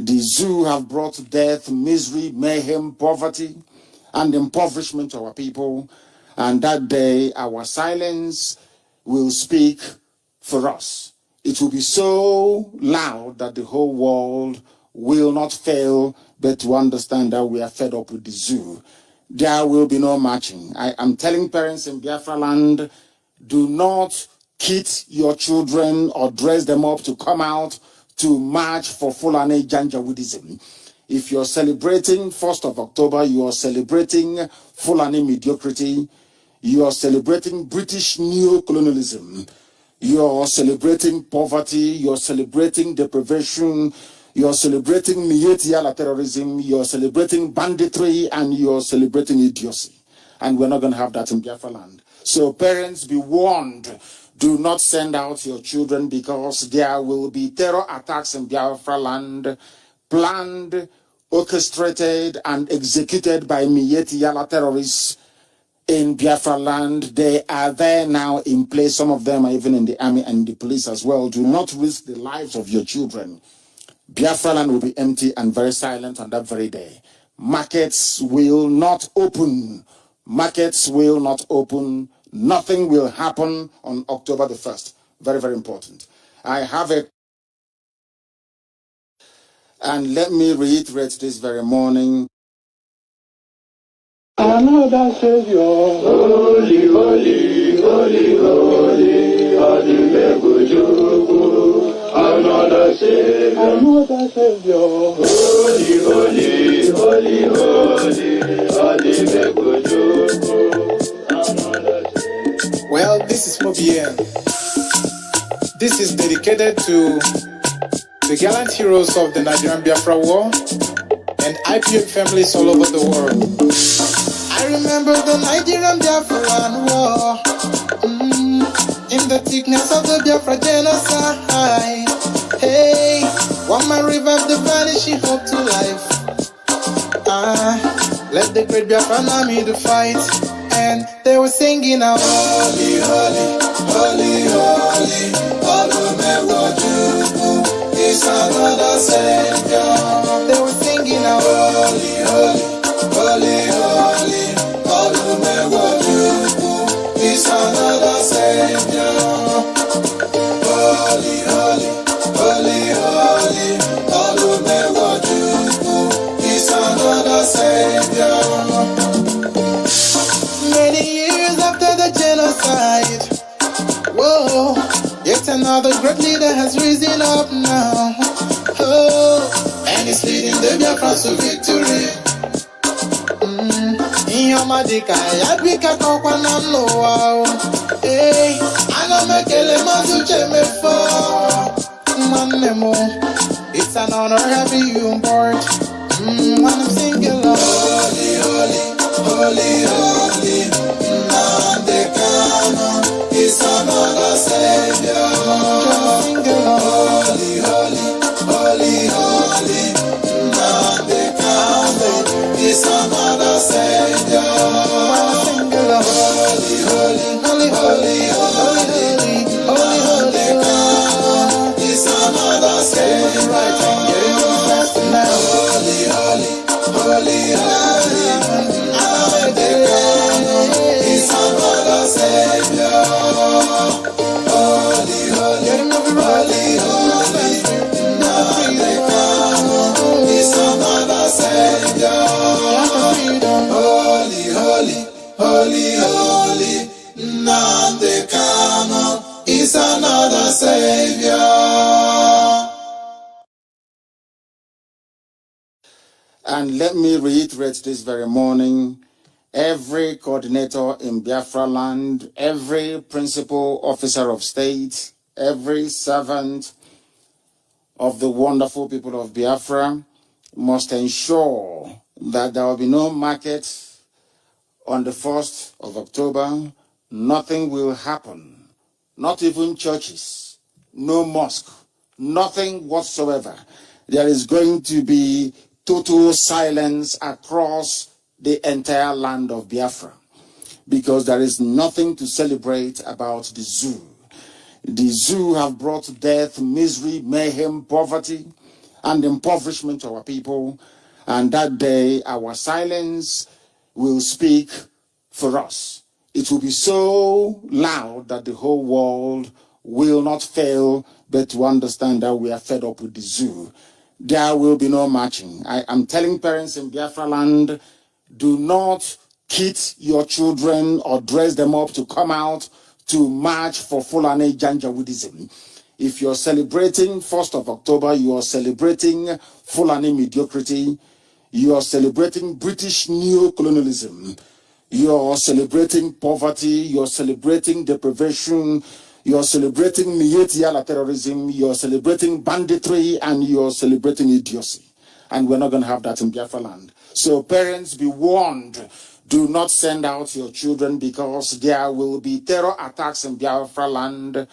The zoo have brought death, misery, mayhem, poverty, and impoverishment to our people. And that day, our silence will speak for us. It will be so loud that the whole world will not fail but to understand that we are fed up with the zoo. There will be no marching. I am telling parents in Biafra land, do not kid your children or dress them up to come out to march for Fulani Janjaweedism. If you're celebrating 1st of October, you are celebrating Fulani mediocrity. You are celebrating British neo-colonialism. You are celebrating poverty. You are celebrating deprivation. You are celebrating Mietiala terrorism. You are celebrating banditry, and you are celebrating idiocy. And we're not going to have that in Biafra land. So parents, be warned. Do not send out your children, because there will be terror attacks in Biafra land, planned, orchestrated, and executed by Mietiala terrorists in Biafra land. They are there now in place. Some of them are even in the army and the police as well. Do not risk the lives of your children. Biafra land will be empty and very silent on that very day. Markets will not open. Markets will not open. Nothing will happen on October the 1st. Very, very important. I have a... And let me reiterate this very morning. Another Savior, holy, holy, holy, holy, holy, another Savior, holy, holy, holy, holy, Well, this is Mobian. This is dedicated to the gallant heroes of the Nigerian Biafra War and IPF families all over the world. I remember the Nigerian Biafra War, in the thickness of the Biafra genocide. Hey, one man revived the vanishing hope to life. Let the great Biafra army to fight, and they were singing out, holy, holy, holy, holy, Olumewojuku is another Savior. They were singing out, holy, holy, holy, holy, Olumewojuku is another Savior. Holy, holy, holy, holy, Olumewojuku is another Savior. Many years after the genocide, whoa, yet another great leader has risen up now. Oh, and is leading the Biafrans to victory. Inyomadika yabika kwa namno wao. Hey, anamekele mazuche mefo. Manemo, it's an honor having you on board. When I'm singing along, holy, holy, holy, holy, Nnamdi Kanu is another Savior. Holy, holy, holy, holy, Nnamdi Kanu is another Savior. Holy, holy, holy, holy, holy, Nnamdi Kanu is another Savior. Holy, holy, holy, holy, Nnamdi Kanu is another Savior. Holy, holy, holy, holy, Nnamdi Kanu is another Savior. Holy, holy, holy, holy, Nnamdi Kanu is another Savior. And let me reiterate this very morning. Every coordinator in Biafra land, every principal officer of state, every servant of the wonderful people of Biafra must ensure that there will be no market on the 1st of October. Nothing will happen, not even churches, no mosque, nothing whatsoever. There is going to be total silence across the entire land of Biafra, because there is nothing to celebrate about the zoo. The zoo have brought death, misery, mayhem, poverty, and impoverishment of our people. And that day, our silence will speak for us. It will be so loud that the whole world will not fail but to understand that we are fed up with the zoo. There will be no marching. I am telling parents in Biafra land, do not kid your children or dress them up to come out to march for Fulani Janjaweedism. If you're celebrating 1st of October, you are celebrating Fulani mediocrity. You are celebrating British neo-colonialism. You are celebrating poverty. You are celebrating deprivation. You are celebrating Mietiala terrorism. You are celebrating banditry, and you are celebrating idiocy. And we're not going to have that in Biafra land. So parents, be warned. Do not send out your children, because there will be terror attacks in Biafra land,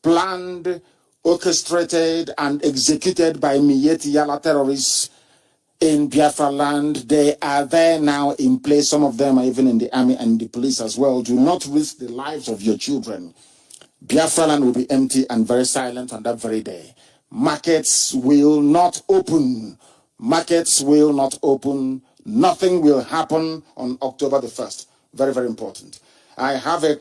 planned, orchestrated, and executed by Mietiala terrorists in Biafra land. They are there now in place. Some of them are even in the army and the police as well. Do not risk the lives of your children. Biafra land will be empty and very silent on that very day. Markets will not open. Markets will not open. Nothing will happen on October the 1st. Very, very important. I have a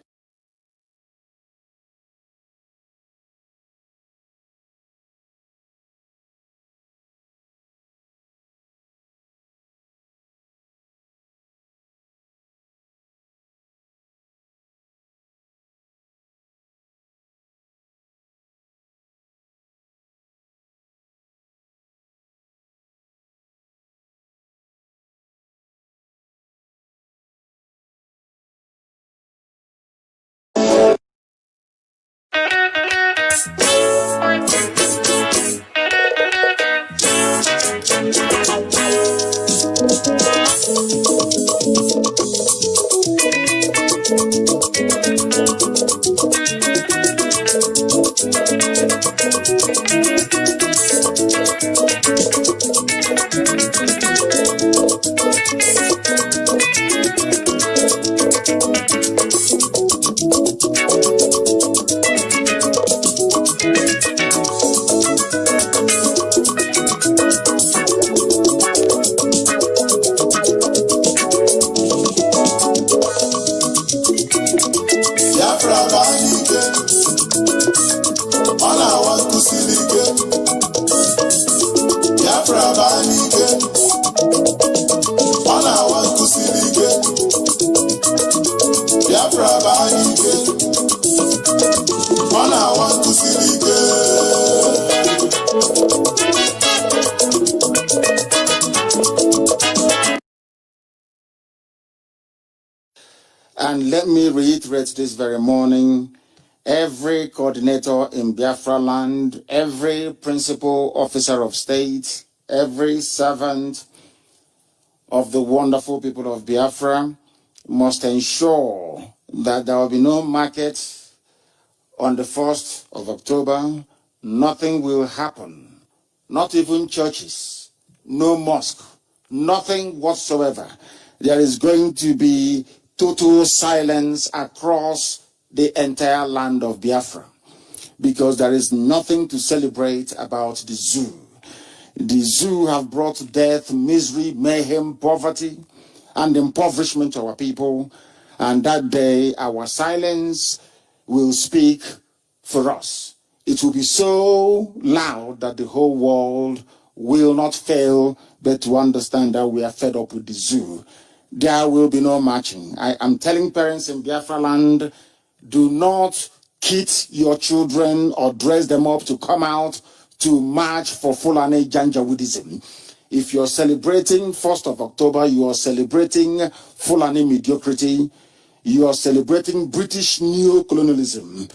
And let me reiterate this very morning, every coordinator in Biafra land, every principal officer of state, every servant of the wonderful people of Biafra must ensure that there will be no market on the 1st of October. Nothing will happen, not even churches, no mosque, nothing whatsoever. There is going to be total silence across the entire land of Biafra, because there is nothing to celebrate about the zoo. The zoo have brought death, misery, mayhem, poverty, and impoverishment to our people. And that day, our silence will speak for us. It will be so loud that the whole world will not fail but to understand that we are fed up with the zoo. There will be no marching. I am telling parents in Biafra land, do not kid your children or dress them up to come out to march for Fulani Janjaweedism. If you're celebrating 1st of October, you are celebrating Fulani mediocrity. You are celebrating British neo-colonialism.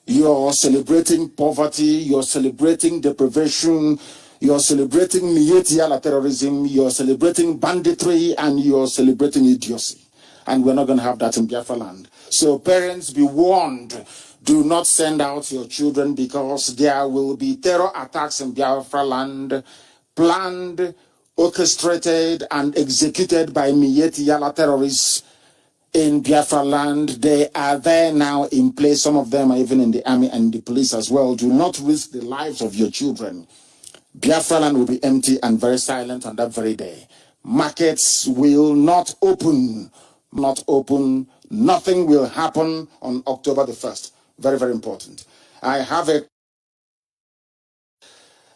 You are celebrating poverty. You are celebrating deprivation. You are celebrating Mietiala terrorism. You are celebrating banditry, and you are celebrating idiocy. And we're not going to have that in Biafra land. So parents, be warned. Do not send out your children, because there will be terror attacks in Biafra land, planned, orchestrated, and executed by Mietiala terrorists in Biafra land. They are there now in place. Some of them are even in the army and the police as well. Do not risk the lives of your children. Biafra land will be empty and very silent on that very day. Markets will not open. Nothing will happen on October the 1st. Very, very important. I have a,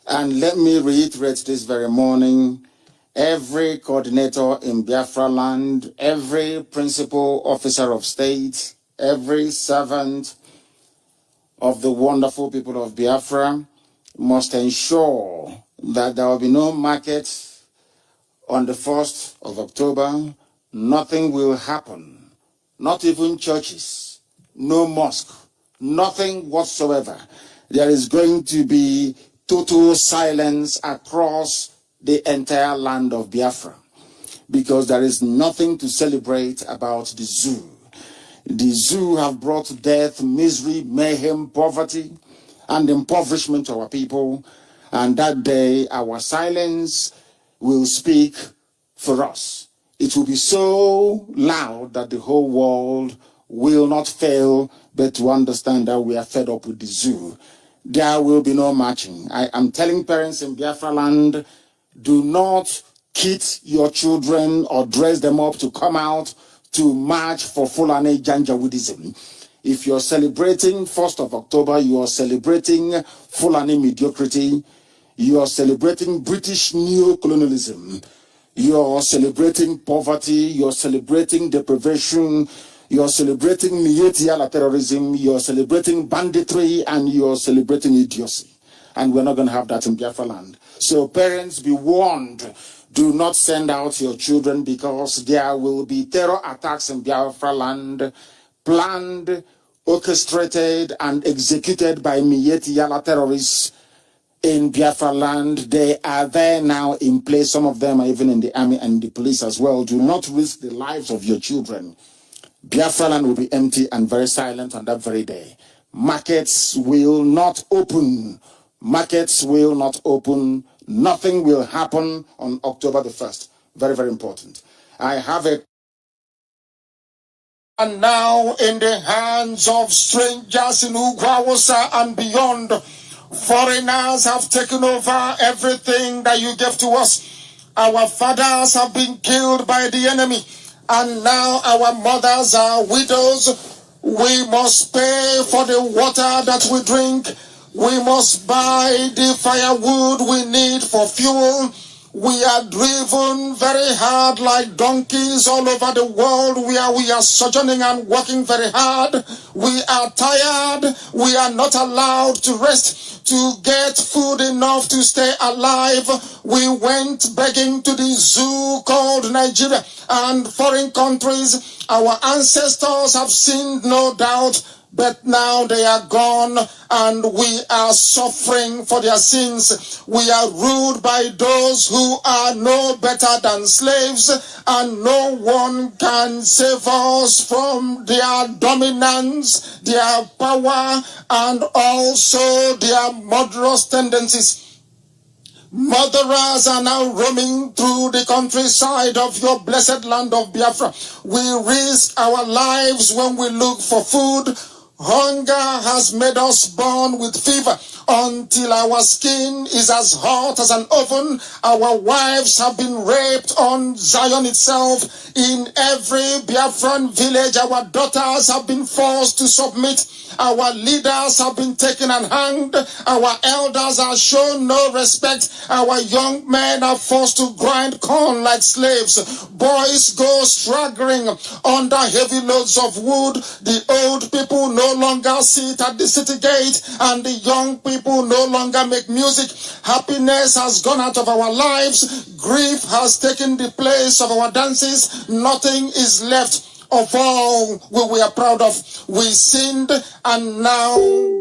and let me reiterate this very morning, every coordinator in Biafra land, every principal officer of state, every servant of the wonderful people of Biafra must ensure that there will be no market on the 1st of October. Nothing will happen, not even churches, no mosque, nothing whatsoever. There is going to be total silence across the entire land of Biafra because there is nothing to celebrate about the zoo. The zoo have brought death, misery, mayhem, poverty, and impoverishment to our people. And that day, our silence will speak for us. It will be so loud that the whole world will not fail but to understand that we are fed up with the zoo. There will be no marching. I am telling parents in Biafra land, do not kit your children or dress them up to come out to march for Fulani Janjaweedism. If you're celebrating 1st of October, you are celebrating Fulani mediocrity. You are celebrating British neo-colonialism. You are celebrating poverty. You are celebrating deprivation. You are celebrating Mietiala terrorism. You are celebrating banditry, and you are celebrating idiocy. And we're not going to have that in Biafra land. So parents, be warned. Do not send out your children because there will be terror attacks in Biafra land, planned, orchestrated, and executed by Mietiala terrorists in Biafra land. They are there now in place. Some of them are even in the army and the police as well. Do not risk the lives of your children. Biafra land will be empty and very silent on that very day. Markets will not open. Markets will not open. Nothing will happen on October the 1st. Very, very important. I have a... And now in the hands of strangers in Ugwawosa and beyond, foreigners have taken over everything that you gave to us. Our fathers have been killed by the enemy, and now our mothers are widows. We must pay for the water that we drink. We must buy the firewood we need for fuel. We are driven very hard like donkeys all over the world where we are sojourning and working very hard. We are tired. We are not allowed to rest to get food enough to stay alive. We went begging to the zoo called Nigeria and foreign countries. Our ancestors have sinned, no doubt. But now they are gone and we are suffering for their sins. We are ruled by those who are no better than slaves, and no one can save us from their dominance, their power, and also their murderous tendencies. Murderers are now roaming through the countryside of your blessed land of Biafra. We risk our lives when we look for food. Hunger has made us born with fever until our skin is as hot as an oven. Our wives have been raped on Zion itself. In every Biafran village, our daughters have been forced to submit. Our leaders have been taken and hanged. Our elders are shown no respect. Our young men are forced to grind corn like slaves. Boys go struggling under heavy loads of wood. The old people no longer sit at the city gate, and the young people no longer make music. Happiness has gone out of our lives. Grief has taken the place of our dances. Nothing is left of all we are proud of. We sinned and now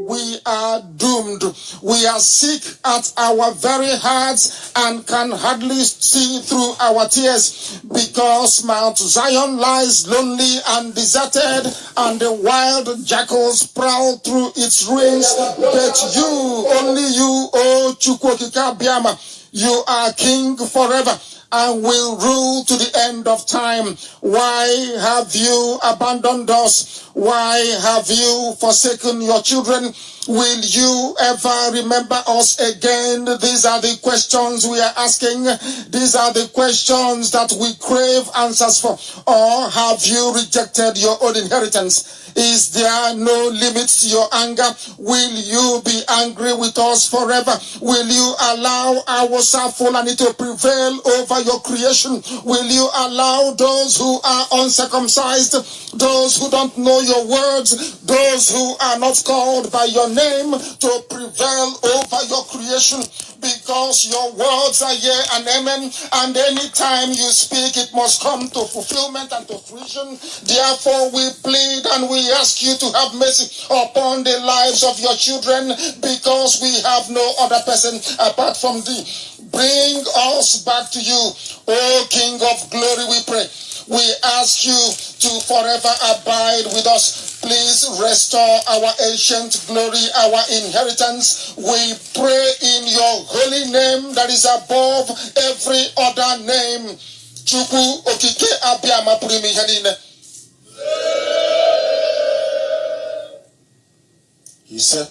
we are doomed. We are sick at our very hearts and can hardly see through our tears because Mount Zion lies lonely and deserted and the wild jackals prowl through its ruins. But you, only you, O Chukwokika Biama, you are king forever. and will rule to the end of time. Why have you abandoned us? Why have you forsaken your children? Will you ever remember us again? These are the questions we are asking. These are the questions that we crave answers for. Or have you rejected your own inheritance? Is there no limit to your anger? Will you be angry with us forever? Will you allow our Safolani to prevail over your creation? Will you allow those who are uncircumcised, those who don't know your words, those who are not called by your name to prevail over your creation? Because your words are yea and amen, and any time you speak, it must come to fulfillment and to fruition. Therefore, we plead and we ask you to have mercy upon the lives of your children, because we have no other person apart from thee. Bring us back to you, O King of glory, we pray. We ask you to forever abide with us. Please restore our ancient glory, our inheritance. We pray in your holy name that is above every other name. Chukwu okike abiyama pụrụ ime ihe niile. Ise.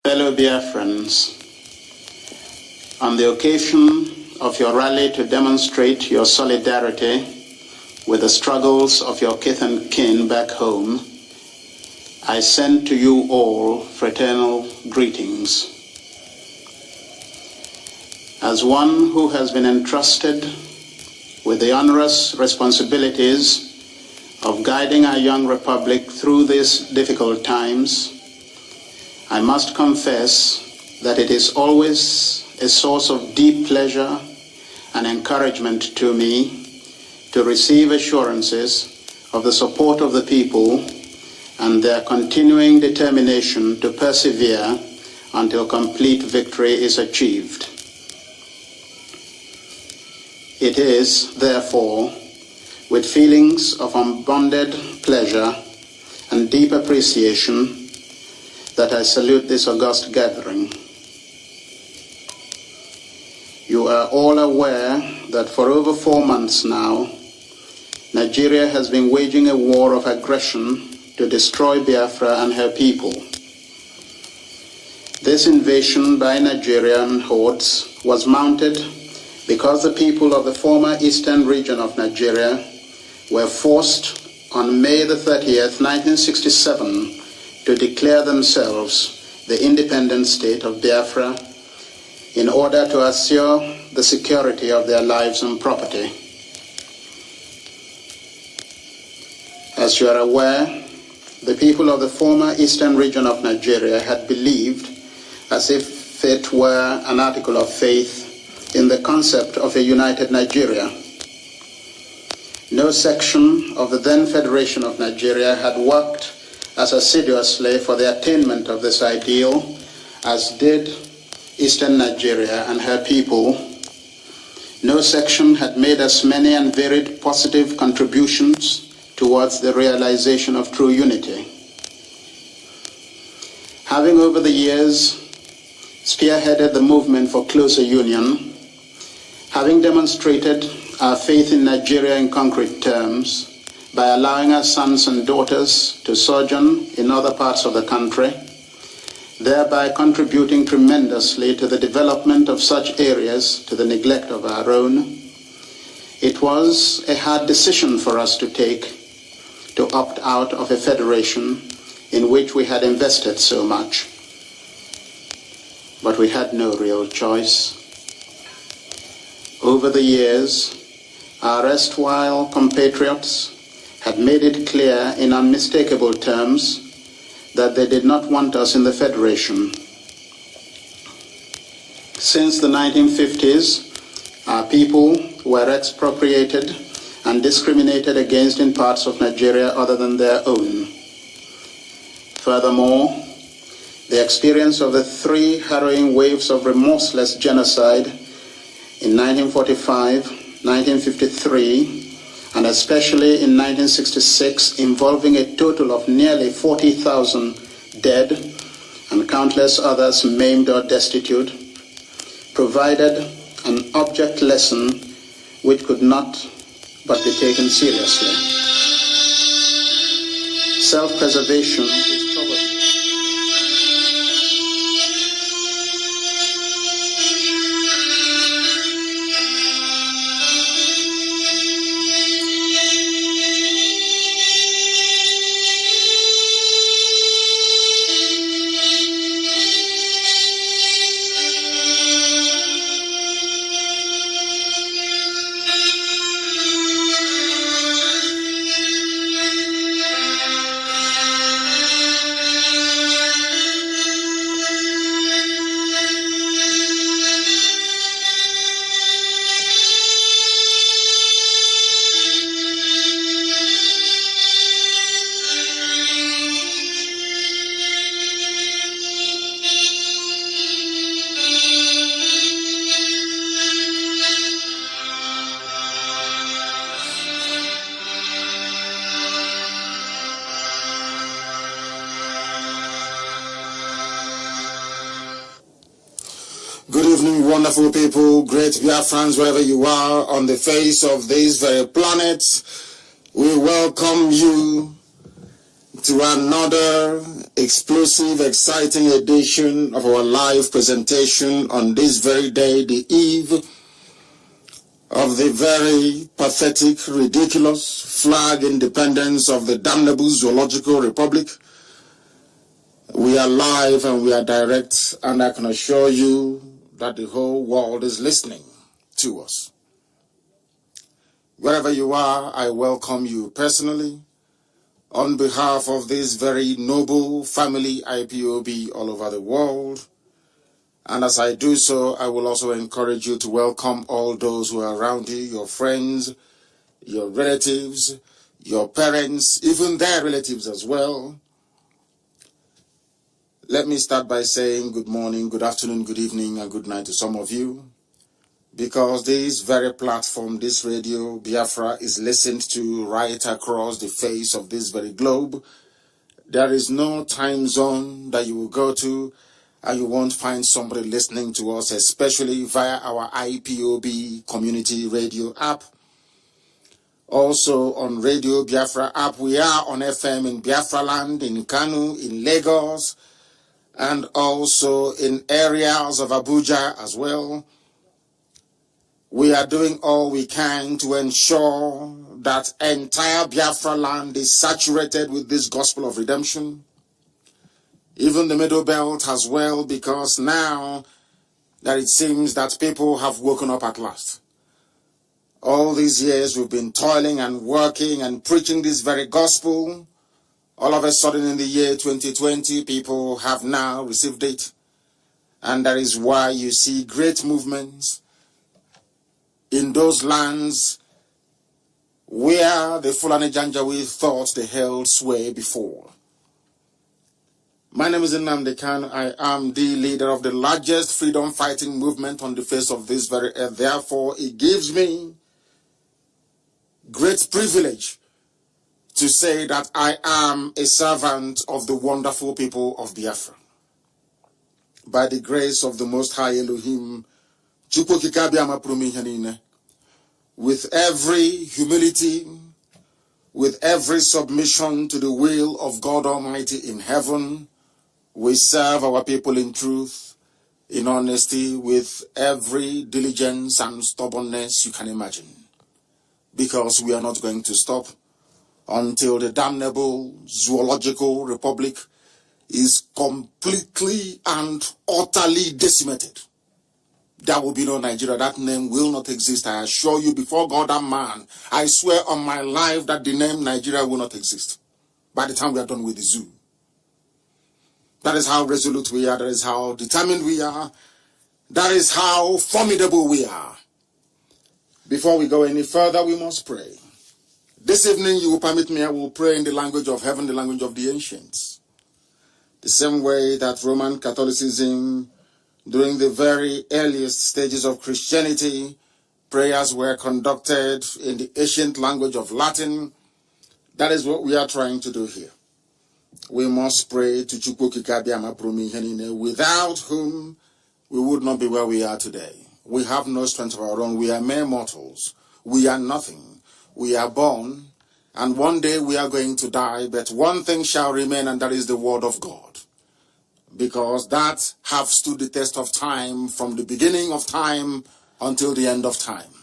Fellow Biafrans, on the occasion of your rally to demonstrate your solidarity with the struggles of your kith and kin back home, I send to you all fraternal greetings. As one who has been entrusted with the onerous responsibilities of guiding our young republic through these difficult times, I must confess that it is always a source of deep pleasure and encouragement to me to receive assurances of the support of the people and their continuing determination to persevere until complete victory is achieved. It is, therefore, with feelings of unbounded pleasure and deep appreciation that I salute this august gathering. You are all aware that for over 4 months now, Nigeria has been waging a war of aggression to destroy Biafra and her people. This invasion by Nigerian hordes was mounted because the people of the former eastern region of Nigeria were forced on May the 30th, 1967, to declare themselves the independent state of Biafra in order to assure the security of their lives and property. As you are aware, the people of the former eastern region of Nigeria had believed, as if it were an article of faith, in the concept of a united Nigeria. No section of the then Federation of Nigeria had worked as assiduously for the attainment of this ideal as did Eastern Nigeria and her people. No section had made as many and varied positive contributions towards the realization of true unity. Having over the years spearheaded the movement for closer union, having demonstrated our faith in Nigeria in concrete terms by allowing our sons and daughters to sojourn in other parts of the country, thereby contributing tremendously to the development of such areas to the neglect of our own, it was a hard decision for us to take to opt out of a federation in which we had invested so much. But we had no real choice. Over the years, our erstwhile compatriots had made it clear in unmistakable terms that they did not want us in the Federation. Since the 1950s, our people were expropriated and discriminated against in parts of Nigeria other than their own. Furthermore, the experience of the 3 harrowing waves of remorseless genocide in 1945, 1953, and especially in 1966, involving a total of nearly 40,000 dead and countless others maimed or destitute, provided an object lesson which could not but be taken seriously. Self-preservation is probably Good evening, wonderful people, great Biafrans, wherever you are on the face of this very planet. We welcome you to another explosive, exciting edition of our live presentation on this very day, the eve of the very pathetic, ridiculous flag independence of the damnable Zoological Republic. We are live and we are direct, and I can assure you that the whole world is listening to us. Wherever you are, I welcome you personally on behalf of this very noble family IPOB all over the world. And as I do so, I will also encourage you to welcome all those who are around you, your friends, your relatives, your parents, even their relatives as well. Let me start by saying good morning, good afternoon, good evening, and good night to some of you, because this very platform, this radio, Biafra, is listened to right across the face of this very globe. There is no time zone that you will go to and you won't find somebody listening to us, especially via our IPOB community radio app. Also on Radio Biafra app, we are on FM in Biafra land, in Kanu, in Lagos, and also in areas of Abuja as well. We are doing all we can to ensure that entire Biafra land is saturated with this gospel of redemption. Even the Middle Belt as well, because now that it seems that people have woken up at last. All these years we've been toiling and working and preaching this very gospel. All of a sudden in the year 2020, people have now received it. And that is why you see great movements in those lands where the Fulani Janjaweed thought they held sway before. My name is Nnamdi Kanu. I am the leader of the largest freedom fighting movement on the face of this very earth. Therefore, it gives me great privilege to say that I am a servant of the wonderful people of Biafra. By the grace of the Most High Elohim, with every humility, with every submission to the will of God Almighty in heaven, we serve our people in truth, in honesty, with every diligence and stubbornness you can imagine. Because we are not going to stop until the damnable Zoological Republic is completely and utterly decimated. There will be no Nigeria. That name will not exist. I assure you before God and man, I swear on my life that the name Nigeria will not exist by the time we are done with the zoo. That is how resolute we are. That is how determined we are. That is how formidable we are. Before we go any further, we must pray. This evening, you will permit me, I will pray in the language of heaven, the language of the ancients. The same way that Roman Catholicism, during the very earliest stages of Christianity, prayers were conducted in the ancient language of Latin. That is what we are trying to do here. we must pray to Chukwukikabiama Prumihenine, without whom we would not be where we are today. We have no strength of our own. We are mere mortals. We are nothing. We are born, and one day we are going to die, but one thing shall remain, and that is the word of God. Because that have stood the test of time from the beginning of time until the end of time.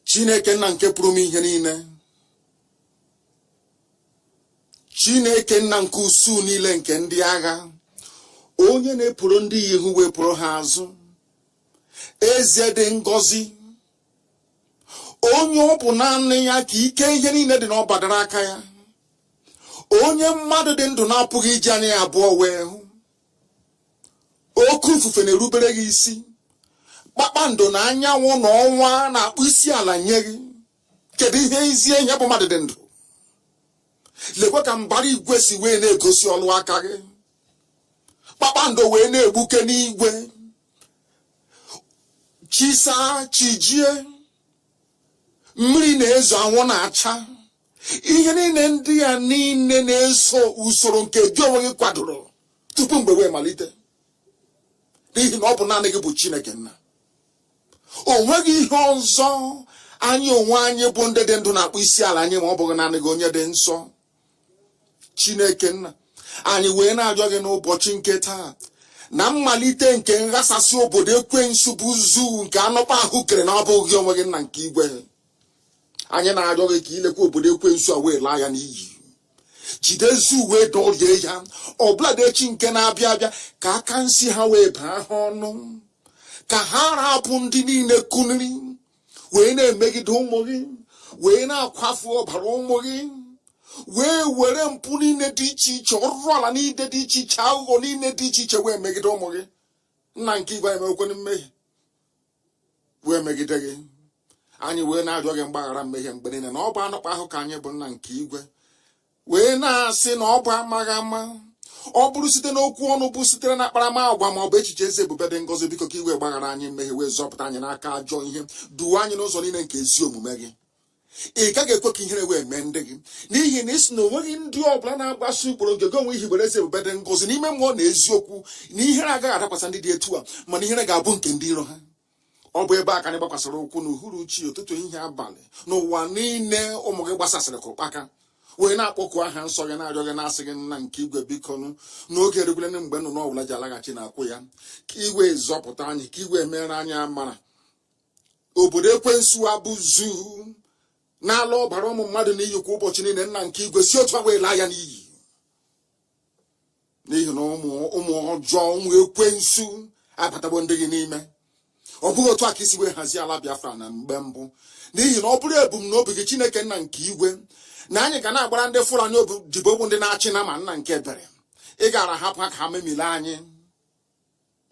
Chineke na nke pụrụ ihe niile. Chineke na nke usu niile nke ndị agha. Onye na-epụrụ ndị ihu wepụrụ ha azụ. Eze dị ngọzi. Onye ọ bụ naanị ya ka ike ihe niile dị n'ọbadara aka ya. Onye mmadụ dị ndụ na-apụghị iji anya ya abụọ wee hụ. Oke ufufe na-erubere gị isi. Kpakpando na anyanwụ na ọnwa na-akpụ isi ala nye gị. Kedu ihe izi ihe bụ mmadụ dị ndụ? Lekwa ka mbara igwe si wee na-egosi ọlụ aka gị. Kpakpando wee na-egbuke n'igwe. Chisa chijie. Mmiri na-ezo, anwụ na-acha. Ihe niile ndị a niile na-eso usoro nke gị onwe gị kwadoro tupu mgbe wee malite. N'ihi na ọ bụ naanị gị bụ Chineke nna. O nweghị ihe ọzọ anyị onwe anyị bụ ndị dị ndụ na-akpụ isi ala anyị ma ọ bụghị naanị gị onye dị nsọ. Chineke nna, anyị wee na-arịọ gị n'ụbọchị nke taa na mmalite nke nghasasị obodo ekwensu bụ zu nke anụkpa ahụ kere na ọ bụghị onwe gị nna nke igwe. Anyị na-arịọ gị ka ilekwa obodo ekwensu a wee laa ya n'iyi. Jidezu wee dọrie ya. Ọbụladị echi nke na-abịa abịa ka aka nsi ha wee baa ha ọnụ. Ka ha rapụ ndị niile kuniri wee na-emegide ụmụ gị, wee na-akwafu ọbara ụmụ gị, wee were mpụ niile dị iche iche, ọrụ ala niile dị iche iche, aghụghọ niile dị iche iche wee megide ụmụ gị. Nna nke igwe emekwana mmehie wee megide gị. Anyị wee na-arịọ gị mgbaghara mmehie mgbe niile na ọ bụ anụkpa ahụ ka anyị bụ nna nke igwe. Wee na-asị na ọ bụ amaghị ama. Ọ bụrụ site n'okwu ọnụ bụ sitere na akparamagwa ma ọ bụ echiche eze ebube dị ngọzi, biko ka iwe gbaghara anyị mmehie wee zọpụta anyị n'aka ajọ ihe. Duo anyị n'ụzọ niile nke ezi omume gị. Ị gaghị ekwe ka ihere wee mee ndị gị, n'ihi na isi na onweghị ndị ọbụla na-agbaso ụkpụrụ nke gị onwe ihibere eze ebube dị ngọzi n'ime mmụọ na eziokwu, na ihere agaghị adakwasa ndị dị etu a, mana ihere ga-abụ nke ndị iro ha. Ọ bụ ebe a ka anyị gbakwasara ụkwụ n'uhuruchi, ụtụtụ, ehihie, abalị, n'ụwa niile ụmụ gị gbasasịrị ka ụkpaka, wee na-akpọku aha nsọ gị, na-arịọ gị, na-asị gị nna nke igwe biko n'oge erugbere mgbe nnụnụ ọbụla ji alaghachi na-akwụ ya, ka igwe zọpụta anyị, ka igwe mere anyị amara. Obodo ekwensu abụzu na-ala ọbara ụmụ mmadụ n'iyi kwa ụbọchị niile, nna nke igwe si otu a wee laa ya n'iyi. N'ihi na ụmụ ọjọọ, ụmụ ekwensu abatagbo ndị gị n'ime. Ọ bụghị otu a ka isi wee hazie ala Biafra na mgbe mbụ. N'ihi na ọ bụrụ ebumnobi gị Chineke nna nke igwe na anyị ga na-agbara ndị Fulani odibo bụ ndị na-achị na ma nna nke ebere, ị gara hapụ ha ka ha memile anyị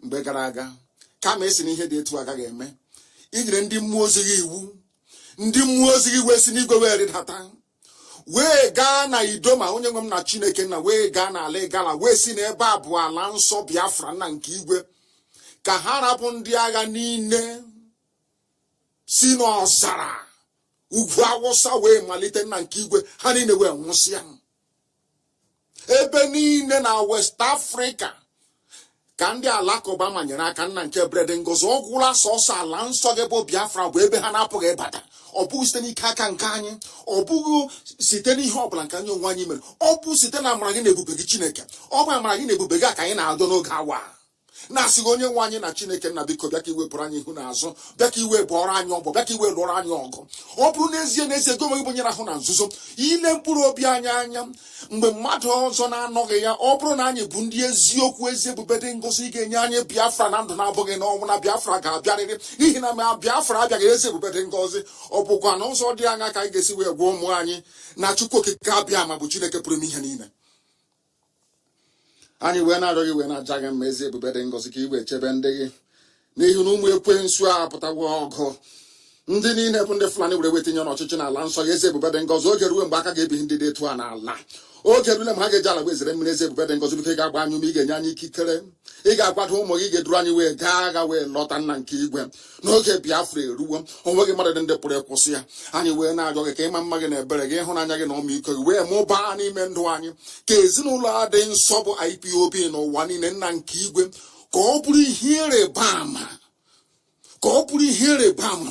mgbe gara aga. Kama esi na ihe dị etu agaghị eme, i nyere ndị mmụọ ozi gị iwu. Ndị mmụọ ozi gị wee si n'igwe wee rịdata, wee gaa na Idoma, onye nwe m na Chineke nna, wee gaa n'ala Igala, wee si n'ebe a bụ ala nsọ Biafra nna nke igwe, ka ha rapụ ndị agha niile si n'ọzara ugwu Awụsa wee malite nna nke igwe, ha niile wee nwụsịa. Ebe niile na West Africa ka ndị Alakụba manyere aka nna nke ebere ngozi. Ọ gwụla sọsọ ala nsọ gị bụ Biafra bụ ebe ha na-apụghị ịbata. Ọ bụghị site n'ike aka nke anyị, ọ bụghị site n'ihe ọbụla nke anyị onwe anyị mere, ọ bụ site na amara gị na ebube gị Chineke. Ọ bụ amara gị na ebube gị ka anyị na-adọ n'oge awa. Na-asị gị onye nwe anyị na Chineke nna biko bịa ka iwepụrụ anyị ihu na azụ, bịa ka iwe bụọrọ anyị ọbọ, bịa ka iwe lụọrọ anyị ọgụ. Ọ bụrụ n'ezie n'ezie gị onwe gị bụ nyere ahụ na nzuzo, ile mkpụrụ obi anyị anya mgbe mmadụ ọzọ na-anọghị ya. Ọ bụrụ na anyị bụ ndị eziokwu, ezi ebube dị ngọzi, ị ga-enye anyị Biafra na ndụ na-abụghị n'ọnwụ, na Biafra ga-abịarịrị. N'ihi na ma Biafra abịaghị ezi ebube dị ngọzi, ọ bụkwa na ụzọ dị anya ka anyị ga-esi wee gwa ụmụ anyị na Chukwu okike abịa ma bụ Chineke pụrụ ime ihe niile. Anyị wee na-arịọ gị, wee na-aja gị mma ezi ebube dị ngọzi, ka i wee chebe ndị gị, n'ihi na ụmụ ekwensu a apụtawo ọgụ ndị niile bụ ndị Fulani were wetinye n'ọchịchị n'ala nsọ ya eze ebube dị ngọzi oge ruo mgbe aka ga-ebi ndị dị etu a n'ala oge rule ma ha ga-eji ala ezere mmiri eze ebube dị ngọzi biko ị ga-agba anyị ume ị ga-enye anyị ikikere ị ga-akwado ụmụ gị ga-eduru anyị wee gaa agha wee lọta nna nke igwe n'oge Biafra eruwo onweghị mmadụ ndị pụrụ ịkwụsị ya anyị wee na-ajọ gị ka ịma mma gị na ebere gị ịhụnanya gị na ọmịiko gị wee mụbaa n'ime ndụ anyị ka ezinụlọ a dị nsọ bụ IPOB n'ụwa niile nna nke igwe ka ọ bụrụ ihe ịrịba ama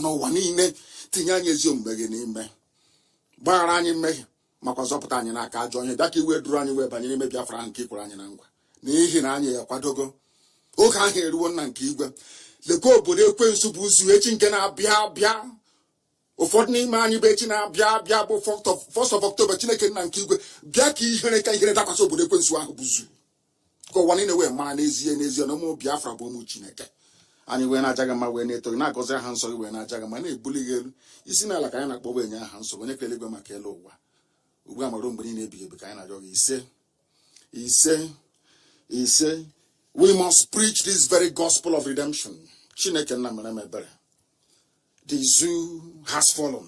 n'ụwa niile tinye anyị ezi omume gị n'ime gbaghara anyị mmehie makwa zọpụta anyị n'aka ajọ onye bịa ka iwe duru anyị wee banye n'ime Biafra nke ikwere anyị na ngwa n'ihi na anyị akwadogo oge ahụ eruwo nna nke igwe lekwa obodo ekwensu bụ ụzụ echi nke na-abịa abịa ụfọdụ n'ime anyị bụ echi na-abịa abịa bụ 1st of October Chineke nna nke igwe bịa ka ihere dakwasị obodo ekwensu ahụ bụ zu ka ụwa niile wee mara n'ezie na ụmụ Biafra bụ ụmụ Chineke anyị wee na-aja gị mma wee na-eto gị na-agọzi aha nsọ gị wee na-aja gị mma na-ebuli gị elu isi n'ala ka anyị na-akpọ wee nye aha nsọ onye kere eluigwe maka elu ụwa ugbu a mara mgbe niile ebighị ebi ka anyị na-arịọ gị ise we must preach this very gospel of redemption. Chineke nna mere m ebere. The zoo has fallen,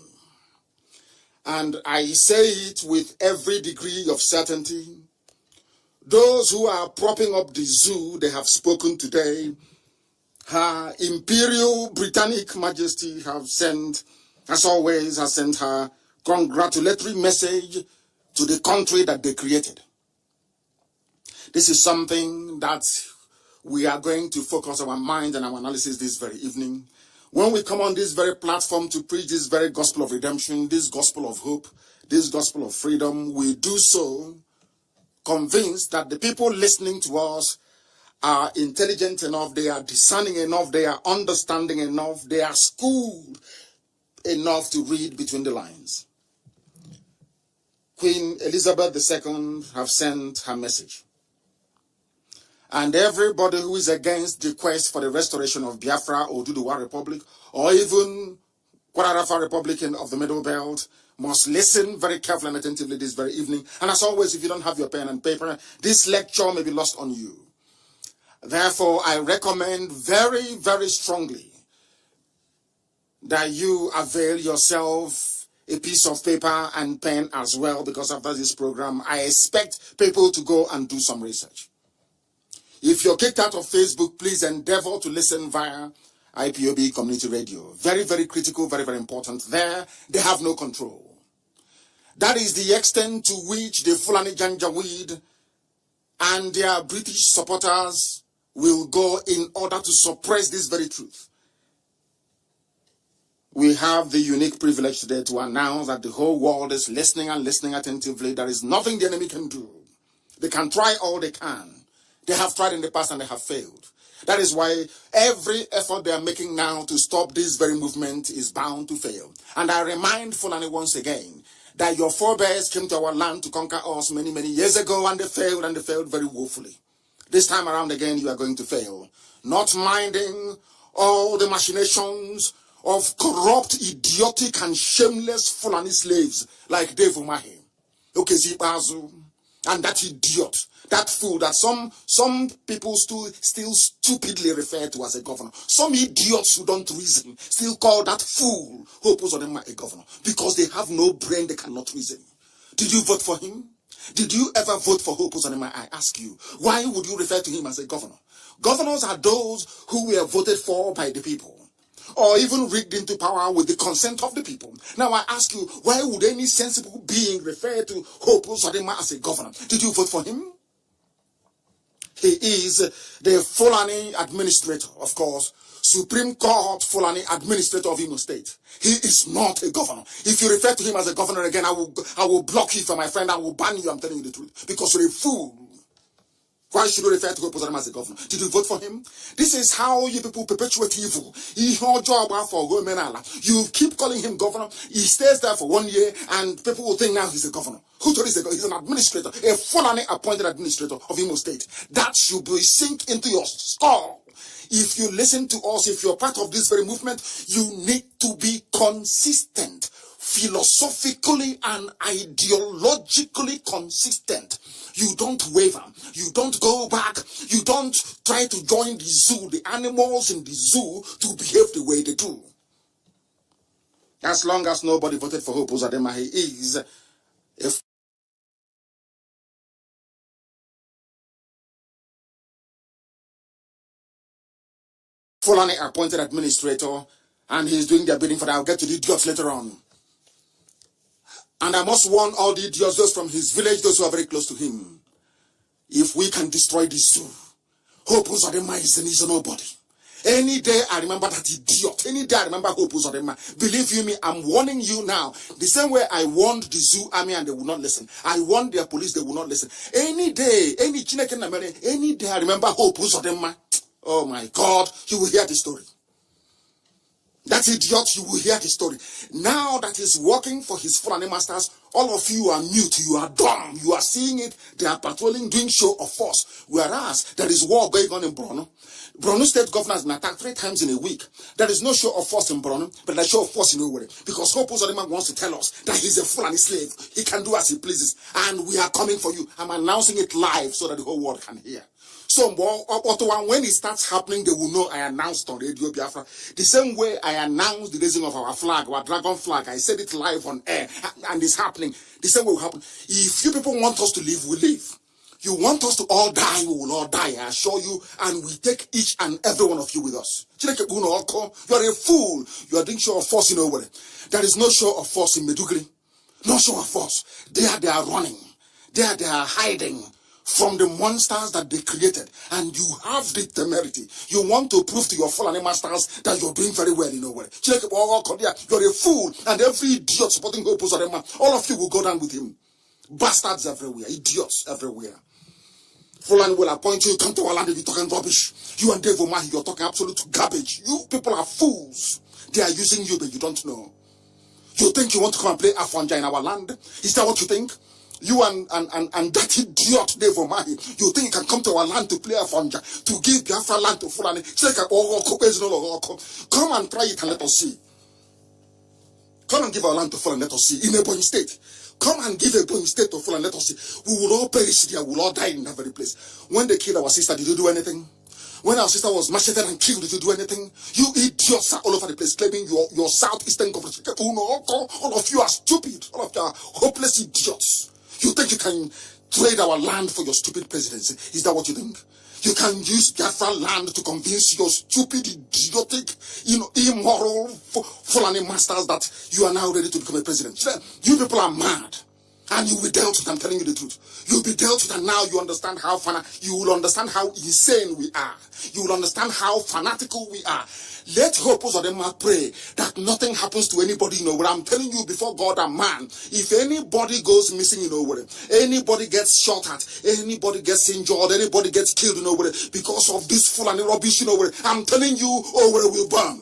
and I say it with every degree of certainty. Those who are propping up the zoo, they have spoken today. Her Imperial Britannic Majesty have sent, as always, has sent her congratulatory message to the country that they created. This is something that we are going to focus our mind and our analysis this very evening. When we come on this very platform to preach this very gospel of redemption, this gospel of hope, this gospel of freedom, we do so convinced that the people listening to us are intelligent enough, they are discerning enough, they are understanding enough, they are schooled enough to read between the lines. Queen Elizabeth II have sent her message. And everybody who is against the quest for the restoration of Biafra or Biafra Republic, or even Biafra Republic of the Middle Belt, must listen very carefully and attentively this very evening. And as always, if you don't have your pen and paper, this lecture may be lost on you. Therefore, I recommend very, very strongly that you avail yourself a piece of paper and pen as well, because after this program, I expect people to go and do some research. If you're kicked out of Facebook, please endeavor to listen via IPOB Community Radio. Very, very critical, very, very important. There, they have no control. That is the extent to which the Fulani Janjaweed and their British supporters will go in order to suppress this very truth. We have the unique privilege today to announce that the whole world is listening and listening attentively. There is nothing the enemy can do. They can try all they can. They have tried in the past and they have failed. That is why every effort they are making now to stop this very movement is bound to fail. And I remind Fulani once again that your forebears came to our land to conquer us many, many years ago, and they failed very woefully. This time around again, you are going to fail. Not minding all the machinations of corrupt, idiotic, and shameless Fulani slaves like Dave Umahi, Okezi Bazu, and that idiot, that fool that some people still stupidly refer to as a governor. Some idiots who don't reason still call that fool who opposes them a governor because they have no brain, they cannot reason. Did you vote for him? Did you ever vote for Hope Uzodinma? I ask you, why would you refer to him as a governor? Governors are those who were voted for by the people, or even rigged into power with the consent of the people. Now I ask you, why would any sensible being refer to Hope Uzodinma as a governor? Did you vote for him? He is the Fulani administrator, of course, Supreme Court Fulani administrator of Imo State. He is not a governor. If you refer to him as a governor again, I will block you, for my friend. I will ban you. I'm telling you the truth, because you're a fool. Why should you refer to him as a governor? Did you vote for him? This is how you people perpetuate evil. You keep calling him governor. He stays there for 1 year, and people will think now he's a governor. Who told you he's an administrator, a Fulani appointed administrator of Imo State? That should be sink into your skull. If you listen to us, if you're part of this very movement, you need to be consistent, philosophically and ideologically consistent. You don't waver. You don't go back. You don't try to join the zoo, the animals in the zoo, to behave the way they do. As long as nobody voted for Hope Uzodinma, he is a Fulani appointed administrator, and he's doing their bidding for that. I'll get to the idiots later on. And I must warn all the idiots, those from his village, those who are very close to him. If we can destroy this zoo, Hope Uzodinma is a nobody. Any day I remember that idiot. Any day I remember Hope Uzodinma. Believe you me, I'm warning you now. The same way I warned the zoo army and they will not listen. I warned their police, they will not listen. Any day, any Chineke Namere, any day I remember Hope Uzodinma. Oh my God, you will hear the story. That idiot, you will hear the story. Now that he's working for his Fulani masters, all of you are mute, you are dumb, you are seeing it. They are patrolling, doing show of force. Whereas there is war going on in Borno. Borno state governor has been attacked 3 times in a week. There is no show of force in Borno, but there's show of force in Owerri. Because Hope Uzodinma wants to tell us that he's a Fulani slave. He can do as he pleases. And we are coming for you. I'm announcing it live so that the whole world can hear. So when it starts happening, they will know I announced on Radio Biafra. The same way I announced the raising of our flag, our dragon flag. I said it live on air, and it's happening. The same way will happen. If you people want us to live, we live. You want us to all die, we will all die, I assure you, and we take each and every one of you with us. You are a fool. You are doing show of force in Owerri. There is no show of force in Meduguri. No show of force. There they are running. There they are hiding from the monsters that they created, and you have the temerity. You want to prove to your Fulani masters that you're doing very well in Owerri. You're a fool, and every idiot supporting Hope Uzodinma, all of you will go down with him. Bastards everywhere, idiots everywhere. Fulani will appoint you, come to our land and you're talking rubbish. You and Dave Omahi, you're talking absolute garbage. You people are fools. They are using you, but you don't know. You think you want to come and play Afonja in our land? Is that what you think? You and that idiot Dave Omahi, you think you can come to our land to play Afonja, to give Biafra land to Fulani? Come and try it and let us see. Come and give our land to Fulani, let us see. In a Ebonyi state. Come and give a Ebonyi state to Fulani, let us see. We will all perish there, we will all die in that very place. When they killed our sister, did you do anything? When our sister was macheted and killed, did you do anything? You idiots are all over the place claiming your southeastern government. All of you are stupid. All of you are hopeless idiots. You think you can trade our land for your stupid presidency? Is that what you think? You can use Biafra land to convince your stupid, idiotic, immoral Fulani masters that you are now ready to become a president. You people are mad. And you will be dealt with, I'm telling you the truth. You'll be dealt with, and now you understand how you will understand how insane we are. You will understand how fanatical we are. Let Hope Uzodinma pray that nothing happens to anybody in Owerri. I'm telling you before God and man, if anybody goes missing in Owerri, anybody gets shot at, anybody gets injured, anybody gets killed in Owerri because of this Fulani rubbish in Owerri, I'm telling you, Owerri will burn.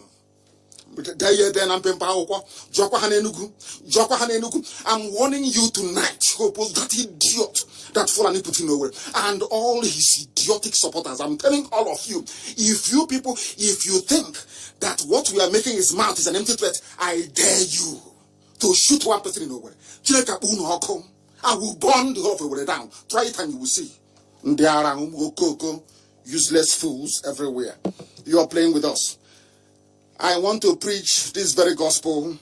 I'm warning you tonight, Hope, that idiot, that Fulani put in Owerri, and all his idiotic supporters. I'm telling all of you, if you people, if you think that what we are making his mouth is an empty threat, I dare you to shoot one person in Owerri. I will burn the whole of Owerri down. Try it and you will see. Useless fools everywhere. You are playing with us. I want to preach this very gospel.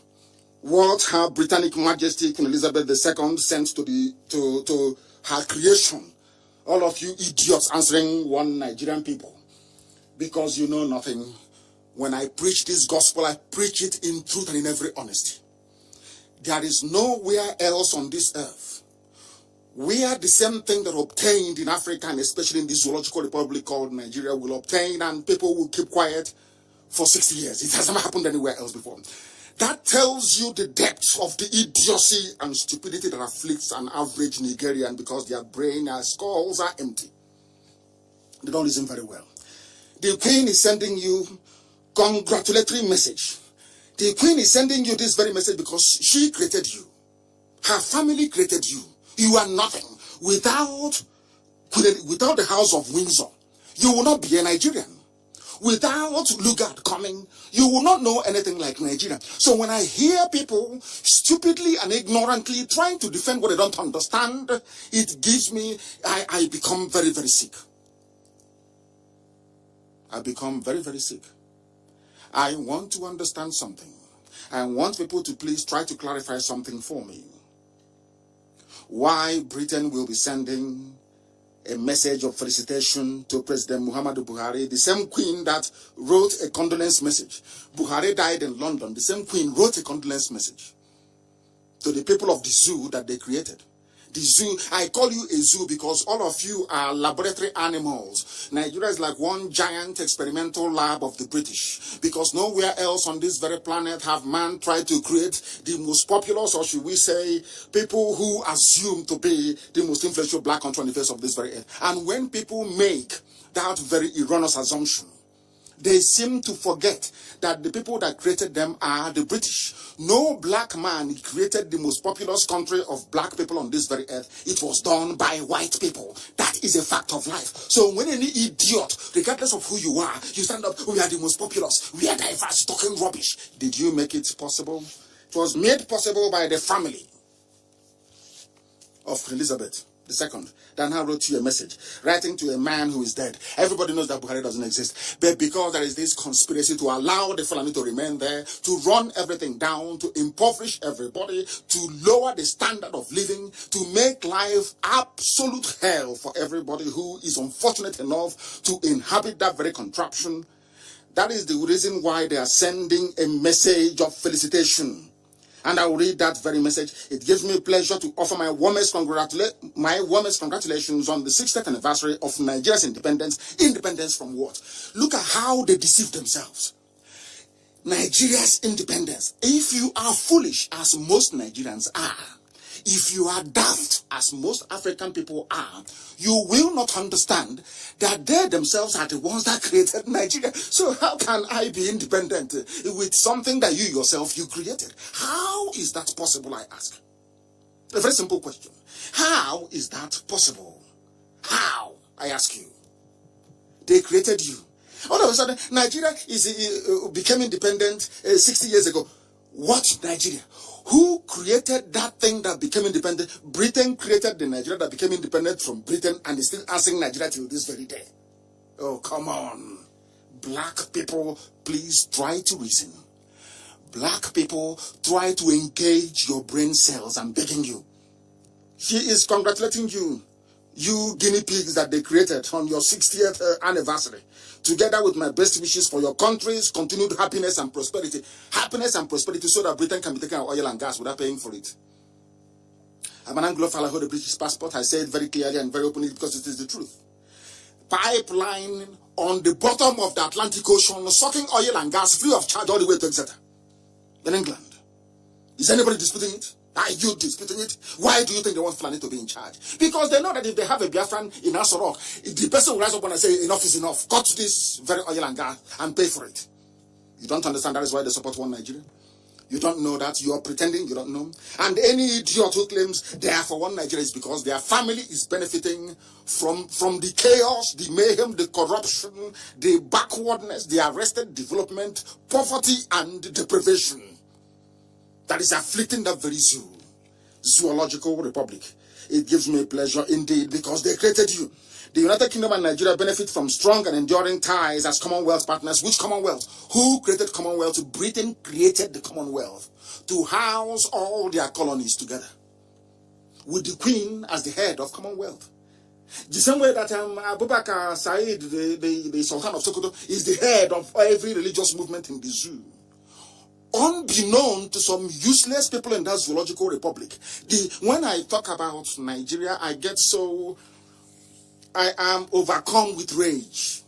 What her Britannic Majesty Queen Elizabeth II sent to her creation. All of you idiots answering one Nigerian people. Because you know nothing. When I preach this gospel, I preach it in truth and in every honesty. There is nowhere else on this earth where the same thing that obtained in Africa, and especially in this zoological republic called Nigeria, will obtain, and people will keep quiet for 60 years. It has never happened anywhere else before. That tells you the depth of the idiocy and stupidity that afflicts an average Nigerian because their brain and skulls are empty. They don't listen very well. The Queen is sending you congratulatory message. The Queen is sending you this very message because she created you. Her family created you. You are nothing. Without the House of Windsor, you will not be a Nigerian. Without Lugard coming, you will not know anything like Nigeria. So when I hear people stupidly and ignorantly trying to defend what they don't understand, it gives me, I become very, very sick. I become very, very sick. I want to understand something. I want people to please try to clarify something for me. Why Britain will be sending a message of felicitation to President Muhammadu Buhari, the same queen that wrote a condolence message. Buhari died in London. The same queen wrote a condolence message to the people of the zoo that they created. The zoo, I call you a zoo because all of you are laboratory animals. Nigeria is like one giant experimental lab of the British, because nowhere else on this very planet have man tried to create the most populous, or should we say, people who assume to be the most influential black country on the face of this very earth. And when people make that very erroneous assumption, they seem to forget that the people that created them are the British. No black man created the most populous country of black people on this very earth. It was done by white people. That is a fact of life. So when any idiot, regardless of who you are, you stand up, we are the most populous, we are diverse, talking rubbish. Did you make it possible? It was made possible by the family of Elizabeth II. Dana wrote you a message, writing to a man who is dead. Everybody knows that Buhari doesn't exist. But because there is this conspiracy to allow the Fulani to remain there, to run everything down, to impoverish everybody, to lower the standard of living, to make life absolute hell for everybody who is unfortunate enough to inhabit that very contraption. That is the reason why they are sending a message of felicitation. And I will read that very message. It gives me pleasure to offer my warmest congratulations on the 60th anniversary of Nigeria's independence. Independence from what? Look at how they deceive themselves. Nigeria's independence. If you are foolish, as most Nigerians are, if you are daft, as most African people are, you will not understand that they themselves are the ones that created Nigeria. So how can I be independent with something that you yourself, you created? How is that possible, I ask? A very simple question. How is that possible? How, I ask you? They created you. All of a sudden, Nigeria became independent 60 years ago. What Nigeria? Who created that thing that became independent? Britain created the Nigeria that became independent from Britain and is still answering Nigeria till this very day. Oh, come on. Black people, please try to reason. Black people, try to engage your brain cells. I'm begging you. She is congratulating you. You guinea pigs that they created on your 60th anniversary. Together with my best wishes for your country's continued happiness and prosperity. Happiness and prosperity so that Britain can be taking our oil and gas without paying for it. I'm an Anglophile, I hold a British passport. I say it very clearly and very openly because it is the truth. Pipeline on the bottom of the Atlantic Ocean, sucking oil and gas free of charge all the way to Exeter in England. Is anybody disputing it? Are you disputing it? Why do you think they want Fulani to be in charge? Because they know that if they have a Biafran in Asorok, the person will rise up and say, enough is enough. Cut this very oil and gas and pay for it. You don't understand that is why they support one Nigeria? You don't know that? You are pretending you don't know? And any idiot who claims they are for one Nigeria is because their family is benefiting from the chaos, the mayhem, the corruption, the backwardness, the arrested development, poverty, and deprivation that is afflicting that very zoo, zoological republic. It gives me pleasure indeed because they created you. The United Kingdom and Nigeria benefit from strong and enduring ties as Commonwealth partners. Which Commonwealth? Who created Commonwealth? Britain created the Commonwealth to house all their colonies together, with the Queen as the head of Commonwealth. The same way that Abubakar Said, the Sultan of Sokoto, is the head of every religious movement in the zoo. Unbeknown to some useless people in that zoological republic. When I talk about Nigeria, I am overcome with rage.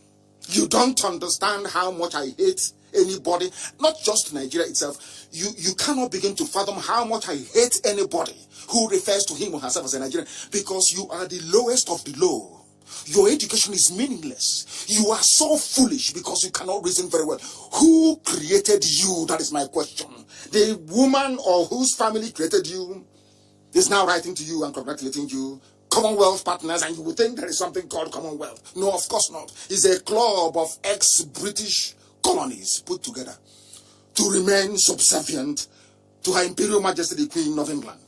You don't understand how much I hate anybody, not just Nigeria itself. You cannot begin to fathom how much I hate anybody who refers to him or herself as a Nigerian, because you are the lowest of the low. Your education is meaningless. You are so foolish because you cannot reason very well. Who created you? That is my question. The woman or whose family created you is now writing to you and congratulating you. Commonwealth partners, and you would think there is something called Commonwealth. No, of course not. It's a club of ex-British colonies put together to remain subservient to Her Imperial Majesty the Queen of England.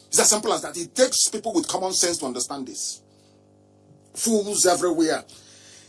It's as simple as that. It takes people with common sense to understand this. Fools everywhere.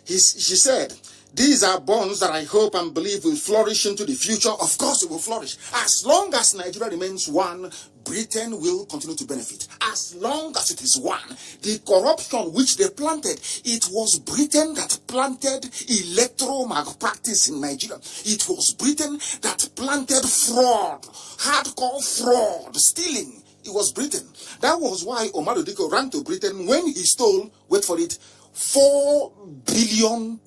She said, These are bonds that I hope and believe will flourish into the future. Of course, it will flourish. As long as Nigeria remains one, Britain will continue to benefit. As long as it is one, the corruption which they planted, it was Britain that planted electoral malpractice in Nigeria. It was Britain that planted fraud, hardcore fraud, stealing. It was Britain. That was why Omar Odiko ran to Britain when he stole, wait for it, £4 billion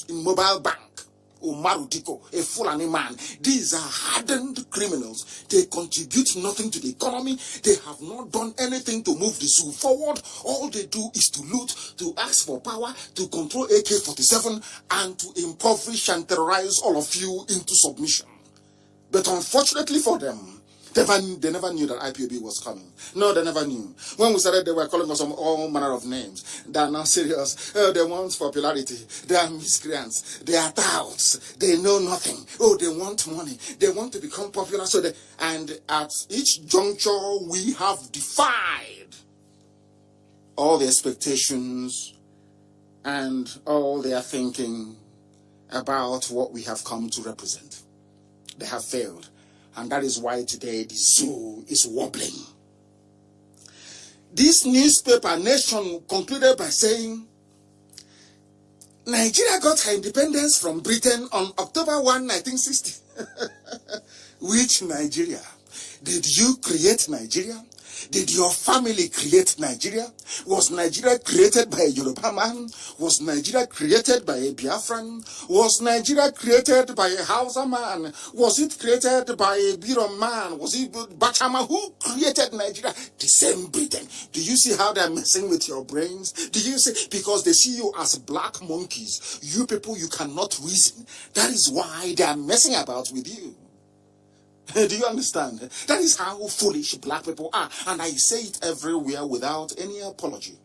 in mobile bank. Omar Odiko, a Fulani man. These are hardened criminals. They contribute nothing to the economy. They have not done anything to move the zoo forward. All they do is to loot, to ask for power, to control AK-47, and to impoverish and terrorize all of you into submission. But unfortunately for them, they never knew that IPOB was coming. No, they never knew. When we started, they were calling us all manner of names. They are not serious. Oh, they want popularity. They are miscreants. They are touts. They know nothing. Oh, they want money. They want to become popular. And at each juncture, we have defied all the expectations and all their thinking about what we have come to represent. They have failed. And that is why today the zoo is wobbling. This newspaper, Nation, concluded by saying, Nigeria got her independence from Britain on October 1, 1960. Which Nigeria? Did you create Nigeria? Did your family create Nigeria? Was Nigeria created by a Yoruba man? Was Nigeria created by a Biafran? Was Nigeria created by a Hausa man? Was it created by a Biron man? Was it Bachama? Who created Nigeria? The same Britain. Do you see how they're messing with your brains? Do you see? Because they see you as black monkeys. You people, you cannot reason. That is why they are messing about with you. Do you understand? That is how foolish black people are. And I say it everywhere without any apology.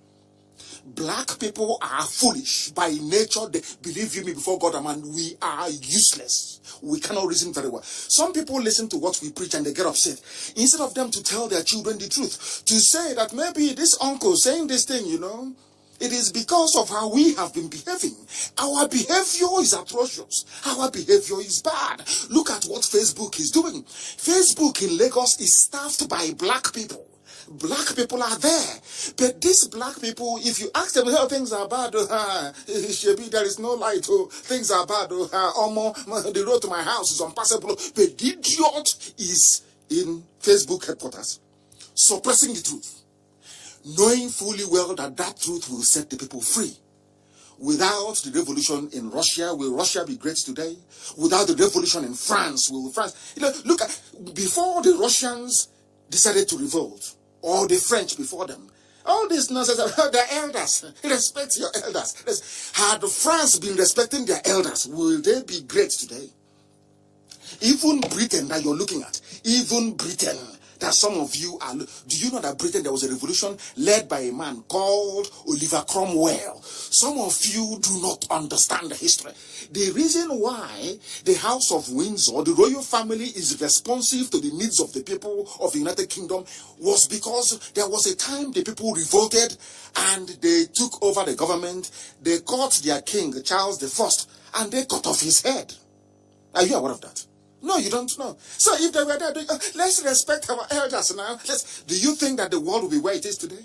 Black people are foolish by nature. They, believe you me, before God and man, we are useless. We cannot reason very well. Some people listen to what we preach and they get upset. Instead of them to tell their children the truth, to say that maybe this uncle saying this thing, you know, it is because of how we have been behaving. Our behavior is atrocious. Our behavior is bad. Look at what Facebook is doing. Facebook in Lagos is staffed by black people. Black people are there. But these black people, if you ask them how things are bad, there is no light, things are bad, the road to my house is unpassable. But the idiot is in Facebook headquarters, suppressing the truth, knowing fully well that that truth will set the people free. Without the revolution in Russia, will Russia be great today? Without the revolution in France, will France... look at, before the Russians decided to revolt, or the French before them, all this nonsense about their elders. Respect your elders. Had France been respecting their elders, will they be great today? Even Britain that you're looking at, even Britain, that some of you are... Do you know that Britain, there was a revolution led by a man called Oliver Cromwell? Some of you do not understand the history. The reason why the House of Windsor, the royal family, is responsive to the needs of the people of the United Kingdom was because there was a time the people revolted and they took over the government. They caught their king, Charles I, and they cut off his head. Are you aware of that? No, you don't know. So if they were there, let's respect our elders now. Do you think that the world will be where it is today?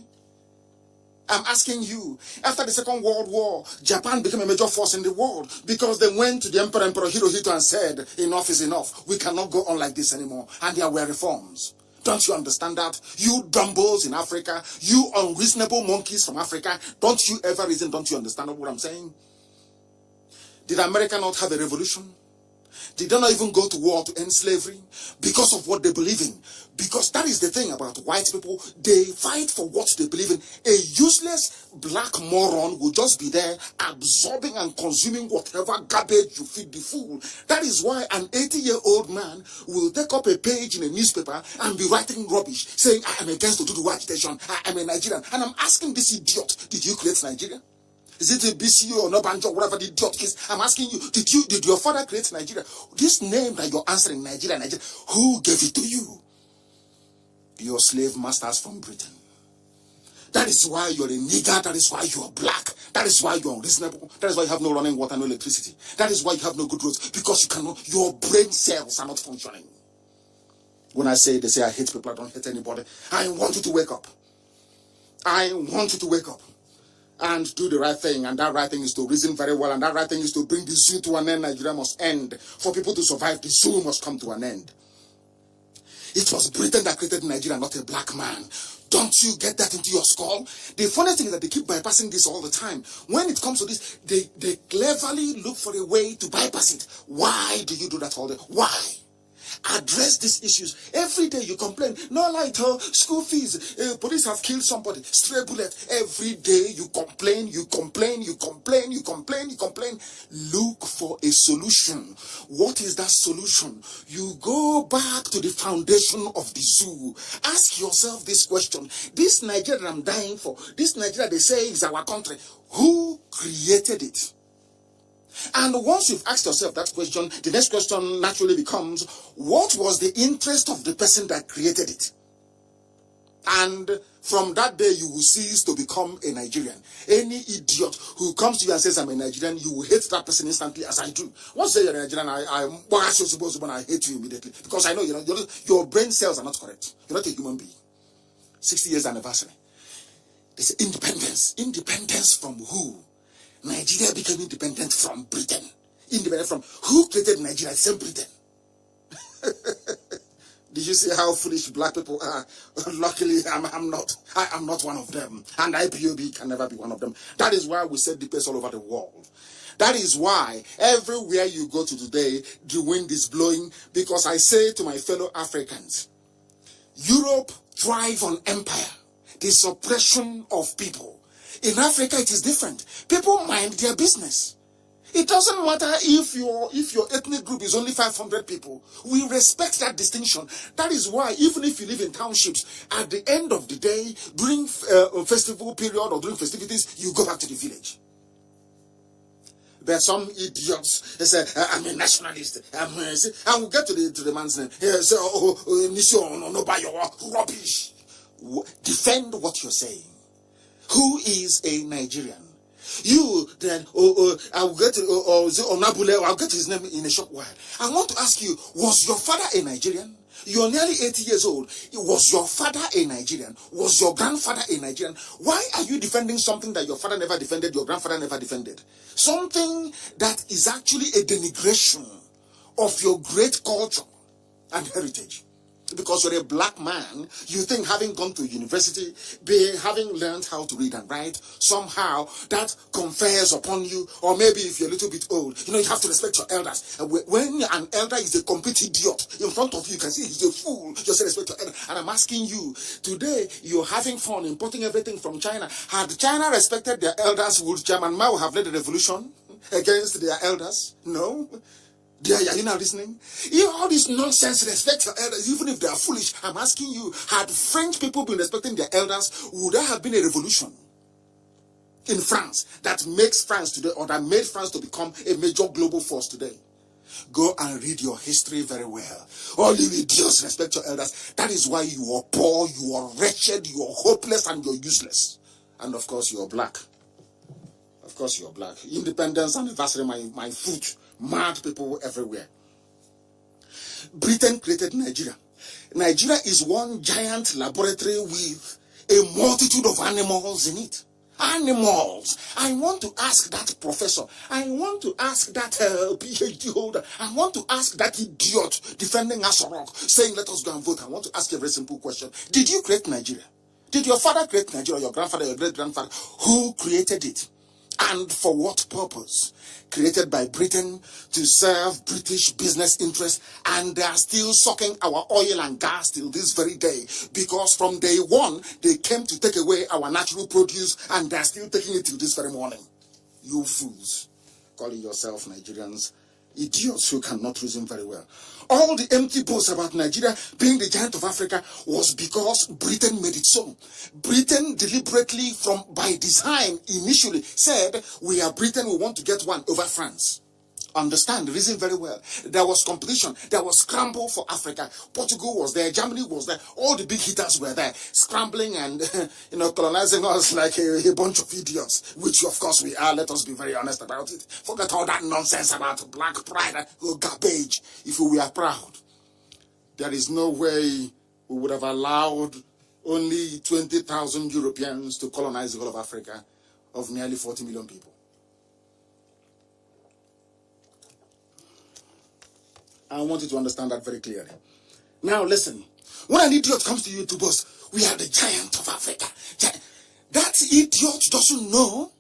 I'm asking you. After the Second World War, Japan became a major force in the world because they went to the Emperor Hirohito and said, enough is enough. We cannot go on like this anymore. And there were reforms. Don't you understand that? You dumbos in Africa, you unreasonable monkeys from Africa, don't you ever reason, don't you understand what I'm saying? Did America not have a revolution? Did they not even go to war to end slavery? Because of what they believe in. Because that is the thing about white people. They fight for what they believe in. A useless black moron will just be there absorbing and consuming whatever garbage you feed the fool. That is why an 80-year-old man will take up a page in a newspaper and be writing rubbish, saying, I am against the Dudu agitation. I am a Nigerian. And I'm asking this idiot, did you create Nigeria? Is it a BCU or no Banjo, whatever the idiot is? I'm asking you, did your father create Nigeria? This name that you're answering, Nigeria, who gave it to you? Your slave masters from Britain. That is why you're a nigger. That is why you're black. That is why you're unreasonable. That is why you have no running water, no electricity. That is why you have no good roads, because you cannot. Your brain cells are not functioning. When I say, they say I hate people, I don't hate anybody. I want you to wake up. I want you to wake up and do the right thing. And that right thing is to reason very well. And that right thing is to bring the zoo to an end. Nigeria must end. For people to survive, the zoo must come to an end. It was Britain that created Nigeria, not a black man. Don't you get that into your skull? The funny thing is that they keep bypassing this all the time. When it comes to this, they cleverly look for a way to bypass it. Why do you do that all the time? Why? Address these issues. Every day you complain, no light, school fees, police have killed somebody, stray bullet. Every day you complain, you complain, you complain, you complain, you complain. Look for a solution. What is that solution? You go back to the foundation of the zoo. Ask yourself this question. This Nigeria I'm dying for, this Nigeria they say is our country, who created it? And once you've asked yourself that question, the next question naturally becomes, what was the interest of the person that created it? And from that day, you will cease to become a Nigerian. Any idiot who comes to you and says, I'm a Nigerian, you will hate that person instantly, as I do. Once you say you're a Nigerian, I hate you immediately. Because I know your brain cells are not correct. You're not a human being. 60 years anniversary. They say independence. Independence from who? Nigeria became independent from Britain. Independent from who created Nigeria? Same Britain. Did you see how foolish black people are? Luckily, I'm not one of them. And IPOB can never be one of them. That is why we set the pace all over the world. That is why everywhere you go to today, the wind is blowing. Because I say to my fellow Africans, Europe thrive on empire, the suppression of people. In Africa, it is different. People mind their business. It doesn't matter if your ethnic group is only 500 people. We respect that distinction. That is why, even if you live in townships, at the end of the day, during a festival period or during festivities, you go back to the village. There are some idiots. They say, I'm a nationalist. And we'll get to the man's name. He say, no, buy your rubbish. Defend what you're saying. Who is a Nigerian? You then, I'll get Onabule, I'll get his name in a short while. I want to ask you, was your father a Nigerian? You're nearly 80 years old. Was your father a Nigerian? Was your grandfather a Nigerian? Why are you defending something that your father never defended, your grandfather never defended? Something that is actually a denigration of your great culture and heritage. Because you're a black man, you think having gone to university, having learned how to read and write, somehow that confers upon you, or maybe if you're a little bit old, you have to respect your elders. And when an elder is a complete idiot in front of you, you can see he's a fool, just respect your elder. And I'm asking you, today you're having fun importing everything from China. Had China respected their elders, would Chairman Mao have led a revolution against their elders? No. Are you now listening? All this nonsense, respect your elders, even if they are foolish. I'm asking you, had French people been respecting their elders, would there have been a revolution in France that makes France today, or that made France to become a major global force today? Go and read your history very well. All you idiots, respect your elders. That is why you are poor, you are wretched, you are hopeless, and you're useless. And of course, you're black. Of course, you're black. Independence anniversary, my foot. Mad people everywhere. Britain created Nigeria. Nigeria is one giant laboratory with a multitude of animals in it. Animals. I want to ask that professor. I want to ask that PhD holder. I want to ask that idiot defending Asorok, saying let us go and vote. I want to ask a very simple question. Did you create Nigeria? Did your father create Nigeria, your grandfather, your great-grandfather? Who created it? And for what purpose? Created by Britain to serve British business interests, and they are still sucking our oil and gas till this very day, because from day one they came to take away our natural produce, and they are still taking it till this very morning. You fools, calling yourself Nigerians, idiots who cannot reason very well. All the empty boasts about Nigeria being the giant of Africa was because Britain made it so. Britain deliberately, by design, initially said, we are Britain, we want to get one over France. Understand, reason very well. There was competition. There was scramble for Africa. Portugal was there. Germany was there. All the big hitters were there, scrambling and colonizing us like a bunch of idiots, which of course we are. Let us be very honest about it. Forget all that nonsense about black pride and garbage. If we were proud, there is no way we would have allowed only 20,000 Europeans to colonize the whole of Africa of nearly 40 million people. I want you to understand that very clearly. Now listen, when an idiot comes to you to boast, we are the giant of Africa. That idiot doesn't know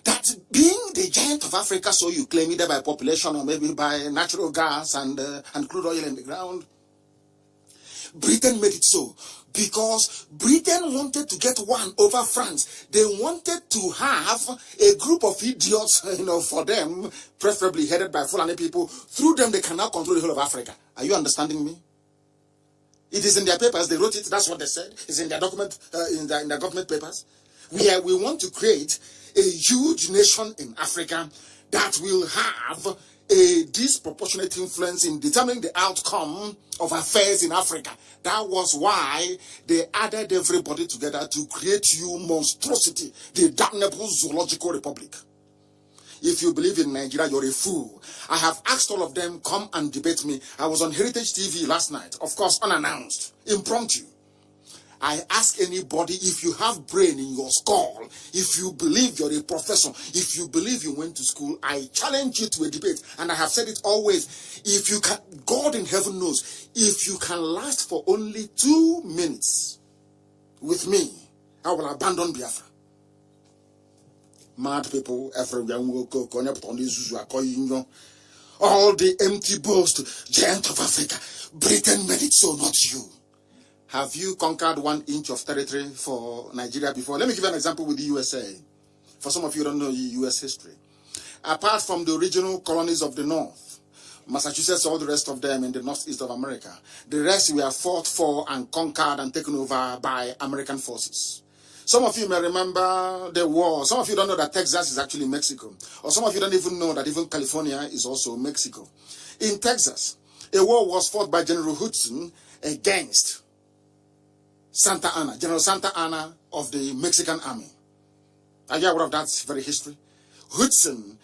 that being the giant of Africa, so you claim either by population or maybe by natural gas and crude oil in the ground, Britain made it so because Britain wanted to get one over France. They wanted to have a group of idiots, for them, preferably headed by Fulani people. Through them, they can now control the whole of Africa. Are you understanding me? It is in their papers. They wrote it. That's what they said. It's in their document, in their government papers. We want to create a huge nation in Africa that will have a disproportionate influence in determining the outcome of affairs in Africa. That was why they added everybody together to create you monstrosity, the damnable zoological republic. If you believe in Nigeria, you're a fool. I have asked all of them, come and debate me. I was on Heritage TV last night, of course, unannounced, impromptu. I ask anybody, if you have brain in your skull, if you believe you're a professor, if you believe you went to school, I challenge you to a debate. And I have said it always, if you can, God in heaven knows, if you can last for only 2 minutes with me, I will abandon Biafra. Mad people, all the empty boast, giant of Africa, Britain made it so, not you. Have you conquered 1 inch of territory for Nigeria before? Let me give you an example with the USA. For some of you who don't know US history. Apart from the original colonies of the North, Massachusetts, all the rest of them in the northeast of America, the rest were fought for and conquered and taken over by American forces. Some of you may remember the war. Some of you don't know that Texas is actually Mexico. Or some of you don't even know that even California is also Mexico. In Texas, a war was fought by General Hudson against Santa Anna, General Santa Anna of the Mexican army. Are you aware of that very history? Hudson,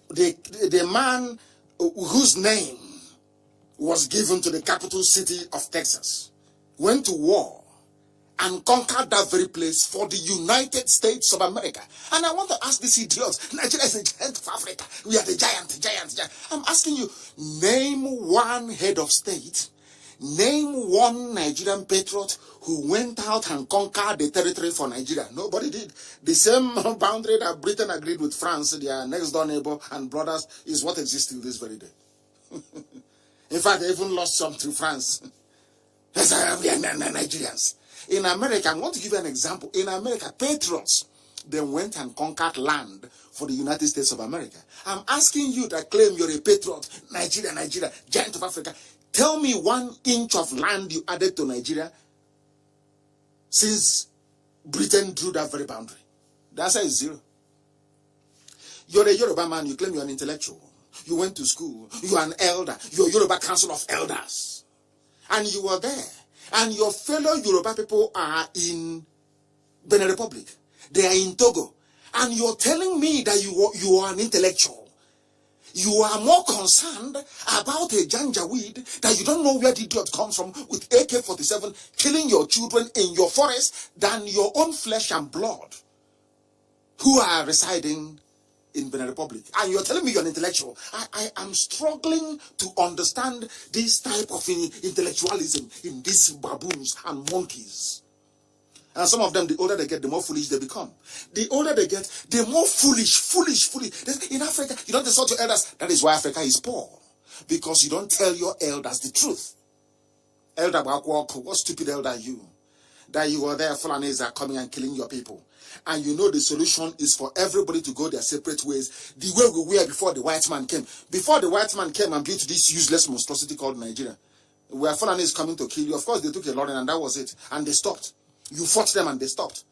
the man whose name was given to the capital city of Texas, went to war and conquered that very place for the United States of America. And I want to ask these idiots, Nigeria is the giant of Africa. We are the giant. I'm asking you, name one head of state, name one Nigerian patriot who went out and conquered the territory for Nigeria. Nobody did. The same boundary that Britain agreed with France, their next door neighbor and brothers, is what exists till this very day. In fact, they even lost some to France. We are Nigerians. In America, I want to give you an example. In America, patriots, they went and conquered land for the United States of America. I'm asking you that claim you're a patriot, Nigeria, giant of Africa. Tell me 1 inch of land you added to Nigeria since Britain drew that very boundary. The answer is 0. You're a Yoruba man, you claim you're an intellectual. You went to school, you're an elder, you're Yoruba Council of Elders. And you were there. And your fellow Yoruba people are in Benin Republic. They are in Togo. And you're telling me that you are an intellectual. You are more concerned about a janjaweed that you don't know where the idiot comes from with AK-47 killing your children in your forest than your own flesh and blood who are residing in Benin Republic. And you're telling me you're an intellectual. I am struggling to understand this type of intellectualism in these baboons and monkeys. And some of them, the older they get, the more foolish they become. The older they get, the more foolish. In Africa, you don't insult your elders. That is why Africa is poor. Because you don't tell your elders the truth. Elder Bakwako, what stupid elder are you? That you were there, Fulanis are coming and killing your people. And you know the solution is for everybody to go their separate ways. The way we were before the white man came. Before the white man came and built this useless monstrosity called Nigeria, where Fulanis coming to kill you, of course they took a lot and that was it. And they stopped. You fought them and they stopped.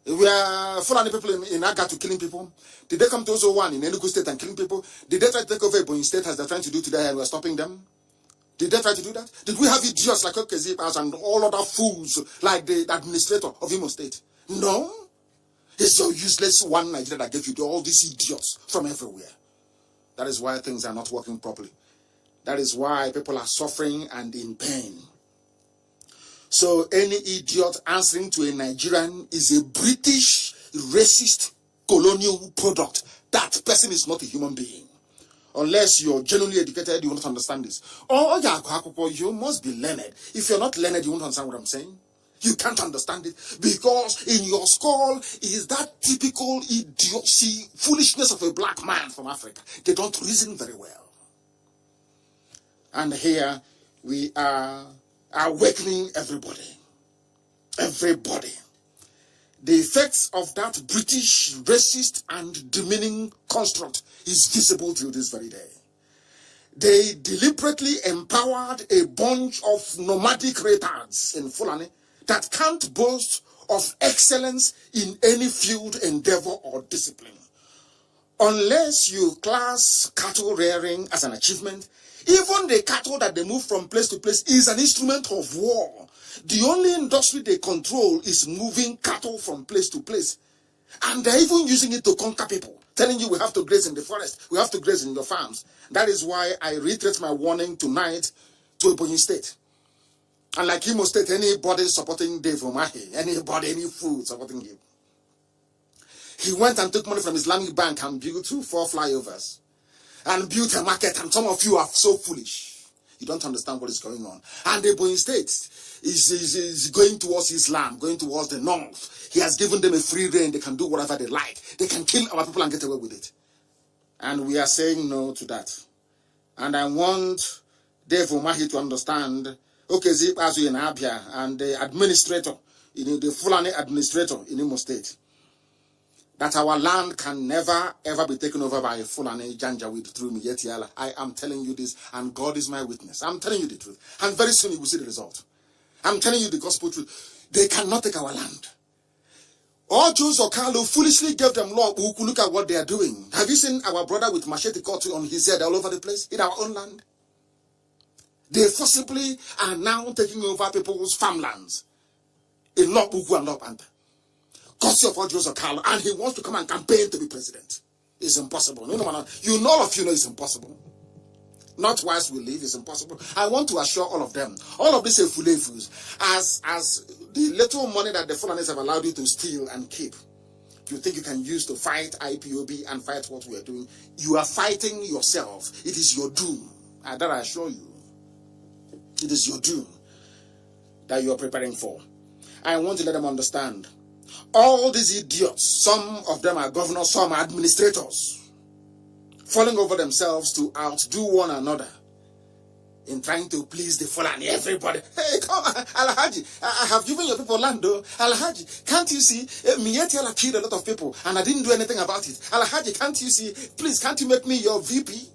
Were Fulani people in Aga to killing people? Did they come to also one in Enugu State and killing people? Did they try to take over Ebonyi State as they're trying to do today and we're stopping them? Did they try to do that? Did we have idiots like Okezipas and all other fools like the administrator of Imo State? No. It's so useless one Nigeria that gave you all these idiots from everywhere. That is why things are not working properly. That is why people are suffering and in pain. So any idiot answering to a Nigerian is a British racist colonial product. That person is not a human being. Unless you're genuinely educated, you won't understand this. Or you must be learned. If you're not learned, you won't understand what I'm saying. You can't understand it because in your skull is that typical idiocy, foolishness of a black man from Africa. They don't reason very well. And here we are awakening everybody. Everybody. The effects of that British racist and demeaning construct is visible till this very day. They deliberately empowered a bunch of nomadic retards in Fulani that can't boast of excellence in any field, endeavor, or discipline. Unless you class cattle rearing as an achievement, even the cattle that they move from place to place is an instrument of war. The only industry they control is moving cattle from place to place. And they're even using it to conquer people, telling you we have to graze in the forest, we have to graze in your farms. That is why I reiterate my warning tonight to Ebonyi State. And like Imo State, anybody supporting Dave Umahi, anybody, any food supporting him. He went and took money from Islamic Bank and built 4 flyovers. And built a market, and some of you are so foolish. You don't understand what is going on. And the Ebonyi State is going towards Islam, going towards the north. He has given them a free reign. They can do whatever they like. They can kill our people and get away with it. And we are saying no to that. And I want Dave Umahi to understand, okay, Zipazu in Abia and the administrator, the Fulani administrator in Imo State, that our land can never ever be taken over by a Fulani Janjaweed through Miyetiala. I am telling you this, and God is my witness. I'm telling you the truth. And very soon you will see the result. I'm telling you the gospel truth. They cannot take our land. All Jews or Carlo foolishly gave them law. Look at what they are doing. Have you seen our brother with machete cut on his head all over the place in our own land? They forcibly are now taking over people's farmlands in Lobuku and Lopanta. Courtesy of all Jews or Carlo, and he wants to come and campaign to be president. It's impossible. You know, all of you know it's impossible. Not whilst we live, it's impossible. I want to assure all of them, all of these Efulefus, as the little money that the Fulanis have allowed you to steal and keep, you think you can use to fight IPOB and fight what we are doing, you are fighting yourself. It is your doom. That I assure you. It is your doom that you are preparing for. I want to let them understand. All these idiots, some of them are governors, some are administrators, falling over themselves to outdo one another in trying to please the Fulani. Everybody, hey, come on, Alhaji, I have given your people land, though. Alhaji, can't you see? Mietiala killed a lot of people, and I didn't do anything about it. Alhaji, can't you see? Please, can't you make me your VP?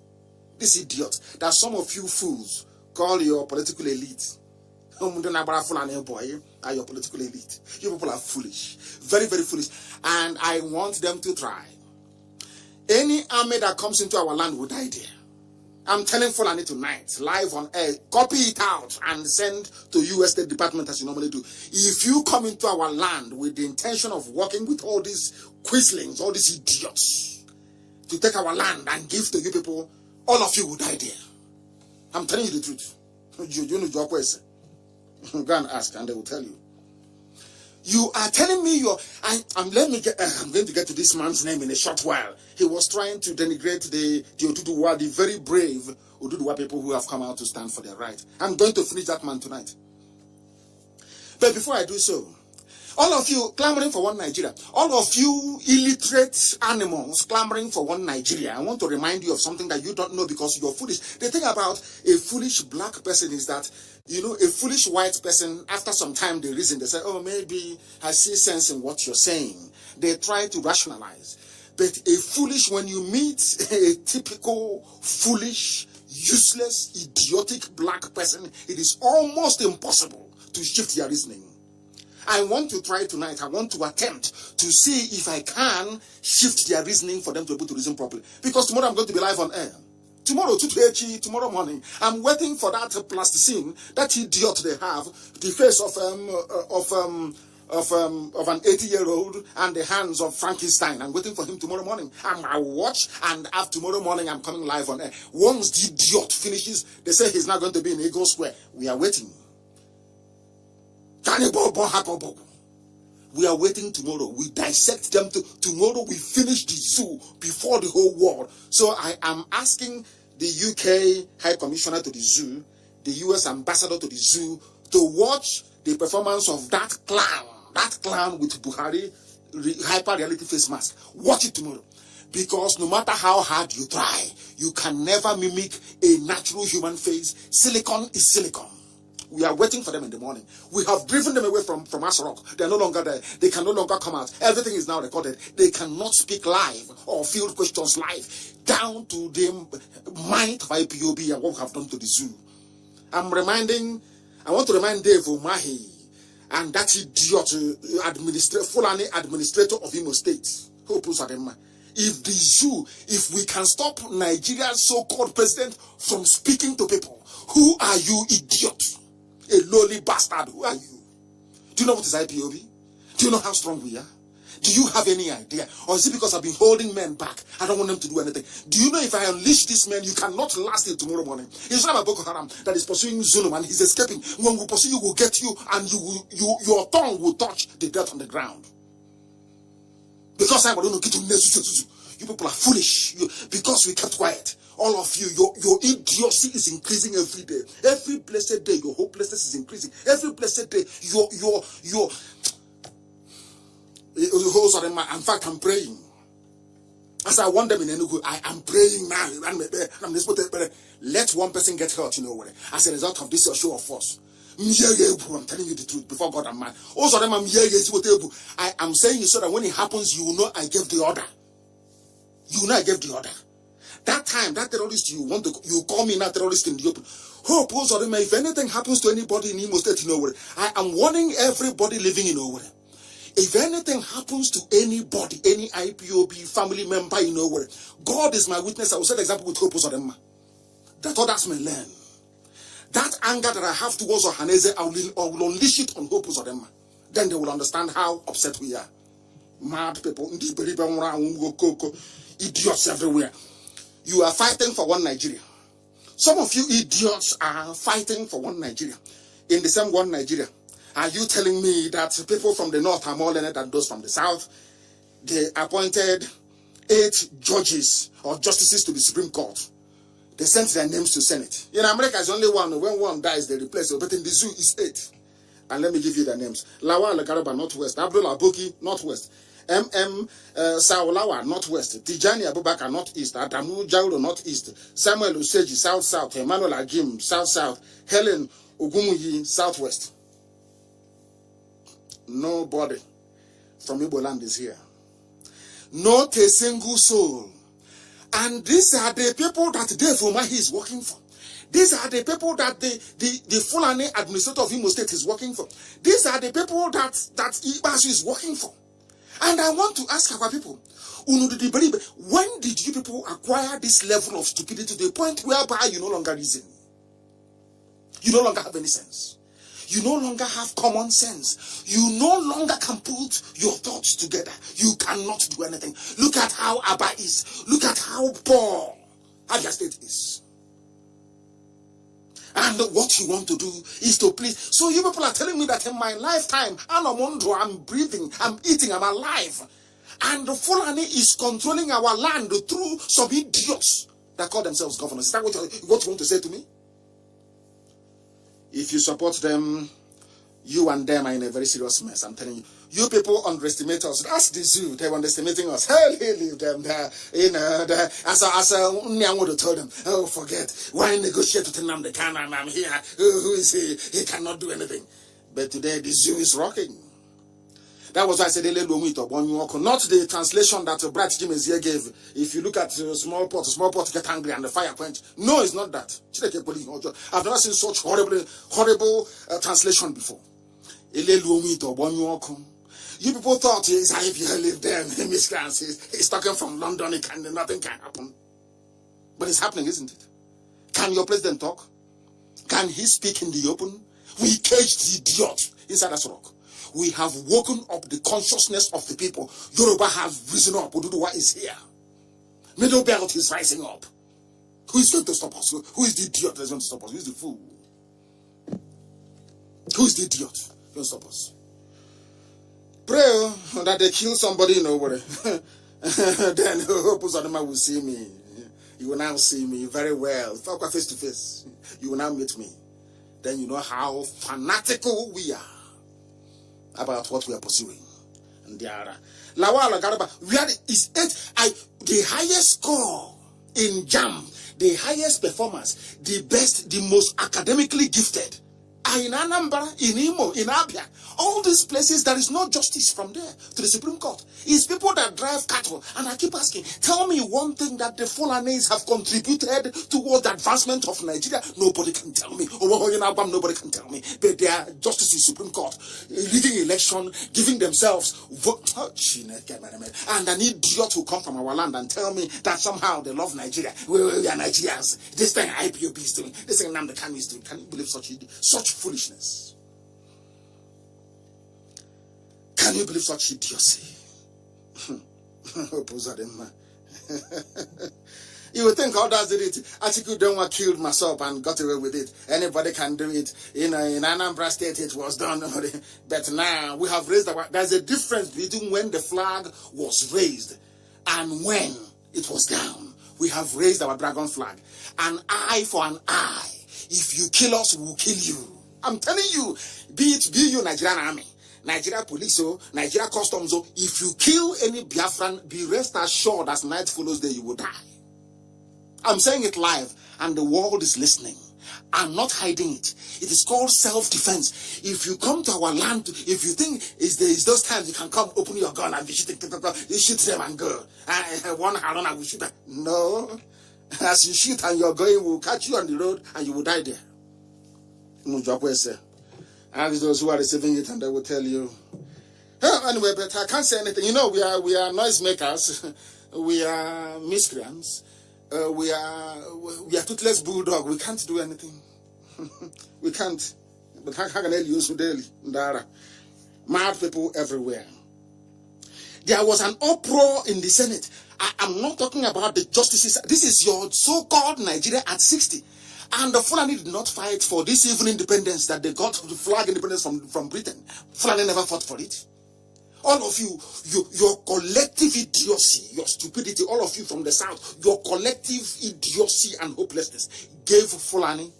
This idiot, that some of you fools call your political elite. Are your political elite. You people are foolish. Very, very foolish. And I want them to try. Any army that comes into our land will die there. I'm telling Fulani tonight, live on air, copy it out and send to US State Department as you normally do. If you come into our land with the intention of working with all these quislings, all these idiots, to take our land and give to you people, all of you will die there. I'm telling you the truth. You know your question. Go and ask, and they will tell you. You are telling me I'm going to get to this man's name in a short while. He was trying to denigrate the Oduduwa, the very brave Oduduwa people who have come out to stand for their right. I'm going to finish that man tonight. But before I do so, all of you clamoring for one Nigeria, all of you illiterate animals clamoring for one Nigeria, I want to remind you of something that you don't know because you're foolish. The thing about a foolish black person is that, a foolish white person, after some time they reason, they say, oh, maybe I see sense in what you're saying. They try to rationalize. But a foolish, when you meet a typical foolish, useless, idiotic black person, it is almost impossible to shift their reasoning. I want to try tonight. I want to attempt to see if I can shift their reasoning for them to be able to reason properly. Because tomorrow I'm going to be live on air. Tomorrow morning, I'm waiting for that plasticine, that idiot they have, the face of an 80-year-old and the hands of Frankenstein. I'm waiting for him tomorrow morning. I'll watch, and after tomorrow morning, I'm coming live on air. Once the idiot finishes, they say he's not going to be in Eagle Square. We are waiting. We are waiting tomorrow. We dissect them tomorrow. We finish the zoo before the whole world. So I am asking the UK High Commissioner to the zoo, the US Ambassador to the zoo, to watch the performance of that clown with Buhari hyper reality face mask. Watch it tomorrow. Because no matter how hard you try, you can never mimic a natural human face. Silicon is silicon. We are waiting for them in the morning. We have driven them away from Asarok. They are no longer there. They can no longer come out. Everything is now recorded. They cannot speak live or field questions live. Down to the mind of IPOB and what we have done to the zoo. I want to remind Dave Umahi and that idiot Fulani administrator of Imo State. If we can stop Nigeria's so-called president from speaking to people, who are you, idiot? A lowly bastard, who are you? Do you know what is IPOB? Do you know how strong we are? Do you have any idea? Or is it because I've been holding men back? I don't want them to do anything. Do you know if I unleash this man, you cannot last till tomorrow morning? It's not about Boko Haram that is pursuing Zulum and he's escaping. When we pursue you, we'll get you and your tongue will touch the dirt on the ground. Because I don't know, you people are foolish. Because we kept quiet. All of you, your idiocy is increasing every day. Every blessed day, your hopelessness is increasing. Every blessed day, in fact, I'm praying. As I want them in Enugu, I am praying now. Let one person get hurt, as a result of this show of force. I'm telling you the truth before God and man. Also, I am saying it so that when it happens, you will know I gave the order. You will know I gave the order. That time, that terrorist you call me now terrorist in the open. Hope also, if anything happens to anybody in Imo State, I am warning everybody living in Owerri. If anything happens to anybody, any IPOB family member in Owerri, God is my witness. I will set an example with Hope Uzodinma. That others may learn. That anger that I have towards Ohaneze, I will unleash it on Hope Uzodinma. Then they will understand how upset we are. Mad people, idiots everywhere. You are fighting for one Nigeria. Some of you idiots are fighting for one Nigeria. In the same one Nigeria, are you telling me that people from the north are more learned than those from the south? They appointed 8 judges or justices to the Supreme Court. They sent their names to Senate. In America, it's only one. When one dies, they replace it. But in the zoo, it's 8. And let me give you the names. Lawal Garba, Northwest. Abdullah Aboki, Northwest. Saulawa, Northwest. Tijani Abubakar, Northeast. Adamu Jaulo, Northeast. Samuel Useji, South. Emmanuel Agim, South. Helen Ogumuyi, Southwest. Nobody from Igbo land is here. Not a single soul. And these are the people that Dave Umahi is working for. These are the people that the Fulani administrator of Imo State is working for. These are the people that Ibasu is working for. And I want to ask our people, when did you people acquire this level of stupidity to the point whereby you no longer reason? You no longer have any sense. You no longer have common sense. You no longer can put your thoughts together. You cannot do anything. Look at how Aba is. Look at how poor Abia State is. And what you want to do is to please. So you people are telling me that in my lifetime, I'm breathing, I'm eating, I'm alive. And the Fulani is controlling our land through some idiots that call themselves governors. Is that what you want to say to me? If you support them, you and them are in a very serious mess. I'm telling you. You people underestimate us. That's the zoo. They were underestimating us. Hell, leave them there. As Nyangodo told them, oh, forget. Why negotiate with Nnamdi Kanu and I'm here? Who is he? He cannot do anything. But today, the zoo is rocking. That was why I said, not the translation that Bright Jim Ezie gave. If you look at small pot get angry and the fire quench. No, it's not that. I've never seen such horrible translation before. You people thought if you live there in Miss Grants, he's talking from London, nothing can happen. But it's happening, isn't it? Can your president talk? Can he speak in the open? We caged the idiot inside that rock. We have woken up the consciousness of the people. Yoruba has risen up. Oduduwa is here. Middle belt is rising up. Who is going to stop us? Who is the idiot that's going to stop us? Who is the fool? Who is the idiot going to stop us? Pray that they kill somebody in nowhere. Then Uzodinma will see me. You will now see me very well. Face to face. You will now meet me. Then you know how fanatical we are about what we are pursuing. And the highest score in JAM, the highest performers, the best, the most academically gifted are in Anambra, in Imo, in Abia. All these places, there is no justice from there to the Supreme Court. It's people that drive cattle. And I keep asking, tell me one thing that the Fulanis have contributed towards the advancement of Nigeria. Nobody can tell me. Nobody can tell me. But they are justice in Supreme Court, leading election, giving themselves vote. And an idiot will come from our land and tell me that somehow they love Nigeria. We are Nigerians. This thing IPOB is doing. This thing Nnamdi Kanu is doing. Can you believe such foolishness? Can you believe such idiocy? You would think others did it. Atiku Denwa killed myself and got away with it. Anybody can do it. In Anambra State it was done. But now we have raised there's a difference between when the flag was raised and when it was down. We have raised our dragon flag. An eye for an eye. If you kill us, we will kill you. I'm telling you, be you Nigerian army, Nigeria police, Nigeria customs, if you kill any Biafran, be rest assured as night follows day, you will die. I'm saying it live, and the world is listening. I'm not hiding it. It is called self-defense. If you come to our land, if you think it's those times you can come, open your gun and be shooting, you shoot them and go. One Haruna will shoot them. No. As you shoot and you're going, we'll catch you on the road and you will die there. And those who are receiving it, and they will tell you. Anyway, but I can't say anything. You know, we are noisemakers. We are miscreants. We are toothless bulldog. We can't do anything. We can't. But how can I use daily? Mad people everywhere. There was an uproar in the Senate. I'm not talking about the justices. This is your so-called Nigeria at 60. And the Fulani did not fight for this even independence that they got, the flag independence from Britain. Fulani never fought for it. All of you, your collective idiocy, your stupidity, all of you from the south, your collective idiocy and hopelessness gave Fulani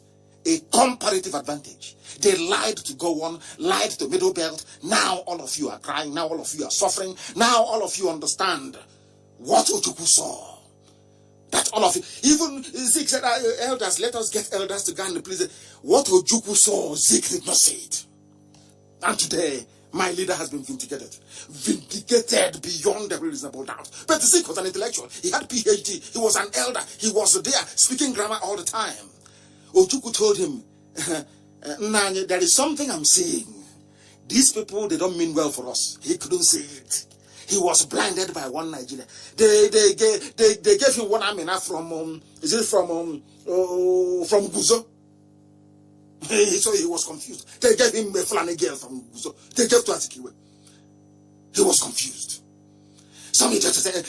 a comparative advantage. They lied to go on, lied to Middle Belt. Now all of you are crying. Now all of you are suffering. Now all of you understand what Ojukwu saw. That all of you, even Zeke said, elders, let us get elders to go and please. What Ojukwu saw, Zeke did not say it. And today, my leader has been vindicated. Vindicated beyond every reasonable doubt. But Zeke was an intellectual. He had PhD. He was an elder. He was there speaking grammar all the time. Ojukwu told him, Nanya, there is something I'm saying. These people, they don't mean well for us. He couldn't say it. He was blinded by one Nigeria. They gave him one Amina from Guzo. So he was confused. They gave him a Fulani girl from Guzo. They gave to Azikiwe. He was confused. Some idiots said,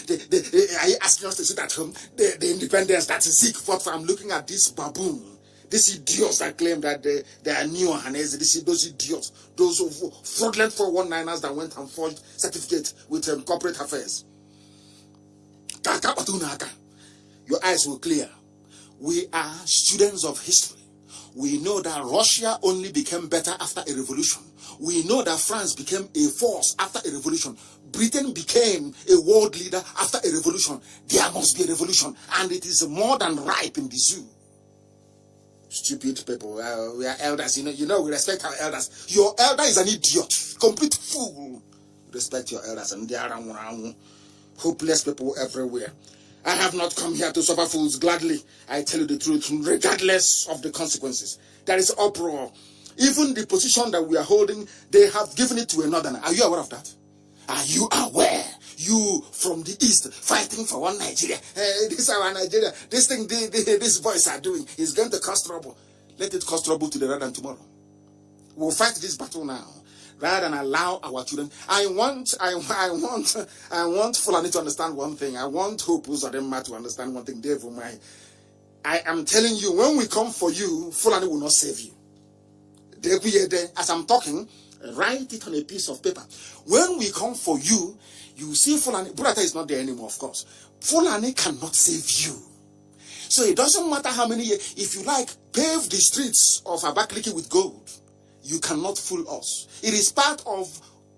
are you asking us to sit at home? The independence that Zeke fought for. I'm looking at this baboon. These idiots that claim that they are new Hanese, those idiots, those fraudulent 419ers that went and forged certificate with corporate affairs. Your eyes will clear. We are students of history. We know that Russia only became better after a revolution. We know that France became a force after a revolution. Britain became a world leader after a revolution. There must be a revolution, and it is more than ripe in the zoo. Stupid people. We are elders. You know, we respect our elders. Your elder is an idiot. Complete fool. Respect your elders. And they are hopeless people everywhere. I have not come here to suffer fools gladly. I tell you the truth, regardless of the consequences. There is uproar. Even the position that we are holding, they have given it to a northerner. Are you aware of that? Are you aware? You from the east fighting for one Nigeria. This is our Nigeria. This thing these boys are doing is going to cause trouble. Let it cause trouble today rather than tomorrow. We'll fight this battle now rather than allow our children. I want Fulani to understand one thing. I want Hope Uzodinma to understand one thing. Dave, I am telling you, when we come for you, Fulani will not save you. As I'm talking, write it on a piece of paper. When we come for you, you see Fulani. Burata is not there anymore, of course. Fulani cannot save you. So it doesn't matter how many years. If you like, pave the streets of Abakaliki with gold. You cannot fool us. It is part of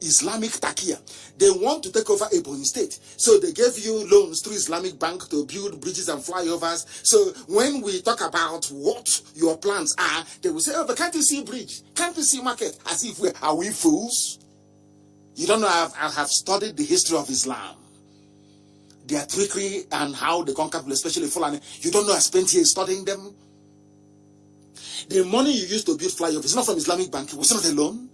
Islamic Takia. They want to take over Ebonyi State. So they gave you loans through Islamic Bank to build bridges and flyovers. So when we talk about what your plans are, they will say, oh, but can't you see bridge? Can't you see market? As if are we fools? You don't know, I have studied the history of Islam. Their trickery and how they conquer people, especially Fulani. You don't know I spent years studying them? The money you used to build flyovers is not from Islamic Bank. It was not a loan.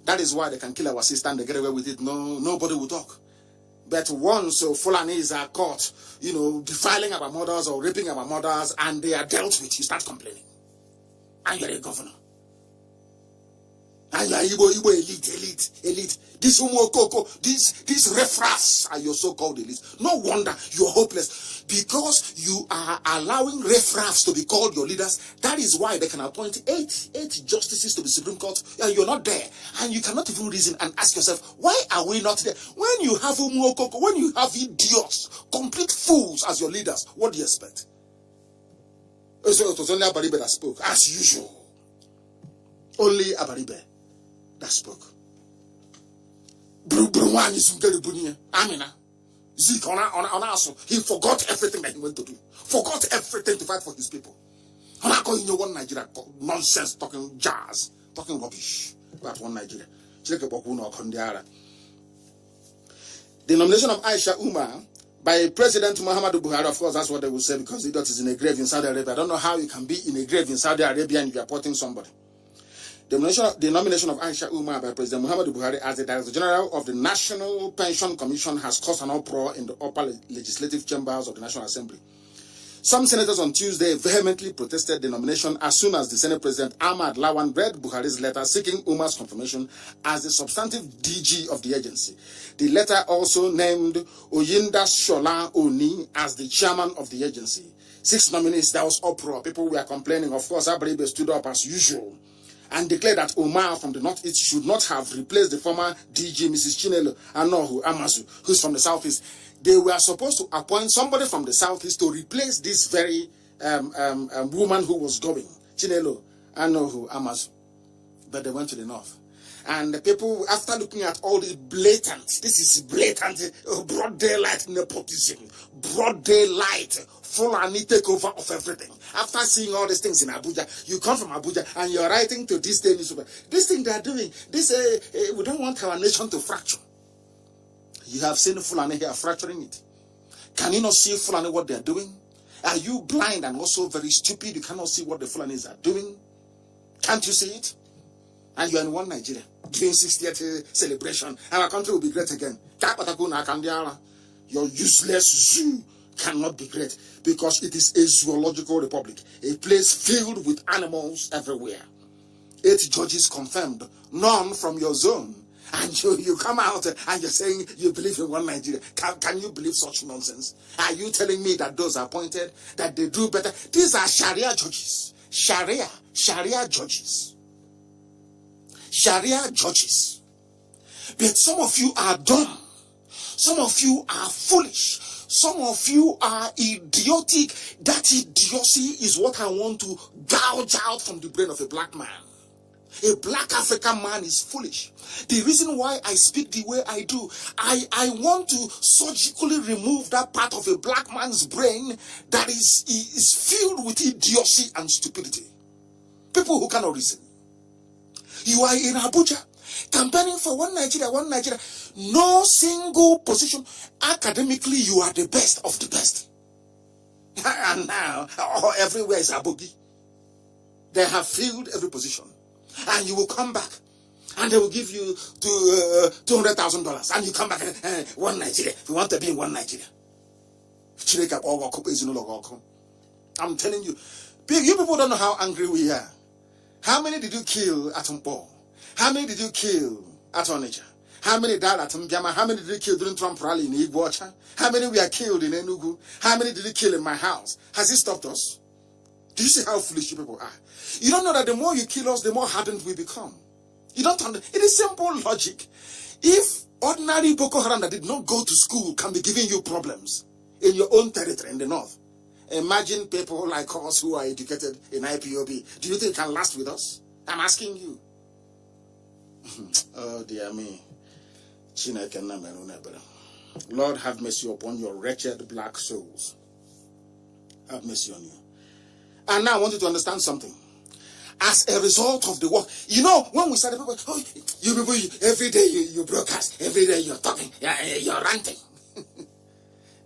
That is why they can kill our sister and they get away with it. No, nobody will talk. But once Fulanis are caught, defiling our mothers or raping our mothers, and they are dealt with, you start complaining. And you're a governor. And you're Igbo elite. This Umokoko, these riffraffs are your so-called elite. No wonder you're hopeless. Because you are allowing riffraffs to be called your leaders. That is why they can appoint eight justices to the Supreme Court, and you're not there. And you cannot even reason and ask yourself, why are we not there? When you have Umokoko, when you have idiots, complete fools as your leaders, what do you expect? So it was only Abaribe that spoke, as usual. Only Abaribe that spoke. Amina. Zeke he forgot everything that he went to do. Forgot everything to fight for his people. I'm not calling you one Nigeria nonsense, talking jazz, talking rubbish about one Nigeria. The nomination of Aisha Umar by President Muhammadu Buhari, of course, that's what they will say, because Idot is in a grave in Saudi Arabia. I don't know how you can be in a grave in Saudi Arabia and you are supporting somebody. The nomination of Aisha Umar by President Muhammadu Buhari as the Director General of the National Pension Commission has caused an uproar in the upper legislative chambers of the National Assembly. Some senators on Tuesday vehemently protested the nomination as soon as the Senate President Ahmad Lawan read Buhari's letter seeking Umar's confirmation as the substantive DG of the agency. The letter also named Oyinda Shola Oni as the chairman of the agency. 6 nominees, there was uproar. People were complaining. Of course, Abaribe stood up as usual and declared that Omar from the Northeast should not have replaced the former DG, Mrs. Chinelo Anohu Amazu, who's from the Southeast. They were supposed to appoint somebody from the Southeast to replace this very woman who was going, Chinelo Anohu Amazu. But they went to the North. And the people, after looking at all this is blatant, broad daylight nepotism, broad daylight, Fulani takeover of everything. After seeing all these things in Abuja, you come from Abuja and you're writing to this day newspaper. This thing they are doing, we don't want our nation to fracture. You have seen Fulani here fracturing it. Can you not see Fulani what they are doing? Are you blind and also very stupid? You cannot see what the Fulanis are doing? Can't you see it? And you are in one Nigeria doing 60th celebration, and our country will be great again. Your useless zoo cannot be great because it is a zoological republic, a place filled with animals everywhere. 8 judges confirmed, none from your zone. And you come out and you're saying you believe in one Nigeria. Can you believe such nonsense? Are you telling me that those are appointed, that they do better? These are Sharia judges. Sharia judges. Sharia judges. But some of you are dumb. Some of you are foolish. Some of you are idiotic. That idiocy is what I want to gouge out from the brain of a black man. A black African man is foolish. The reason why I speak the way I do, I want to surgically remove that part of a black man's brain that is filled with idiocy and stupidity. People who cannot reason. You are in Abuja, campaigning for one Nigeria. No single position. Academically, you are the best of the best. And now, everywhere is Abogi. They have filled every position. And you will come back. And they will give you $200,000. And you come back and one Nigeria. You want to be in one Nigeria. I'm telling you. You people don't know how angry we are. How many did you kill at Mpo? How many did you kill at Onitsha? How many died at Mbiama? How many did you kill during Trump rally in Igbocha? How many were killed in Enugu? How many did you kill in my house? Has it stopped us? Do you see how foolish you people are? You don't know that the more you kill us, the more hardened we become. You don't understand. It is simple logic. If ordinary Boko Haram that did not go to school can be giving you problems in your own territory in the north, imagine people like us who are educated in IPOB. Do you think it can last with us? I'm asking you. Oh dear me. Lord, have mercy upon your wretched black souls. Have mercy on you. And now I want you to understand something. As a result of the work, you know, when we started, people, oh, you people, every day you broadcast, every day you're talking, you're ranting.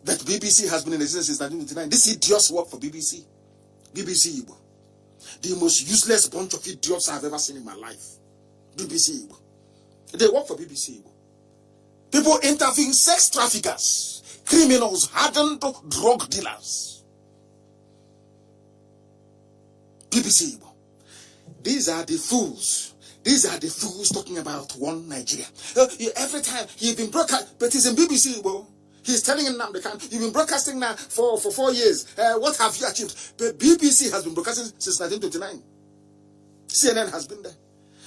But BBC has been in existence since 1999. This idiots work for BBC. BBC Igbo. The most useless bunch of idiots I've ever seen in my life. BBC Igbo. They work for BBC Igbo. People interviewing sex traffickers, criminals, hardened drug dealers. BBC Igbo. These are the fools. These are the fools talking about one Nigeria. Every time you've been broadcast, but he's in BBC Igbo. He's telling him now, you've been broadcasting now for 4 years. What have you achieved? But BBC has been broadcasting since 1929. CNN has been there.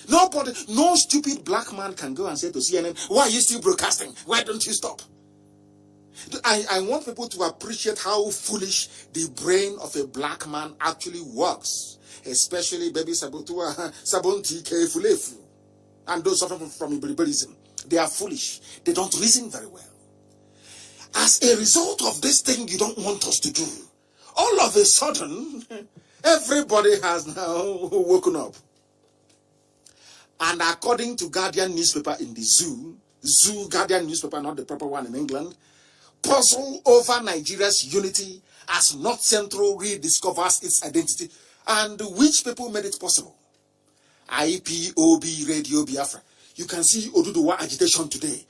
Nobody, no stupid black man can go and say to CNN, why are you still broadcasting? Why don't you stop? I want people to appreciate how foolish the brain of a black man actually works. Especially baby Sabotua, Sabonti, Kefulefu, and those suffering from Iberiberism. They are foolish. They don't reason very well. As a result of this thing you don't want us to do, all of a sudden, everybody has now woken up. And according to Guardian newspaper in the Zoo Guardian newspaper, not the proper one in England, puzzle over Nigeria's unity as North Central rediscovers its identity. And which people made it possible? IPOB Radio Biafra. You can see Oduduwa agitation today.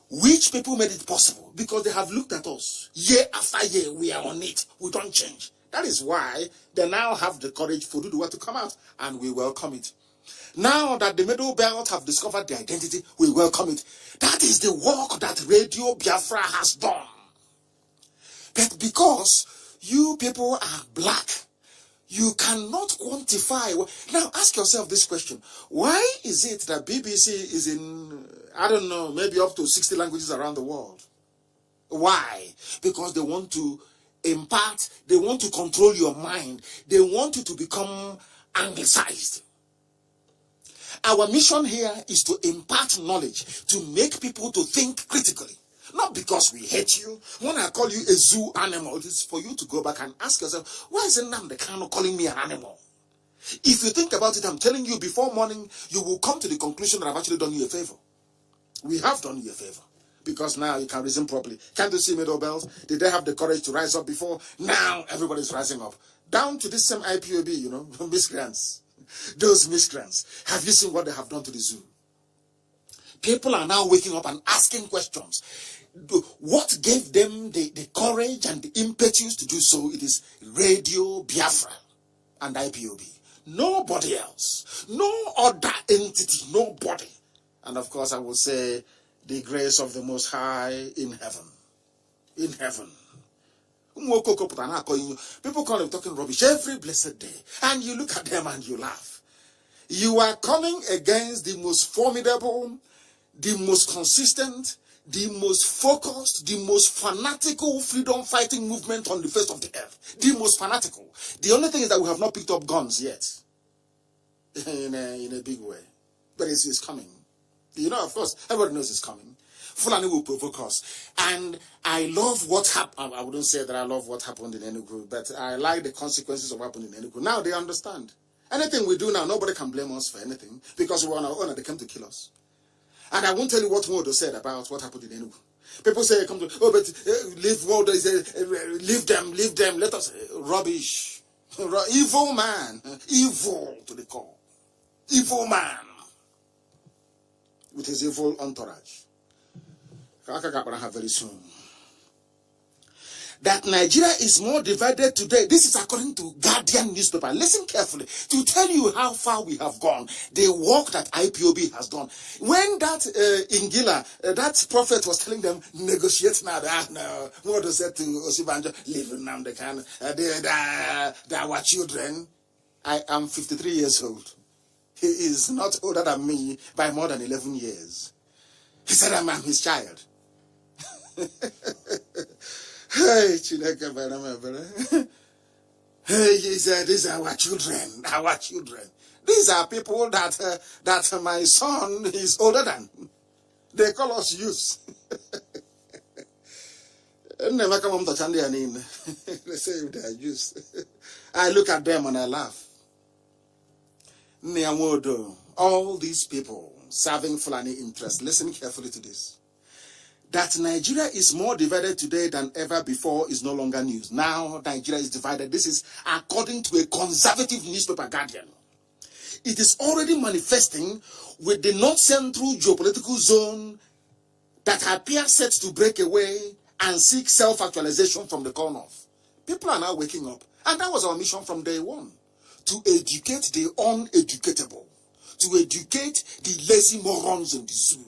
Which people made it possible? Because they have looked at us. Year after year, we are on it. We don't change. That is why they now have the courage for Oduduwa to come out, and we welcome it. Now that the Middle Belt have discovered their identity, we welcome it. That is the work that Radio Biafra has done. But because you people are black, you cannot quantify. Now ask yourself this question. Why is it that BBC is in, I don't know, maybe up to 60 languages around the world? Why? Because they want to impart, they want to control your mind. They want you to become anglicized. Our mission here is to impart knowledge, to make people to think critically. Not because we hate you. When I call you a zoo animal, it is for you to go back and ask yourself, why is Nnamdi Kanu calling me an animal? If you think about it, I'm telling you, before morning, you will come to the conclusion that I've actually done you a favor. We have done you a favor. Because now you can reason properly. Can't you see Middle Belt? Did they have the courage to rise up before? Now everybody's rising up. Down to this same IPOB, you know, miscreants. Those miscreants. Have you seen what they have done to the zoo? People are now waking up and asking questions. What gave them the courage and the impetus to do so? It is Radio Biafra and IPOB. Nobody else. No other entity. Nobody. And of course I will say the grace of the Most High in heaven. In heaven. People call them talking rubbish every blessed day. And you look at them and you laugh. You are coming against the most formidable, the most consistent, the most focused, the most fanatical freedom fighting movement on the face of the earth. The most fanatical. The only thing is that we have not picked up guns yet. In a big way. But it's coming. You know, of course, everybody knows it's coming. Fulani will provoke us. And I love what happened. I wouldn't say that I love what happened in Enugu, but I like the consequences of what happened in Enugu. Now they understand. Anything we do now, nobody can blame us for anything because we're on our own and they came to kill us. And I won't tell you what Wodo said about what happened in Enugu. People say, leave Wodo, leave them, let us, rubbish. Evil man. Evil to the core. Evil man. With his evil entourage. Very soon. That Nigeria is more divided today. This is according to Guardian newspaper. Listen carefully to tell you how far we have gone. The work that IPOB has done. When that Ingila, that prophet was telling them, negotiate now. No, what was said to Osibanjo, live in Nnamdi Kanu. They are our children. I am 53 years old. He is not older than me by more than 11 years. He said, I'm his child. Hey, Chineke, hey, he said, these are our children, our children. These are people that my son is older than. They call us youths. Never come to Chandy and in. They say they are youths. I look at them and I laugh. All these people serving Fulani interests. Listen carefully to this. That Nigeria is more divided today than ever before is no longer news. Now Nigeria is divided. This is according to a conservative newspaper, Guardian. It is already manifesting with the North Central geopolitical zone that appears set to break away and seek self-actualization from the core north. People are now waking up. And that was our mission from day one. To educate the uneducatable. To educate the lazy morons in the zoo.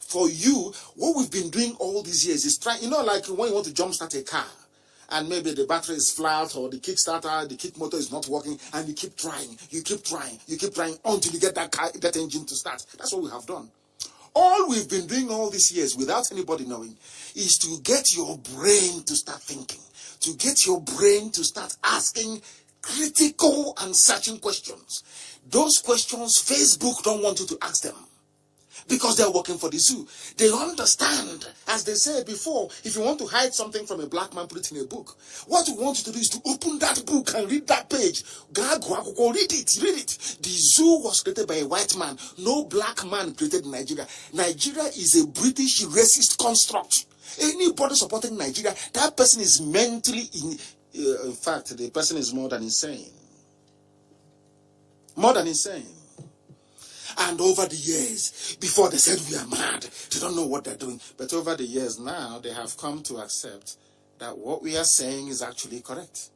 For you, what we've been doing all these years is trying, like when you want to jumpstart a car and maybe the battery is flat or the kickstarter, the kick motor is not working, and you keep trying until you get that engine to start. That's what we have done. All we've been doing all these years without anybody knowing is to get your brain to start thinking, to get your brain to start asking critical and searching questions. Those questions, Facebook don't want you to ask them. Because they're working for the zoo. They understand, as they said before, if you want to hide something from a black man, put it in a book. What we want you to do is to open that book and read that page. Read it. The zoo was created by a white man. No black man created Nigeria. Nigeria is a British racist construct. Anybody supporting Nigeria, that person is mentally, in fact, the person is more than insane. More than insane. And over the years, before they said we are mad, they don't know what they're doing. But over the years now, they have come to accept that what we are saying is actually correct.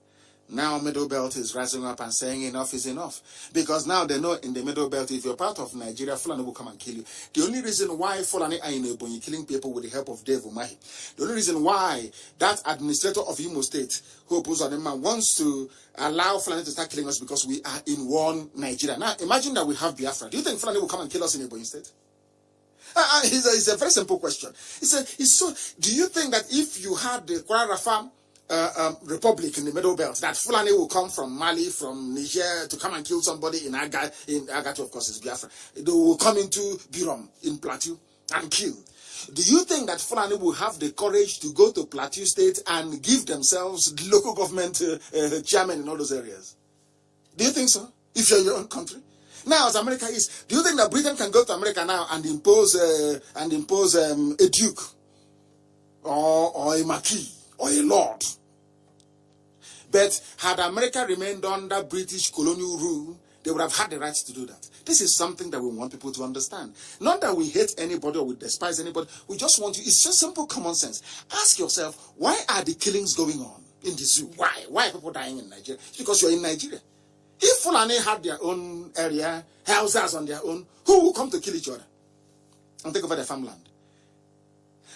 Now Middle Belt is rising up and saying enough is enough. Because now they know in the Middle Belt, if you're part of Nigeria, Fulani will come and kill you. The only reason why Fulani are in Ebonyi killing people with the help of Dave Umahi, the only reason why that administrator of Imo State, who opposed on him, wants to allow Fulani to start killing us because we are in one Nigeria. Now imagine that we have Biafra. Do you think Fulani will come and kill us in Ebonyi State? It's a very simple question. Do you think that if you had the Kwara Rafam Republic in the Middle Belt, that Fulani will come from Mali, from Niger to come and kill somebody in Agatu, of course, is Biafra. They will come into Birom in Plateau and kill. Do you think that Fulani will have the courage to go to Plateau State and give themselves local government chairman in all those areas? Do you think so? If you're in your own country? Now, as America is, do you think that Britain can go to America now and impose a duke or a marquis or a lord? But had America remained under British colonial rule, they would have had the right to do that. This is something that we want people to understand. Not that we hate anybody or we despise anybody. We just want you. It's just simple common sense. Ask yourself, why are the killings going on in the zoo? Why? Why are people dying in Nigeria? It's because you're in Nigeria. If Fulani had their own area, houses on their own, who will come to kill each other and take over their farmland?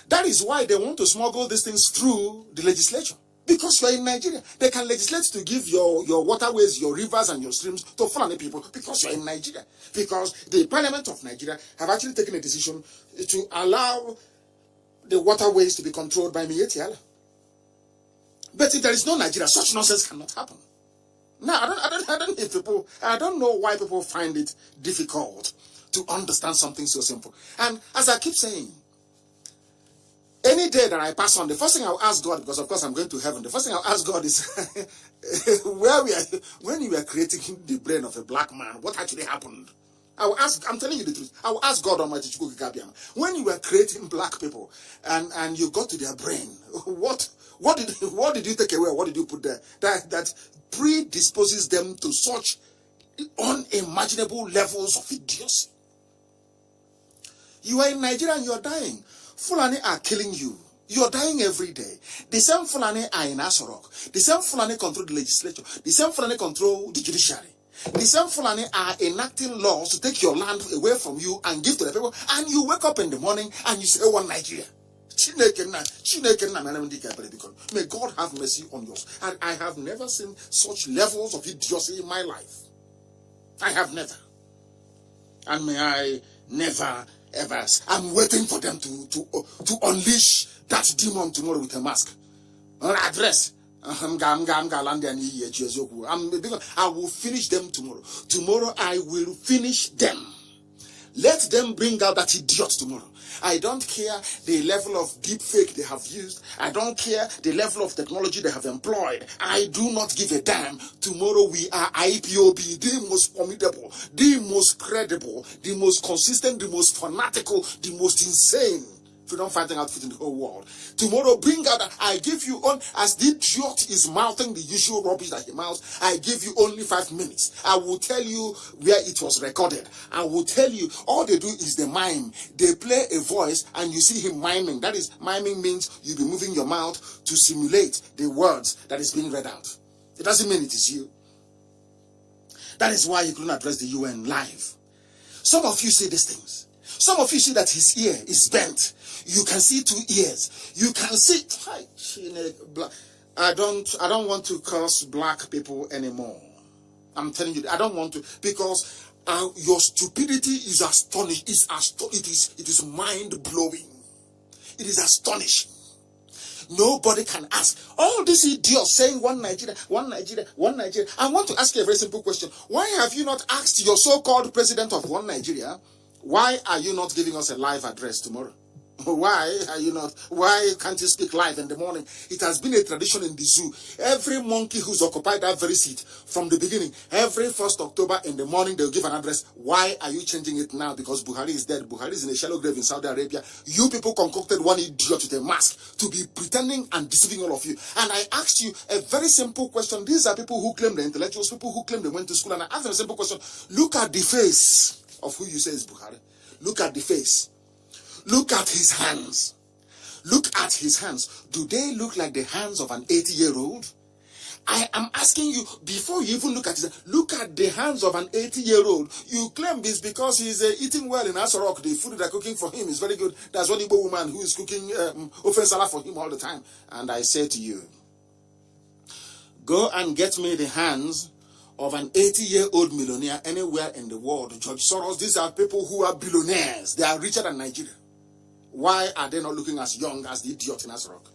That is why they want to smuggle these things through the legislature. Because you're in Nigeria. They can legislate to give your waterways, your rivers and your streams to Fulani people because you're in Nigeria. Because the Parliament of Nigeria have actually taken a decision to allow the waterways to be controlled by Miyetti Allah. But if there is no Nigeria, such nonsense cannot happen. Now, I don't know why people find it difficult to understand something so simple. And as I keep saying, any day that I pass on, the first thing I'll ask God, because of course I'm going to heaven, the first thing I'll ask God is, when you were creating the brain of a black man, what actually happened? I will ask, I'm telling you the truth. I will ask God Almighty, when you were creating black people and you got to their brain, what did you take away? What did you put there? That predisposes them to such unimaginable levels of idiocy. You are in Nigeria and you are dying. Fulani are killing you. You are dying every day. The same Fulani are in Asorok. The same Fulani control the legislature. The same Fulani control the judiciary. The same Fulani are enacting laws to take your land away from you and give to the people. And you wake up in the morning and you say, one Nigeria. May God have mercy on yours. And I have never seen such levels of idiocy in my life. I have never. And may I never ever. I'm waiting for them to unleash that demon tomorrow with a mask. Address. I will finish them tomorrow. Tomorrow I will finish them. Let them bring out that idiot tomorrow. I don't care the level of deep fake they have used. I don't care the level of technology they have employed. I do not give a damn. Tomorrow we are IPOB, the most formidable, the most credible, the most consistent, the most fanatical, the most insane freedom fighting outfit in the whole world. Tomorrow bring out that I give you on, as the idiot is mouthing the usual rubbish that he mouths, I give you only 5 minutes. I will tell you where it was recorded. I will tell you, all they do is the mime. They play a voice and you see him miming. That is, miming means you be moving your mouth to simulate the words that is being read out. It doesn't mean it is you. That is why he couldn't address the UN live. Some of you say these things. Some of you see that his ear is bent. You can see 2 ears. You can see. I don't want to curse black people anymore. I'm telling you, I don't want to, because your stupidity is astonishing. It is mind blowing. It is astonishing. Nobody can ask. All these idiots saying one Nigeria, one Nigeria, one Nigeria. I want to ask you a very simple question. Why have you not asked your so-called president of one Nigeria? Why are you not giving us a live address tomorrow? Why are you not? Why can't you speak live in the morning? It has been a tradition in the zoo. Every monkey who's occupied that very seat from the beginning, every 1st October in the morning, they'll give an address. Why are you changing it now? Because Buhari is dead. Buhari is in a shallow grave in Saudi Arabia. You people concocted one idiot with a mask to be pretending and deceiving all of you. And I asked you a very simple question. These are people who claim they're intellectuals, people who claim they went to school. And I asked them a simple question. Look at the face of who you say is Buhari. Look at the face. Look at his hands. Look at his hands. Do they look like the hands of an 80-year-old? I am asking you, before you even look at his, look at the hands of an 80-year-old. You claim this because he's eating well in Asorok. The food they're cooking for him is very good. That's one Igbo woman who is cooking ofensala for him all the time. And I say to you, go and get me the hands of an 80-year-old millionaire anywhere in the world. George Soros, these are people who are billionaires. They are richer than Nigeria. Why are they not looking as young as the idiot in Asorok?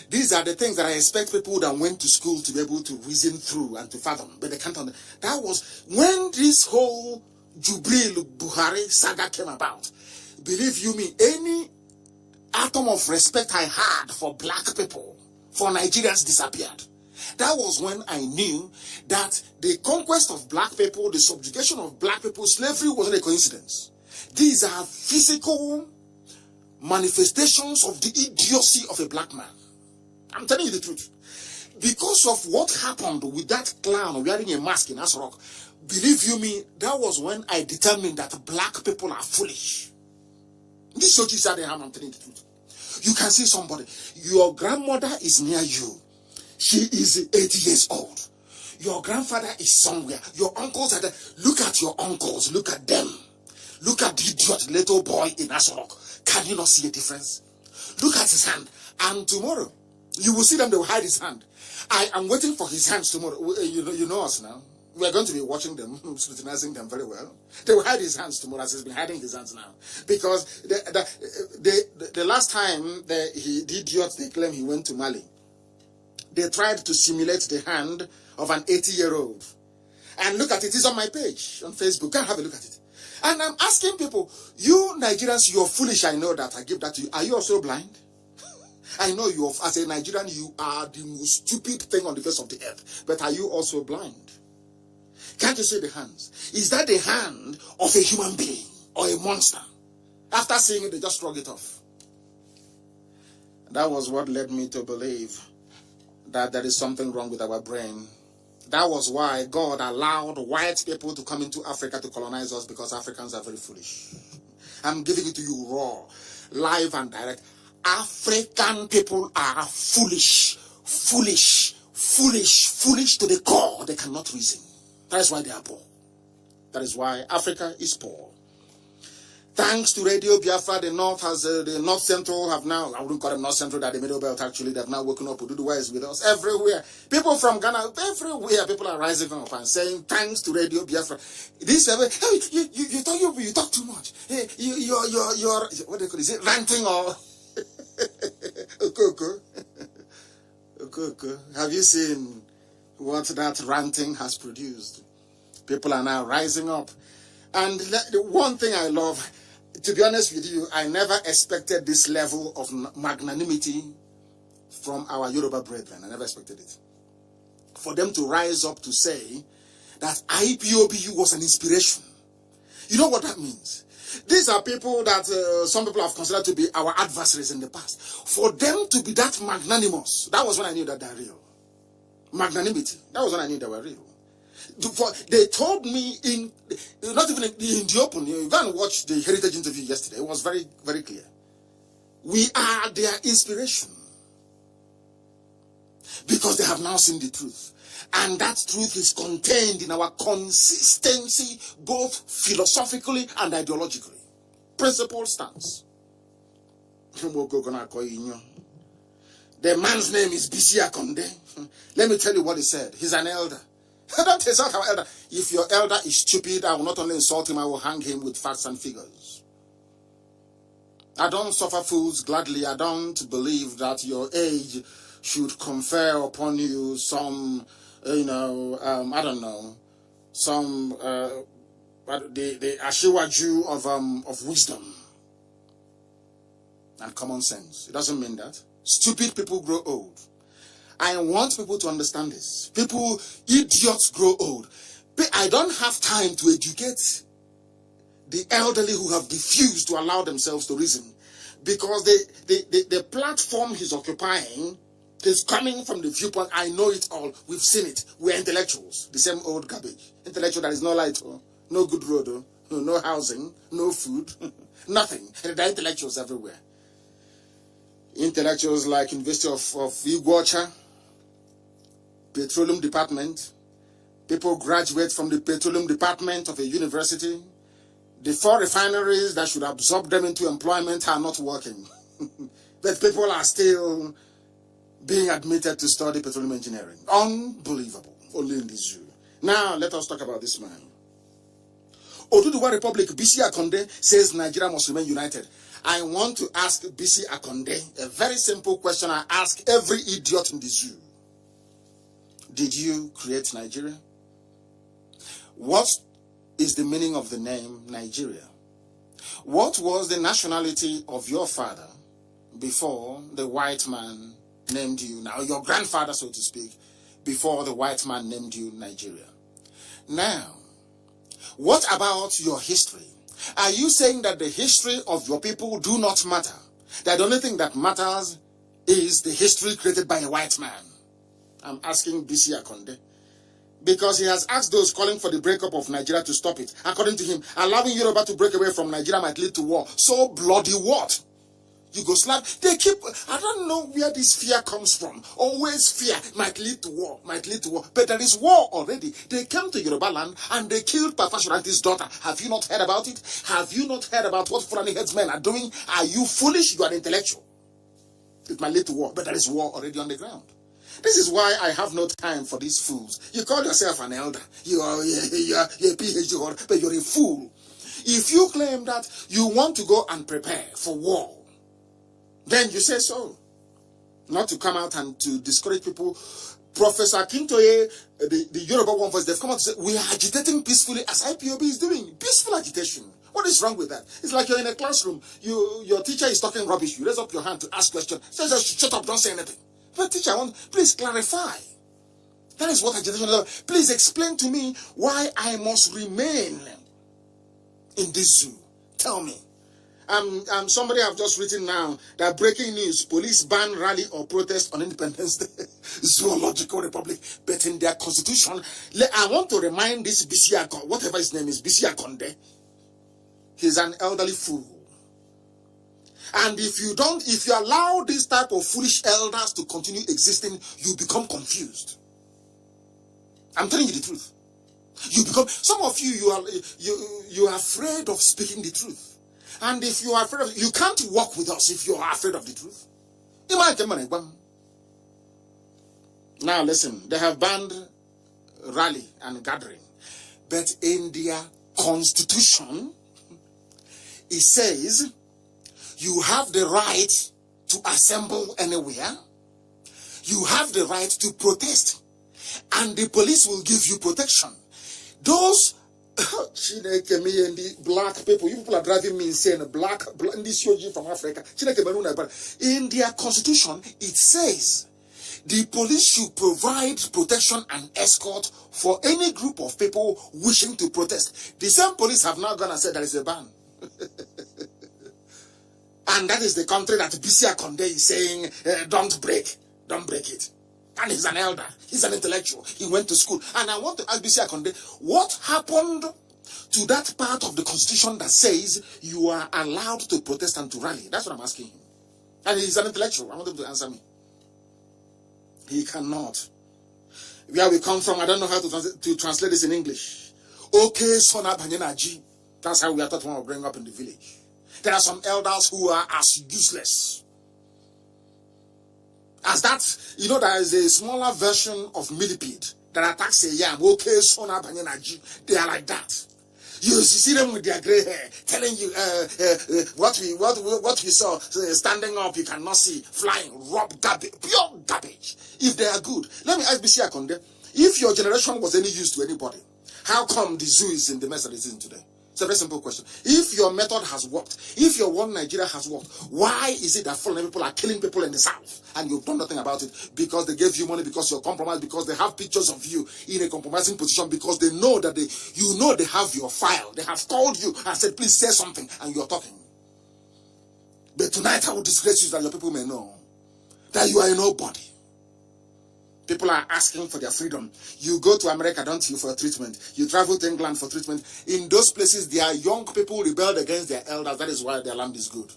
These are the things that I expect people that went to school to be able to reason through and to fathom, but they can't understand. That was when this whole Jubril Buhari saga came about. Believe you me, any atom of respect I had for black people, for Nigerians, disappeared. That was when I knew that the conquest of black people, the subjugation of black people, slavery wasn't a coincidence. These are physical manifestations of the idiocy of a black man. I'm telling you the truth. Because of what happened with that clown wearing a mask in Asorok, believe you me, that was when I determined that black people are foolish. This shows you that I'm telling you the truth. You can see somebody, your grandmother is near you. She is 80 years old. Your grandfather is somewhere. Your uncles are there. Look at your uncles. Look at them. Look at the idiot little boy in Asorok. Can you not see a difference? Look at his hand. And tomorrow, you will see them. They will hide his hand. I am waiting for his hands tomorrow. You know us now. We are going to be watching them, scrutinizing them very well. They will hide his hands tomorrow, as he's been hiding his hands now. Because the last time the idiot, they claim he went to Mali, they tried to simulate the hand of an 80-year-old. And look at it. It's on my page on Facebook. Go and have a look at it. And I'm asking people, you Nigerians, you're foolish. I know that. I give that to you. Are you also blind? I know you, as a Nigerian, you are the most stupid thing on the face of the earth. But are you also blind? Can't you see the hands? Is that the hand of a human being or a monster? After seeing it, they just shrug it off. That was what led me to believe that there is something wrong with our brain. That was why God allowed white people to come into Africa to colonize us, because Africans are very foolish. I'm giving it to you raw, live and direct. African people are foolish, foolish, foolish, foolish to the core. They cannot reason. That is why they are poor. That is why Africa is poor. Thanks to Radio Biafra, the North has the North Central have now, I wouldn't call them North Central, that the Middle Belt actually, they've now woken up. Ududuwa is with us everywhere. People from Ghana, everywhere, people are rising up and saying, thanks to Radio Biafra. This, hey, you talk too much. Hey, you're what do you call it? Is it ranting or? Have you seen what that ranting has produced? People are now rising up. And the one thing I love, to be honest with you, I never expected this level of magnanimity from our Yoruba brethren. I never expected it. For them to rise up to say that IPOBU was an inspiration. You know what that means? These are people that some people have considered to be our adversaries in the past. For them to be that magnanimous, that was when I knew that they're real. Magnanimity, that was when I knew they were real. They told me not even in the open, you go and watch the Heritage interview yesterday, it was very, very clear. We are their inspiration. Because they have now seen the truth. And that truth is contained in our consistency, both philosophically and ideologically. Principle stance. The man's name is Bisi Akonde. Let me tell you what he said. He's an elder. Don't insult our elder. If your elder is stupid, I will not only insult him, I will hang him with facts and figures. I don't suffer fools gladly. I don't believe that your age should confer upon you some, I don't know, some, the Ashiwaju of wisdom and common sense. It doesn't mean that. Stupid people grow old. I want people to understand this. Idiots grow old. I don't have time to educate the elderly who have refused to allow themselves to reason, because the platform he's occupying is coming from the viewpoint, I know it all, we've seen it, we're intellectuals, the same old garbage. Intellectual that is no light, no good road, no housing, no food, nothing. There are intellectuals everywhere. Intellectuals like University of Iguacha, Petroleum Department. People graduate from the Petroleum Department of a university. The 4 refineries that should absorb them into employment are not working. But people are still being admitted to study petroleum engineering. Unbelievable. Only in this zoo. Now, let us talk about this man. Oduduwa Republic, Bisi Akonde says Nigeria must remain united. I want to ask Bisi Akonde a very simple question I ask every idiot in the zoo. Did you create Nigeria? What is the meaning of the name Nigeria? What was the nationality of your father before the white man named you, now your grandfather, so to speak, before the white man named you Nigeria? Now, what about your history? Are you saying that the history of your people do not matter? That the only thing that matters is the history created by a white man? I'm asking Bisi Akonde, because he has asked those calling for the breakup of Nigeria to stop it. According to him, allowing Yoruba to break away from Nigeria might lead to war. So bloody what? Yugoslav, they keep, I don't know where this fear comes from. Always fear, might lead to war, might lead to war. But there is war already. They came to Yoruba land and they killed Papa Shuranti's daughter. Have you not heard about it? Have you not heard about what Fulani headsmen are doing? Are you foolish? You are intellectual. It might lead to war, but there is war already on the ground. This is why I have no time for these fools. You call yourself an elder. You're a PhD holder, but you're a fool. If you claim that you want to go and prepare for war, then you say so. Not to come out and to discourage people. Professor Kintoye, the Yoruba One Voice, they've come out to say, we are agitating peacefully as IPOB is doing. Peaceful agitation. What is wrong with that? It's like you're in a classroom. Your teacher is talking rubbish. You raise up your hand to ask questions. Say, shut up, don't say anything. But teacher, please clarify. That is what a generation love. Please explain to me why I must remain in this zoo. Tell me. Somebody have just written now that breaking news: police ban rally or protest on Independence Day. Zoological Republic, but in their constitution, I want to remind this Bisiakon, whatever his name is, Bisiakonde. He's an elderly fool. And if you allow this type of foolish elders to continue existing, you become confused. I'm telling you the truth. Some of you are afraid of speaking the truth. And if you are afraid of, you can't walk with us if you are afraid of the truth. Now listen, they have banned rally and gathering. But in their constitution, it says you have the right to assemble anywhere. You have the right to protest. And the police will give you protection. Those black people, you people are driving me insane. Black this yogi from Africa. In their constitution, it says the police should provide protection and escort for any group of people wishing to protest. The same police have now gone and said there is a ban. And that is the country that Bisia Konde is saying, don't break it. And he's an elder. He's an intellectual. He went to school. And I want to ask Bisia Konde, what happened to that part of the constitution that says you are allowed to protest and to rally? That's what I'm asking him. And he's an intellectual. I want him to answer me. He cannot. Where we come from, I don't know how to translate this in English. Okay, Sona Banyenaji. That's how we are taught when we bring up in the village. There are some elders who are as useless as that. You know, there is a smaller version of millipede that attacks a yam. Okay, Sona Banyenaji. They are like that. You see them with their gray hair, telling you what we saw standing up. You cannot see, flying, rob garbage, pure garbage. If they are good, let me ask Bisia Konde: if your generation was any use to anybody, how come the zoo is in the mess that it is in today? It's a very simple question. If your method has worked, if your one Nigeria has worked, why is it that foreign people are killing people in the south and you've done nothing about it? Because they gave you money, because you're compromised, because they have pictures of you in a compromising position, because they know that they have your file. They have called you and said, please say something, and you're talking. But tonight I will disgrace you that your people may know that you are a nobody. People are asking for their freedom. You go to America, don't you, for treatment. You travel to England for treatment. In those places, their young people rebelled against their elders. That is why their land is good.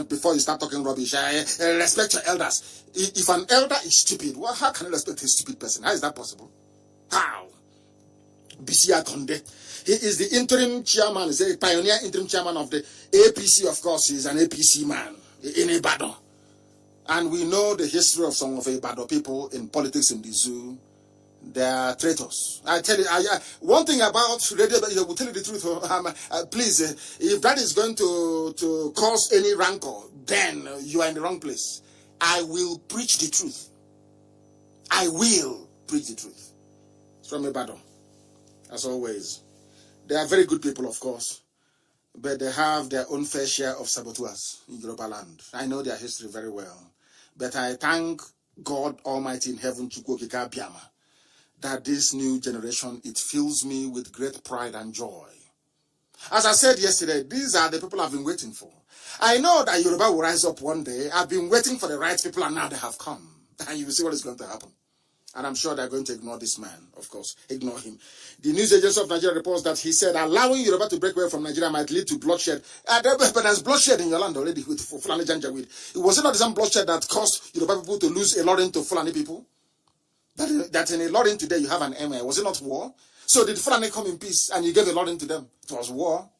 Before you start talking rubbish, respect your elders. If an elder is stupid, well, how can you respect a stupid person? How is that possible? How? Bisia Konde. He is the interim chairman. He's a pioneer interim chairman of the APC, of course. He's an APC man in Ibadan. And we know the history of some of Ibadan people in politics in the zoo. They are traitors. I tell you, one thing about radio, I will tell you the truth. Please, if that is going to cause any rancor, then you are in the wrong place. I will preach the truth. I will preach the truth. It's from Ibadan, as always. They are very good people, of course, but they have their own fair share of saboteurs in Yoruba land. I know their history very well. But I thank God Almighty in heaven, Chukwokika Biama, that this new generation, it fills me with great pride and joy. As I said yesterday, these are the people I've been waiting for. I know that Yoruba will rise up one day. I've been waiting for the right people, and now they have come. And you will see what is going to happen. And I'm sure they're going to ignore this man, of course. Ignore him. The news agency of Nigeria reports that he said allowing Yoruba to break away from Nigeria might lead to bloodshed. But there's bloodshed in your land already with Fulani Janjaweed. Was it not the same bloodshed that caused Yoruba people to lose a Ilorin to Fulani people? That in Ilorin today you have an emir. Was it not war? So did Fulani come in peace and you gave Ilorin to them? It was war.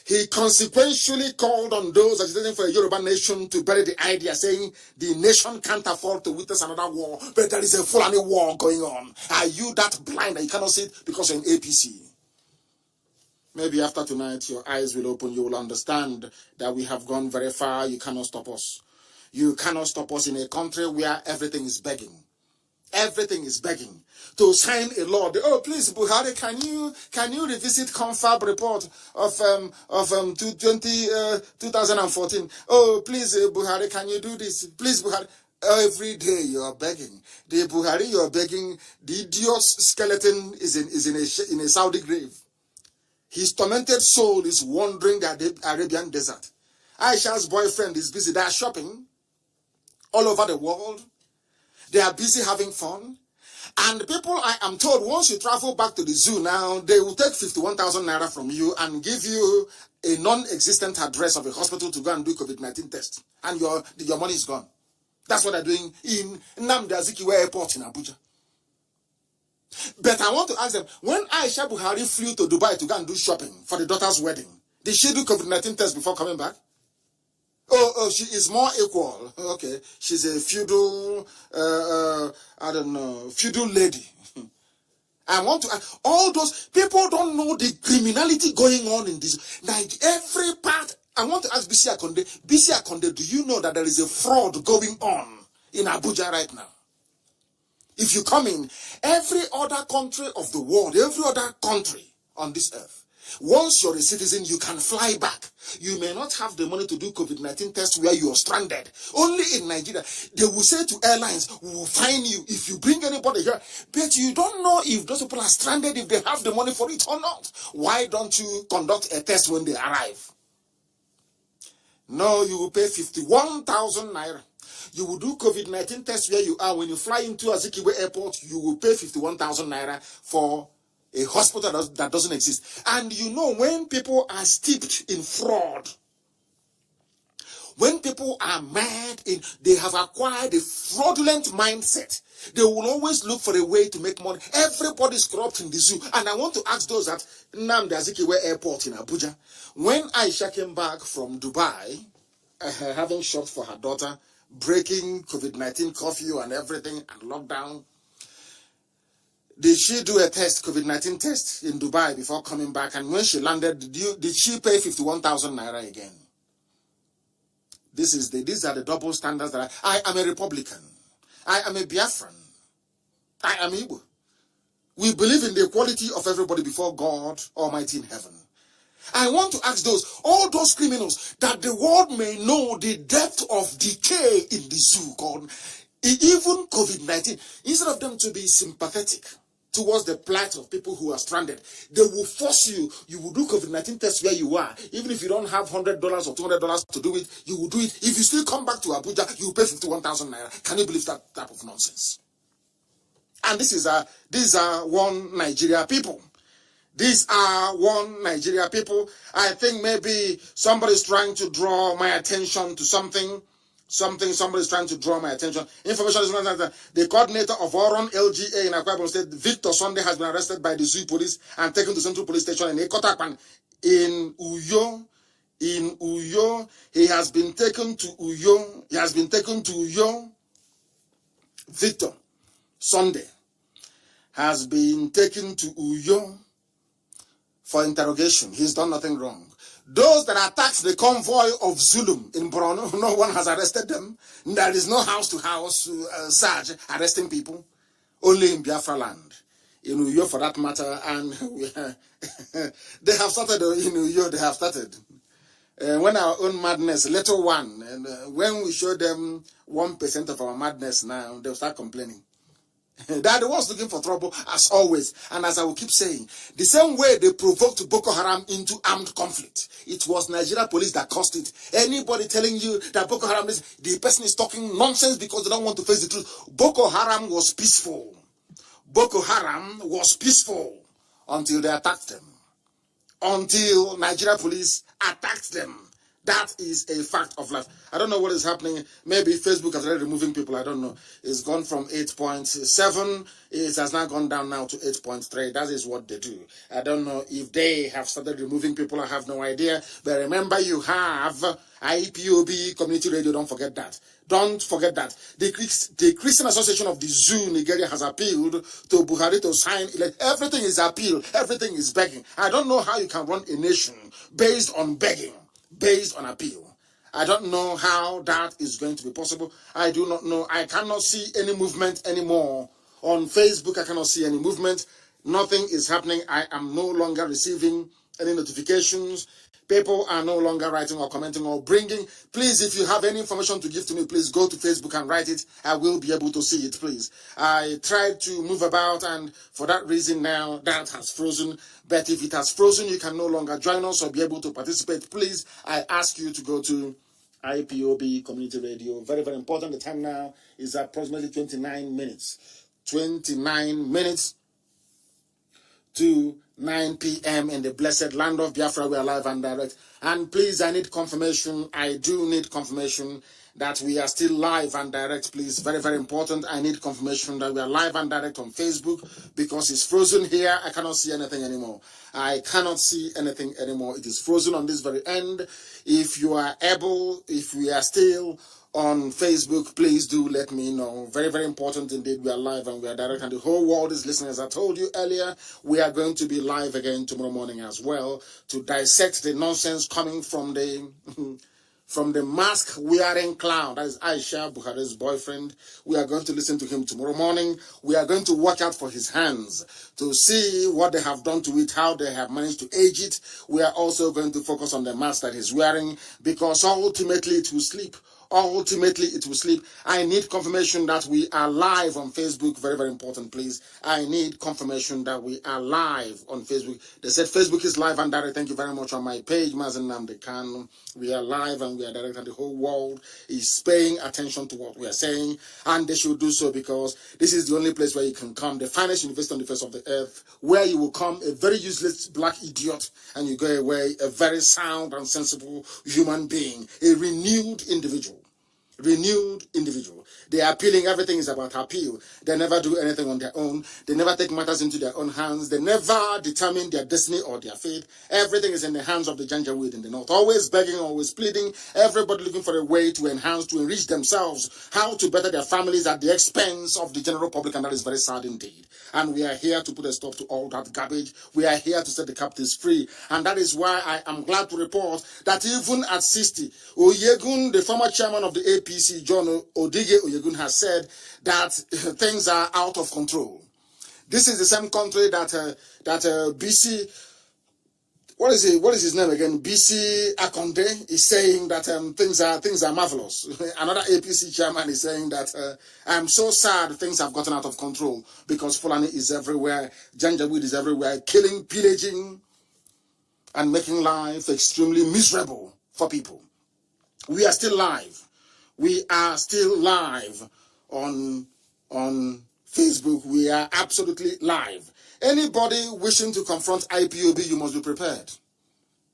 He consequentially called on those agitating for a Yoruba nation to bury the idea, saying the nation can't afford to witness another war, but there is a Fulani war going on. Are you that blind that you cannot see it because you're in APC? Maybe after tonight, your eyes will open. You will understand that we have gone very far. You cannot stop us. You cannot stop us in a country where everything is begging. Everything is begging to sign a law. Oh, please, Buhari, can you revisit confab report of 2014? Oh, please, Buhari, can you do this? Please, Buhari. Every day you are begging. The Buhari you are begging, the idiot's skeleton is in a Saudi grave. His tormented soul is wandering the Arabian desert. Aisha's boyfriend is busy. They are shopping all over the world. They are busy having fun. And people, I am told, once you travel back to the zoo now, they will take 51,000 naira from you and give you a non-existent address of a hospital to go and do COVID-19 test. And your money is gone. That's what they're doing in Nnamdi Azikiwe Airport in Abuja. But I want to ask them, when Aisha Buhari flew to Dubai to go and do shopping for the daughter's wedding, did she do COVID-19 test before coming back? Oh, she is more equal. Okay, she's a feudal, I don't know, feudal lady. I want to, all those people don't know the criminality going on in this. Like every part, I want to ask BC Akonde, do you know that there is a fraud going on in Abuja right now? If you come in, every other country of the world, every other country on this earth, once you're a citizen, you can fly back. You may not have the money to do COVID-19 tests where you are stranded. Only in Nigeria, they will say to airlines, we will fine you if you bring anybody here. But you don't know if those people are stranded, if they have the money for it or not. Why don't you conduct a test when they arrive? No, you will pay 51,000 naira. You will do COVID-19 test where you are. When you fly into Azikiwe Airport, you will pay 51,000 naira for a hospital that doesn't exist. And you know, when people are steeped in fraud, when people are mad, they have acquired a fraudulent mindset, they will always look for a way to make money. Everybody's corrupt in the zoo. And I want to ask those at Nnamdi Azikiwe Airport in Abuja, when Aisha came back from Dubai, having shopped for her daughter, breaking COVID-19 curfew and everything and lockdown, did she do a test, COVID-19 test in Dubai before coming back? And when she landed, did she pay 51,000 naira again? These are the double standards that I am a Republican. I am a Biafran. I am Igbo. We believe in the equality of everybody before God Almighty in heaven. I want to ask all those criminals, that the world may know the depth of decay in the zoo, God, even COVID-19, instead of them to be sympathetic towards the plight of people who are stranded, they will force you. You will do COVID-19 tests where you are. Even if you don't have $100 or $200 to do it, you will do it. If you still come back to Abuja, you will pay 51,000 naira. Can you believe that type of nonsense? And these are one Nigeria people. These are one Nigeria people. I think maybe somebody's trying to draw my attention to something. Somebody's trying to draw my attention. Information is not that the coordinator of Oron LGA in Akwa Ibom State, Victor Sunday, has been arrested by the Zoo police and taken to Central Police Station in Ekotakpan in Uyo. In Uyo, he has been taken to Uyo. Victor Sunday has been taken to Uyo for interrogation. He's done nothing wrong. Those that attacked the convoy of Zulum in Borno, no one has arrested them. There is no house-to-house surge arresting people. Only in Biafra land. In Uyo, for that matter. And they have started in Uyo, they have started. When our own madness, little one, and when we show them 1% of our madness now, they'll start complaining. They are the ones looking for trouble, as always. And as I will keep saying, the same way they provoked Boko Haram into armed conflict, it was Nigeria police that caused it. Anybody telling you that Boko Haram the person is talking nonsense because they don't want to face the truth. Boko Haram was peaceful. Boko Haram was peaceful until they attacked them. Until Nigeria police attacked them. That is a fact of life. I don't know what is happening. Maybe Facebook has already removing people. I don't know. It's gone from 8.7. It has now gone down now to 8.3. That is what they do. I don't know if they have started removing people. I have no idea. But remember, you have IPOB Community Radio. Don't forget that. Don't forget that. The Christian Association of the Zoo, Nigeria, has appealed to Buhari to sign. Everything is appeal. Everything is begging. I don't know how you can run a nation based on begging, based on appeal. I don't know how that is going to be possible. I do not know. I cannot see any movement anymore. On Facebook, I cannot see any movement. Nothing is happening. I am no longer receiving any notifications. People are no longer writing or commenting or bringing. Please, if you have any information to give to me, please go to Facebook and write it. I will be able to see it, please. I tried to move about, and for that reason now, that has frozen. But if it has frozen, you can no longer join us or be able to participate. Please, I ask you to go to IPOB Community Radio. Very, very important. The time now is approximately 29 minutes. 29 minutes to 9 p.m. in the blessed land of Biafra. We are live and direct. And please, I need confirmation. I do need confirmation that we are still live and direct, please. Very, very important. I need confirmation that we are live and direct on Facebook, because it's frozen here. I cannot see anything anymore. I cannot see anything anymore. It is frozen on this very end. If you are able, if we are still on Facebook, please do let me know. Very, very important indeed. We are live and we are direct, and the whole world is listening. As I told you earlier, we are going to be live again tomorrow morning as well to dissect the nonsense coming from the mask-wearing clown. That is Aisha Buhari's boyfriend. We are going to listen to him tomorrow morning. We are going to watch out for his hands to see what they have done to it, how they have managed to age it. We are also going to focus on the mask that he's wearing, because ultimately it will sleep. Ultimately, it will sleep. I need confirmation that we are live on Facebook. Very, very important, please. I need confirmation that we are live on Facebook. They said Facebook is live and direct. Thank you very much. On my page, Mazi Nnamdi Kanu. We are live and we are direct, and the whole world is paying attention to what we are saying. And they should do so, because this is the only place where you can come. The finest university on the face of the earth, where you will come a very useless black idiot, and you go away a very sound and sensible human being, a renewed individual. Renewed individual. They are appealing. Everything is about appeal. They never do anything on their own. They never take matters into their own hands. They never determine their destiny or their fate. Everything is in the hands of the Janjaweed in the north. Always begging, always pleading. Everybody looking for a way to enhance, to enrich themselves, how to better their families at the expense of the general public, and that is very sad indeed. And we are here to put a stop to all that garbage. We are here to set the captives free. And that is why I am glad to report that even at 60, Oyegun, the former chairman of the APC, John Odige Oyegun, has said that things are out of control. This is the same country that BC, what is his name again? BC Akonde is saying that things are marvelous. Another APC chairman is saying that I'm so sad things have gotten out of control, because Fulani is everywhere, Janjaweed is everywhere, killing, pillaging, and making life extremely miserable for people. We are still live. We are still live on Facebook. We are absolutely live. Anybody wishing to confront IPOB, you must be prepared.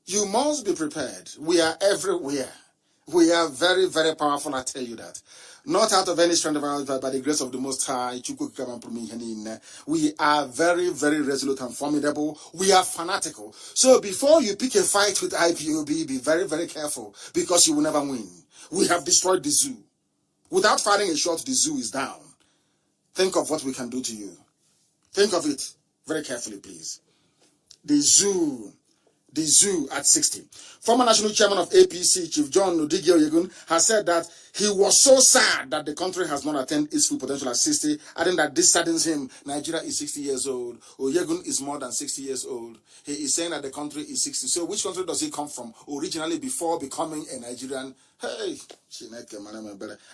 You must be prepared. We are everywhere. We are very, very powerful, I tell you that. Not out of any strength of ours, but by the grace of the Most High. We are very, very resolute and formidable. We are fanatical. So before you pick a fight with IPOB, be very, very careful, because you will never win. We have destroyed the zoo. Without firing a shot, the zoo is down. Think of what we can do to you. Think of it very carefully, please. The zoo at 60. Former national chairman of APC, Chief John Odige Oyegun, has said that he was so sad that the country has not attained its full potential at 60, adding that this saddens him. Nigeria is 60 years old. Oyegun is more than 60 years old. He is saying that the country is 60. So which country does he come from originally before becoming a Nigerian? Hey,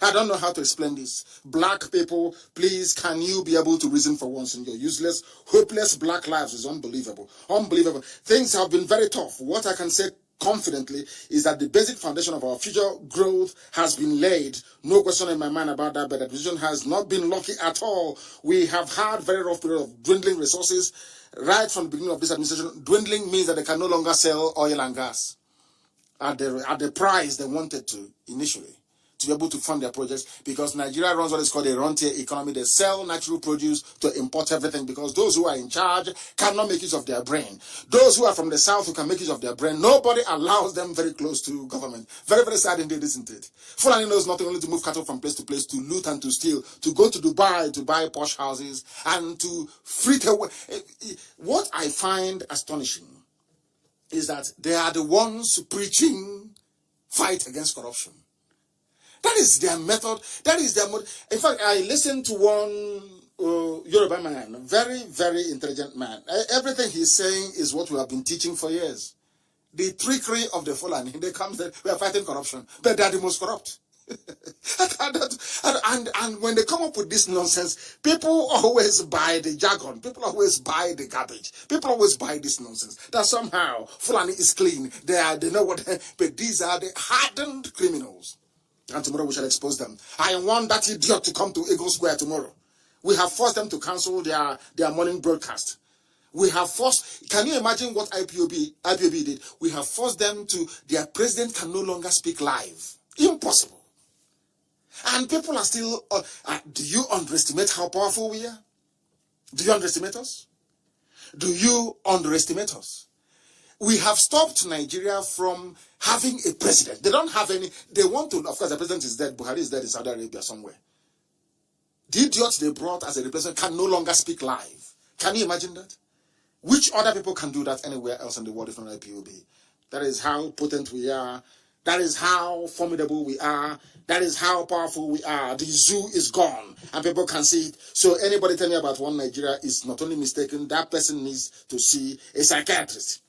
I don't know how to explain this. Black people, please, can you be able to reason for once in your useless, hopeless black lives? Is unbelievable. Unbelievable. Things have been very tough. What I can say confidently is that the basic foundation of our future growth has been laid. No question in my mind about that, but the decision has not been lucky at all. We have had very rough period of dwindling resources right from the beginning of this administration. Dwindling means that they can no longer sell oil and gas at the price they wanted to initially, to be able to fund their projects, because Nigeria runs what is called a rentier economy. They sell natural produce to import everything, because those who are in charge cannot make use of their brain. Those who are from the south who can make use of their brain, nobody allows them very close to government. Very, very sad indeed, isn't it? Fulani knows nothing only to move cattle from place, to loot and to steal, to go to Dubai to buy posh houses, and to frit away. What I find astonishing is that they are the ones preaching fight against corruption. That is their method. That is their mode. In fact, I listened to one Yoruba man, very, very intelligent man. Everything he's saying is what we have been teaching for years. the trickery of the Fulani. They come, we are fighting corruption, but they are the most corrupt. and when they come up with this nonsense, people always buy the jargon. People always buy the garbage. People always buy this nonsense that somehow Fulani is clean. They know what, but these are the hardened criminals. And tomorrow we shall expose them. I want that idiot to come to Eagle Square tomorrow. We have forced them to cancel their morning broadcast. We have forced, can you imagine what IPOB did? We have forced them to, their president can no longer speak live. Impossible. And people are still, do you underestimate how powerful we are? Do you underestimate us? Do you underestimate us? We have stopped Nigeria from having a president. They don't have any, they want to, of course the president is dead, Buhari is dead in Saudi Arabia somewhere. The idiots they brought as a replacement can no longer speak live. Can you imagine that? Which other people can do that anywhere else in the world if not IPOB? That is how potent we are. That is how formidable we are. That is how powerful we are. The zoo is gone and people can see it. So anybody tell me about one Nigeria is not only mistaken, that person needs to see a psychiatrist.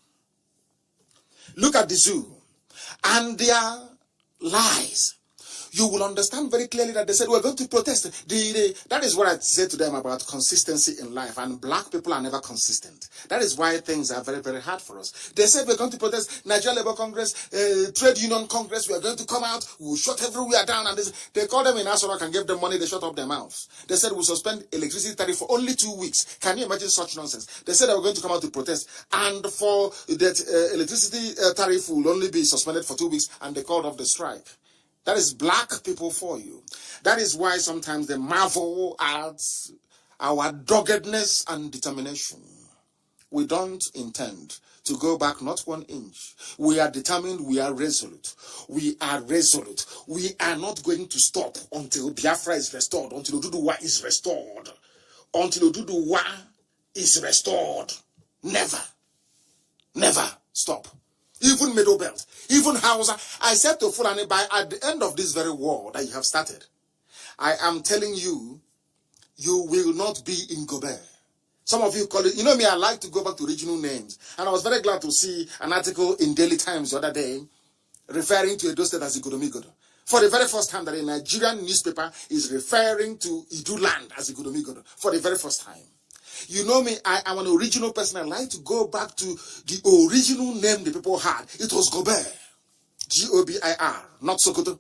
Look at the zoo and their lies. You will understand very clearly that they said we're going to protest. That is what I said to them about consistency in life. And black people are never consistent. That is why things are very, very hard for us. They said we're going to protest Nigeria Labour Congress, Trade Union Congress. We are going to come out. We'll shut everywhere down. And they called them in Asorok and gave them money. They shut up their mouths. They said we'll suspend electricity tariff for only 2 weeks. Can you imagine such nonsense? They said they were going to come out to protest. And for that electricity tariff will only be suspended for 2 weeks. And they called off the strike. That is black people for you. That is why sometimes they marvel at our doggedness and determination. We don't intend to go back not 1 inch. We are determined, we are resolute. We are resolute. We are not going to stop until Biafra is restored, until Oduduwa is restored. Until Oduduwa is restored. Never. Never stop. Even Middle Belt, even Hausa. I said to Fulani, at the end of this very war that you have started, I am telling you, you will not be in Gobe. Some of you call it, you know me, I like to go back to regional names. And I was very glad to see an article in Daily Times the other day referring to Edo State as Igodomigodo. For the very first time that a Nigerian newspaper is referring to Idu land as Igodomigodo. For the very first time. You know me, I am an original person. I like to go back to the original name the people had. It was Gober. G-O-B-I-R, not Sokoto.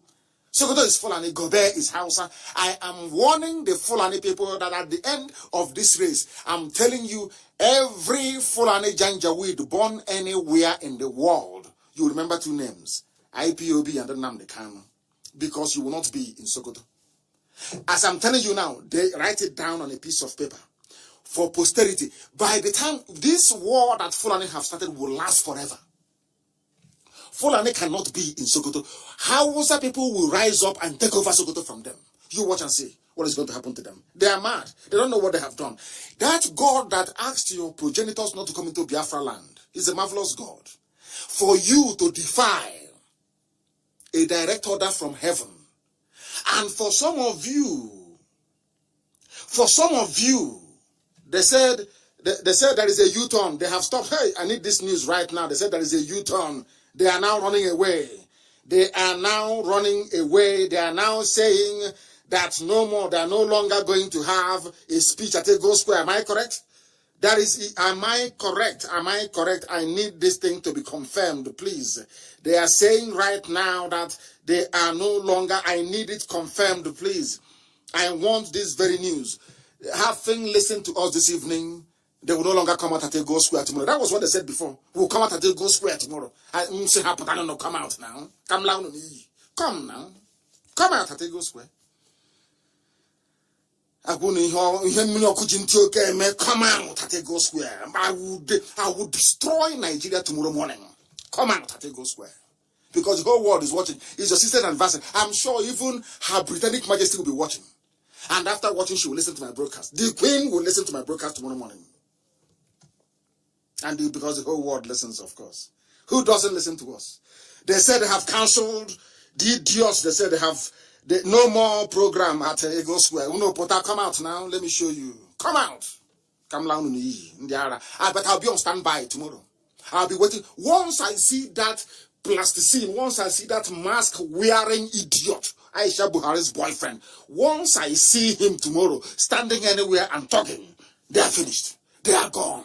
Sokoto is Fulani, Gober is Hausa. I am warning the Fulani people that at the end of this race, I'm telling you, every Fulani Janjaweed born anywhere in the world, you remember 2 names, IPOB and Nnamdi Kanu, because you will not be in Sokoto. As I'm telling you now, they write it down on a piece of paper. For posterity. By the time this war that Fulani have started will last forever. Fulani cannot be in Sokoto. Hausa people will rise up and take over Sokoto from them. You watch and see what is going to happen to them. They are mad. They don't know what they have done. That God that asked your progenitors not to come into Biafra land is a marvelous God. For you to defy a direct order from heaven. And for some of you, they said there is a U-turn. They have stopped. Hey, I need this news right now. They said there is a U-turn. They are now running away. They are now running away. They are now saying that no more. They are no longer going to have a speech at Ego Square. Am I correct? That is, am I correct? Am I correct? I need this thing to be confirmed, please. They are saying right now that they are no longer. I need it confirmed, please. I want this very news. Having listened to us this evening, they will no longer come out at Ego Square tomorrow. That was what they said before. We'll come out at Ego Square tomorrow. I say, I don't know, come out now. Come now. Come out at Ego Square. Come out at Ego Square. I will destroy Nigeria tomorrow morning. Come out at Ego Square. Because the whole world is watching. It's your sister's anniversary. I'm sure even Her Britannic Majesty will be watching. And after watching, she will listen to my broadcast. The Queen will listen to my broadcast tomorrow morning. And because the whole world listens, of course. Who doesn't listen to us? They said they have cancelled the idiots. They said they have no more program at Ego Square. Come out now. Let me show you. Come out. Come down. I bet I'll be on standby tomorrow. I'll be waiting. Once I see that plasticine, once I see that mask-wearing idiot, Aisha Buhari's boyfriend, once I see him tomorrow standing anywhere and talking, they are finished. They are gone.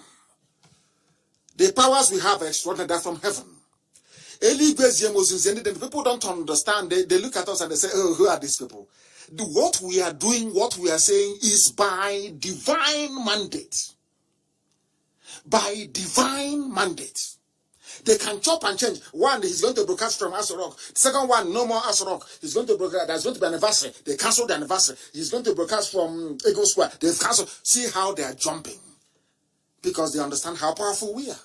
The powers we have are extraordinary from heaven. The people don't understand. They look at us and they say, oh, who are these people? What we are doing, what we are saying is by divine mandate. By divine mandate. They can chop and change. One, he's going to broadcast from Asorok. The second one, no more Asorok. He's going to broadcast. There's going to be an anniversary. They canceled the anniversary. He's going to broadcast from Eagle Square. They've canceled. See how they are jumping. Because they understand how powerful we are.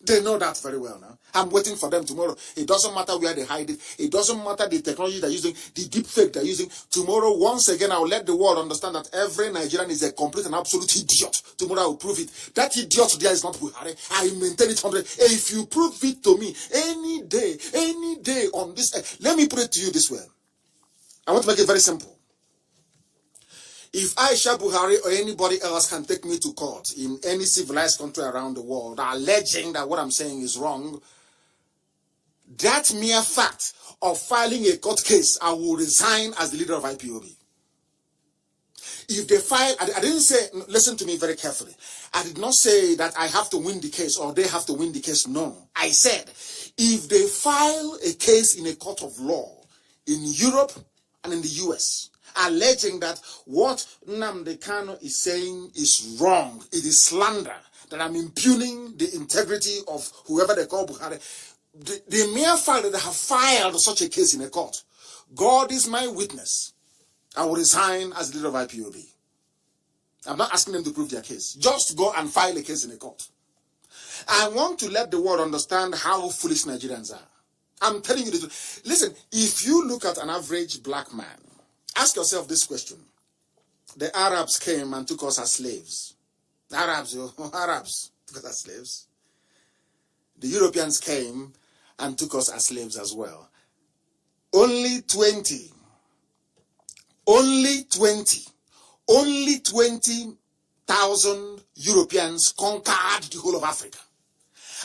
They know that very well now. I'm waiting for them tomorrow. It doesn't matter where they hide it. It doesn't matter the technology they're using, the deep fake they're using. Tomorrow, once again, I will let the world understand that every Nigerian is a complete and absolute idiot. Tomorrow, I will prove it. That idiot there is not Buhari. I maintain it 100. If you prove it to me any day on this earth, let me put it to you this way. I want to make it very simple. If Aisha Buhari or anybody else can take me to court in any civilized country around the world, alleging that what I'm saying is wrong, that mere fact of filing a court case, I will resign as the leader of IPOB. If they file, I didn't say, listen to me very carefully. I did not say that I have to win the case or they have to win the case. No. I said, if they file a case in a court of law in Europe and in the US, alleging that what Nnamdi Kanu is saying is wrong, it is slander, that I'm impugning the integrity of whoever they call Buhari. The mere fact that they have filed such a case in a court, God is my witness. I will resign as leader of IPOB. I'm not asking them to prove their case. Just go and file a case in a court. I want to let the world understand how foolish Nigerians are. I'm telling you the truth. Listen, if you look at an average black man, ask yourself this question. The Arabs came and took us as slaves. Arabs took us as slaves. The Europeans came and took us as slaves as well. Only 20,000 Europeans conquered the whole of Africa.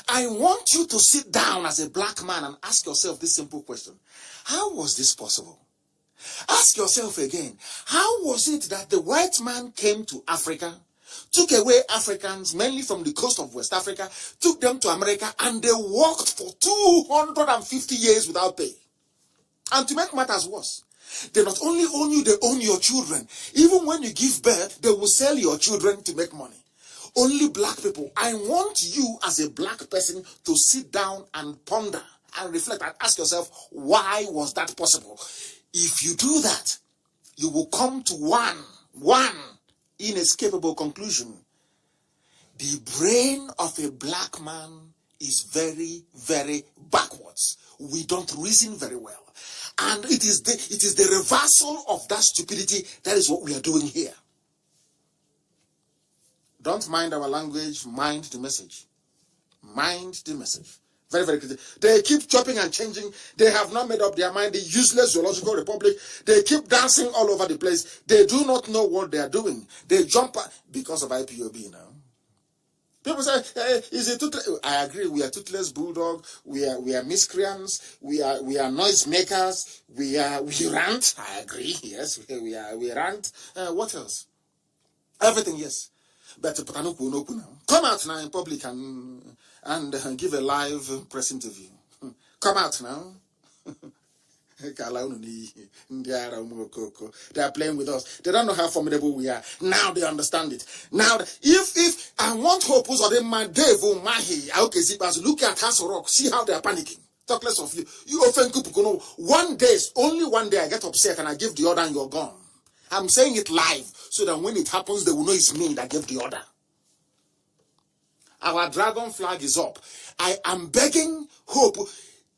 I want you to sit down as a black man and ask yourself this simple question. How was this possible? Ask yourself again, how was it that the white man came to Africa, took away Africans, mainly from the coast of West Africa, took them to America, and they worked for 250 years without pay? And to make matters worse, they not only own you, they own your children. Even when you give birth, they will sell your children to make money. Only black people. I want you as a black person to sit down and ponder and reflect and ask yourself, why was that possible? If you do that, you will come to one inescapable conclusion. The brain of a black man is very, very backwards. We don't reason very well. And it is the reversal of that stupidity that is what we are doing here. Don't mind our language, mind the message. Mind the message. Very, very critical. They keep chopping and changing. They have not made up their mind. The useless zoological republic. They keep dancing all over the place. They do not know what they are doing. They jump because of IPOB now. People say, hey, is it toothless? I agree. We are toothless bulldog. We are miscreants. We are noisemakers. We rant. I agree. Yes, we rant. What else? Everything. Yes. But come out now in public and give a live press interview. Come out now. They are playing with us. They don't know how formidable we are. Now they understand it. Now, if I want hope, look at Hasorok, see how they are panicking. Talk less of you. You offend people. Only one day I get upset and I give the order and you're gone. I'm saying it live so that when it happens, they will know it's me that gave the order. Our dragon flag is up. I am begging Hope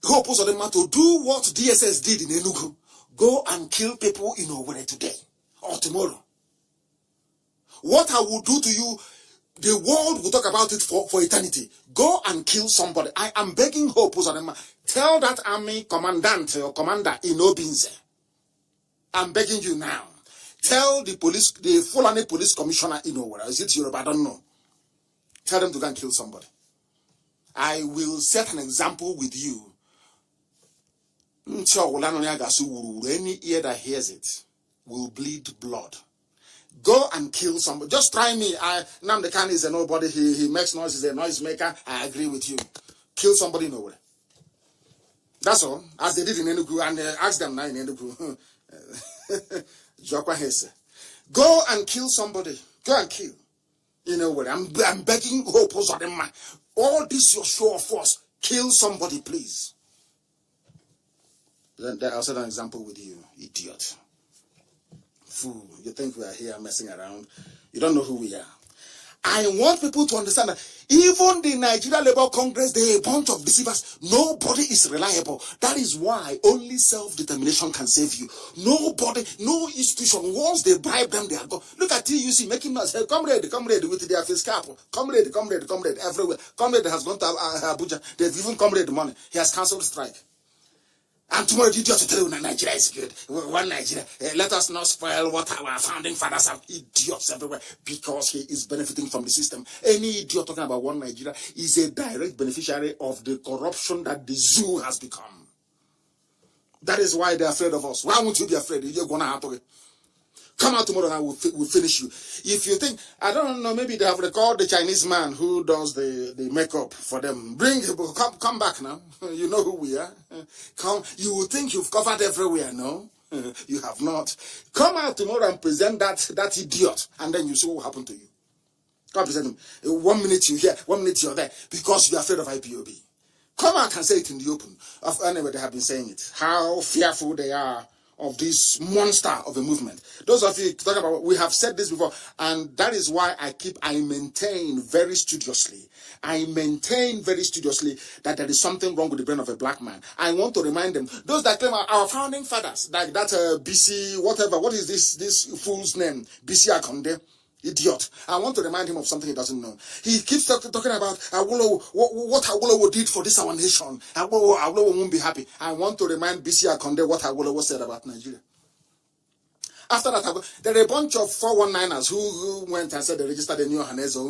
Uzodinma to do what DSS did in Enugu. Go and kill people in Owerri today or tomorrow. What I will do to you, the world will talk about it for eternity. Go and kill somebody. I am begging Hope Uzodinma. Tell that army commandant or commander in Obinze. I'm begging you now. Tell the police, the Fulani police commissioner in Owerri. Is it Yoruba? I don't know. Tell them to go and kill somebody. I will set an example with you. Any ear that hears it will bleed blood. Go and kill somebody. Just try me. Nnamdi Kanu is a nobody. He makes noise. He's a noisemaker. I agree with you. Kill somebody nowhere. That's all. As they did in Enugu, and ask them now in Enugu. Go and kill somebody. Go and kill. You know what? I'm begging hope. All this your show of force. Kill somebody, please. Then I'll set an example with you, idiot. Fool. You think we are here messing around? You don't know who we are. I want people to understand that even the Nigeria Labour Congress, they're a bunch of deceivers. Nobody is reliable. That is why only self-determination can save you. Nobody, no institution, once they bribe them, they are gone. Look at TUC making noise. Hey, comrade with their face cap. Comrade, everywhere. Comrade has gone to Abuja. They've even comrade money. He has cancelled strike. And tomorrow you just tell you Nigeria is good. One Nigeria. Let us not spoil what our founding fathers have. Idiots everywhere. Because he is benefiting from the system. Any idiot talking about one Nigeria is a direct beneficiary of the corruption that the zoo has become. That is why they're afraid of us. Why won't you be afraid? You're going to have to come out tomorrow and we'll finish you. If you think, I don't know, maybe they have recalled the Chinese man who does the makeup for them. Come back now. You know who we are. Come. You will think you've covered everywhere, no? You have not. Come out tomorrow and present that idiot, and then you see what will happen to you. Come present him. 1 minute you're here, 1 minute you're there, because you're afraid of IPOB. Come out and say it in the open. Anyway, they have been saying it. How fearful they are of this monster of a movement. Those of you talking about, we have said this before, and that is why I maintain very studiously that there is something wrong with the brain of a black man. I want to remind them, those that claim our founding fathers, like that BC, whatever, what is this fool's name? BC Akonde. Idiot. I want to remind him of something he doesn't know. He keeps talking about what Awolowo did for this our nation. Awolowo won't be happy. I want to remind BC Akonde what Awolowo said about Nigeria. After that, there are a bunch of 419ers who went and said they registered a new Hanezo,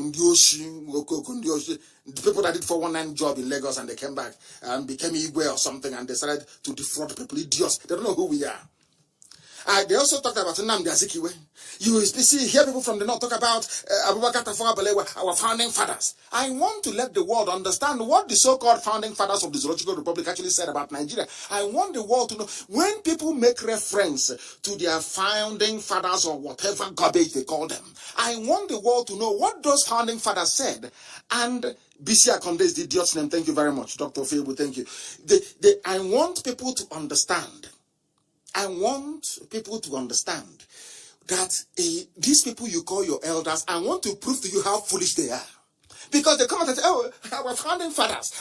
the people that did 419 job in Lagos, and they came back and became Igwe or something and decided to defraud people. Idiots. They don't know who we are. They also talked about Nnamdi Azikiwe. You hear people from the north talk about Abubakar Tafawa Balewa, our founding fathers. I want to let the world understand what the so-called founding fathers of the Zoological Republic actually said about Nigeria. I want the world to know, when people make reference to their founding fathers or whatever garbage they call them, I want the world to know what those founding fathers said. And BC Akonde is the idiot's name. Thank you very much, Dr. Febu. Thank you. I want people to understand. I want people to understand that these people you call your elders, I want to prove to you how foolish they are. Because they come out and say, oh, our founding fathers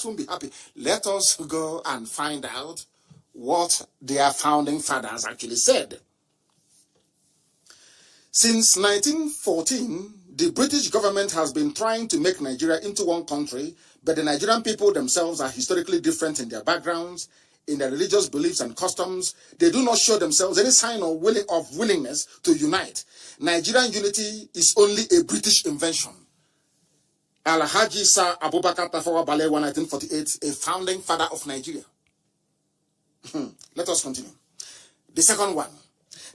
won't be happy. Let us go and find out what their founding fathers actually said. Since 1914, the British government has been trying to make Nigeria into one country, but the Nigerian people themselves are historically different in their backgrounds, in their religious beliefs and customs. They do not show themselves any sign of willingness to unite. Nigerian unity is only a British invention. Alhaji Sir Abubakar Tafawa Balewa, 1948, a founding father of Nigeria. Let us continue. The second one.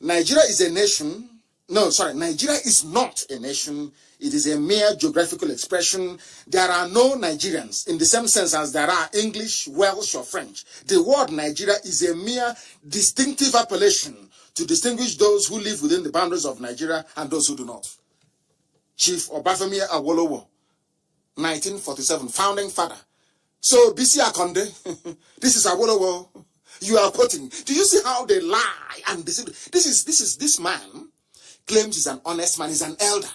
Nigeria is a nation. No, sorry. Nigeria is not a nation. It is a mere geographical expression. There are no Nigerians in the same sense as there are English, Welsh, or French. The word Nigeria is a mere distinctive appellation to distinguish those who live within the boundaries of Nigeria and those who do not. Chief Obafemi Awolowo, 1947, founding father. So, BC Akonde, this is Awolowo. You are quoting. Do you see how they lie and deceive? This man claims he's an honest man, he's an elder.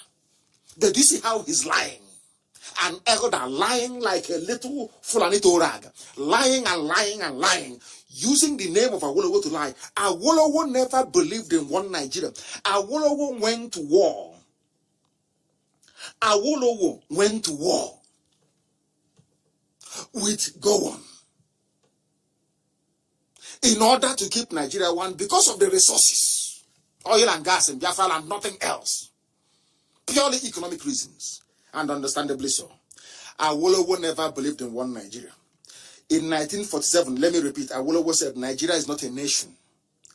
But do you see how he's lying? An elder lying like a little Fulanito rag. Lying and lying and lying. Using the name of Awolowo to lie. Awolowo never believed in one Nigeria. Awolowo went to war. Awolowo went to war with Gowon in order to keep Nigeria one because of the resources. Oil and gas in Biafra and nothing else. Purely economic reasons, and understandably so. Awolowo never believed in one Nigeria. In 1947, let me repeat, Awolowo said Nigeria is not a nation.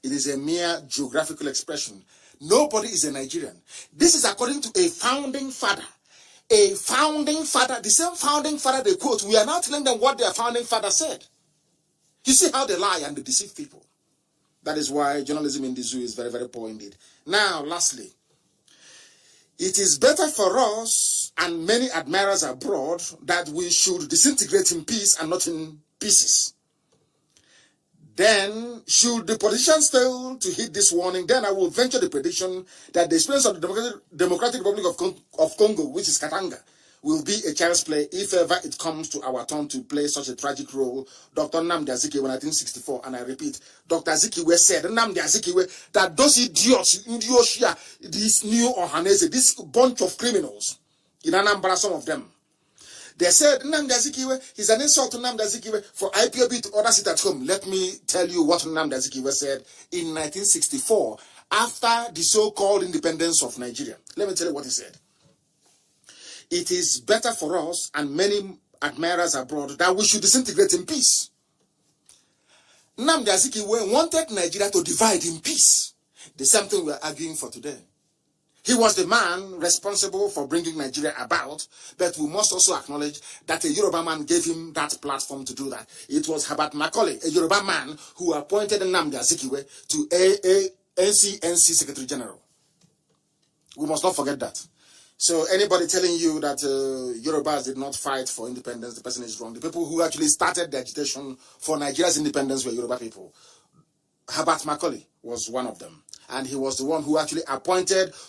It is a mere geographical expression. Nobody is a Nigerian. This is according to a founding father. A founding father, the same founding father they quote, we are now telling them what their founding father said. You see how they lie and they deceive people. That is why journalism in the zoo is very, very poor indeed. Now, lastly, it is better for us and many admirers abroad that we should disintegrate in peace and not in pieces. Then, should the politicians fail to heed this warning, then I will venture the prediction that the experience of the Democratic Republic of Congo, which is Katanga, will be a child's play if ever it comes to our turn to play such a tragic role. Dr. Nnamdi Azikiwe, 1964, and I repeat, Dr. Azikiwe said, Nnamdi Azikiwe, that those idiots, this new Ohanese, this bunch of criminals, in Anambra, some of them, they said, Nnamdi Azikiwe is an insult to Nnamdi Azikiwe for IPOB to order sit at home. Let me tell you what Nnamdi Azikiwe said in 1964, after the so-called independence of Nigeria. Let me tell you what he said. It is better for us and many admirers abroad that we should disintegrate in peace. Nnamdi Azikiwe wanted Nigeria to divide in peace. The same thing we are arguing for today. He was the man responsible for bringing Nigeria about, but we must also acknowledge that a Yoruba man gave him that platform to do that. It was Herbert Macaulay, a Yoruba man, who appointed Nnamdi Azikiwe to NCNC Secretary General. We must not forget that. So anybody telling you that Yorubas did not fight for independence, the person is wrong. The people who actually started the agitation for Nigeria's independence were Yoruba people. Herbert Macaulay was one of them. And he was the one who actually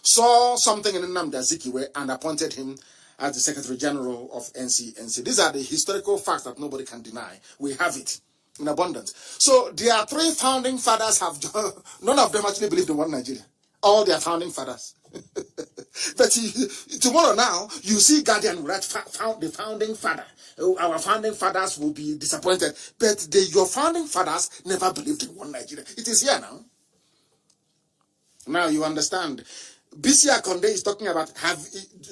saw something in Nnamdi Azikiwe and appointed him as the Secretary General of NCNC. These are the historical facts that nobody can deny. We have it in abundance. So their three founding fathers none of them actually believed in one Nigeria. All their founding fathers. But tomorrow now, you see Guardian write the founding father. Our founding fathers will be disappointed. But your founding fathers never believed in one Nigeria. It is here now. Now you understand. B.C. Akonde is talking about,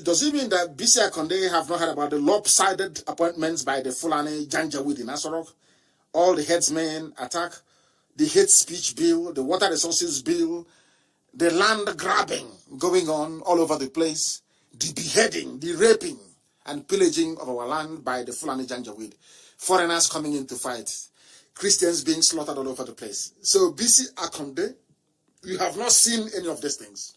does it mean that B.C. Akonde have not heard about the lopsided appointments by the Fulani Janjaweed in Asorok? All the headsmen attack, the hate speech bill, the water resources bill, the land grabbing going on all over the place, the beheading, the raping and pillaging of our land by the Fulani Janjaweed, foreigners coming in to fight, Christians being slaughtered all over the place. So B.C. Akonde, you have not seen any of these things.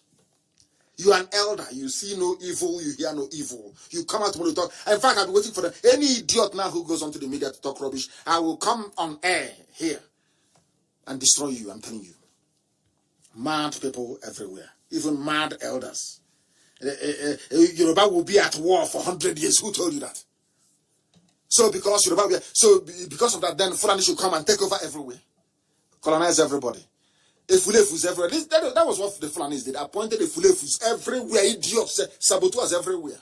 You are an elder. You see no evil. You hear no evil. You come out tomorrow to talk. In fact, I'll be waiting for any idiot now who goes onto the media to talk rubbish. I will come on air here and destroy you. I'm telling you. Mad people everywhere. Even mad elders. Yoruba will be at war for 100 years. Who told you that? So because because of that, then Fulani should come and take over everywhere. Colonize everybody. Efulefus everywhere. That was what the Fulanis did. Appointed Efulefus everywhere. Idiots, saboteurs everywhere.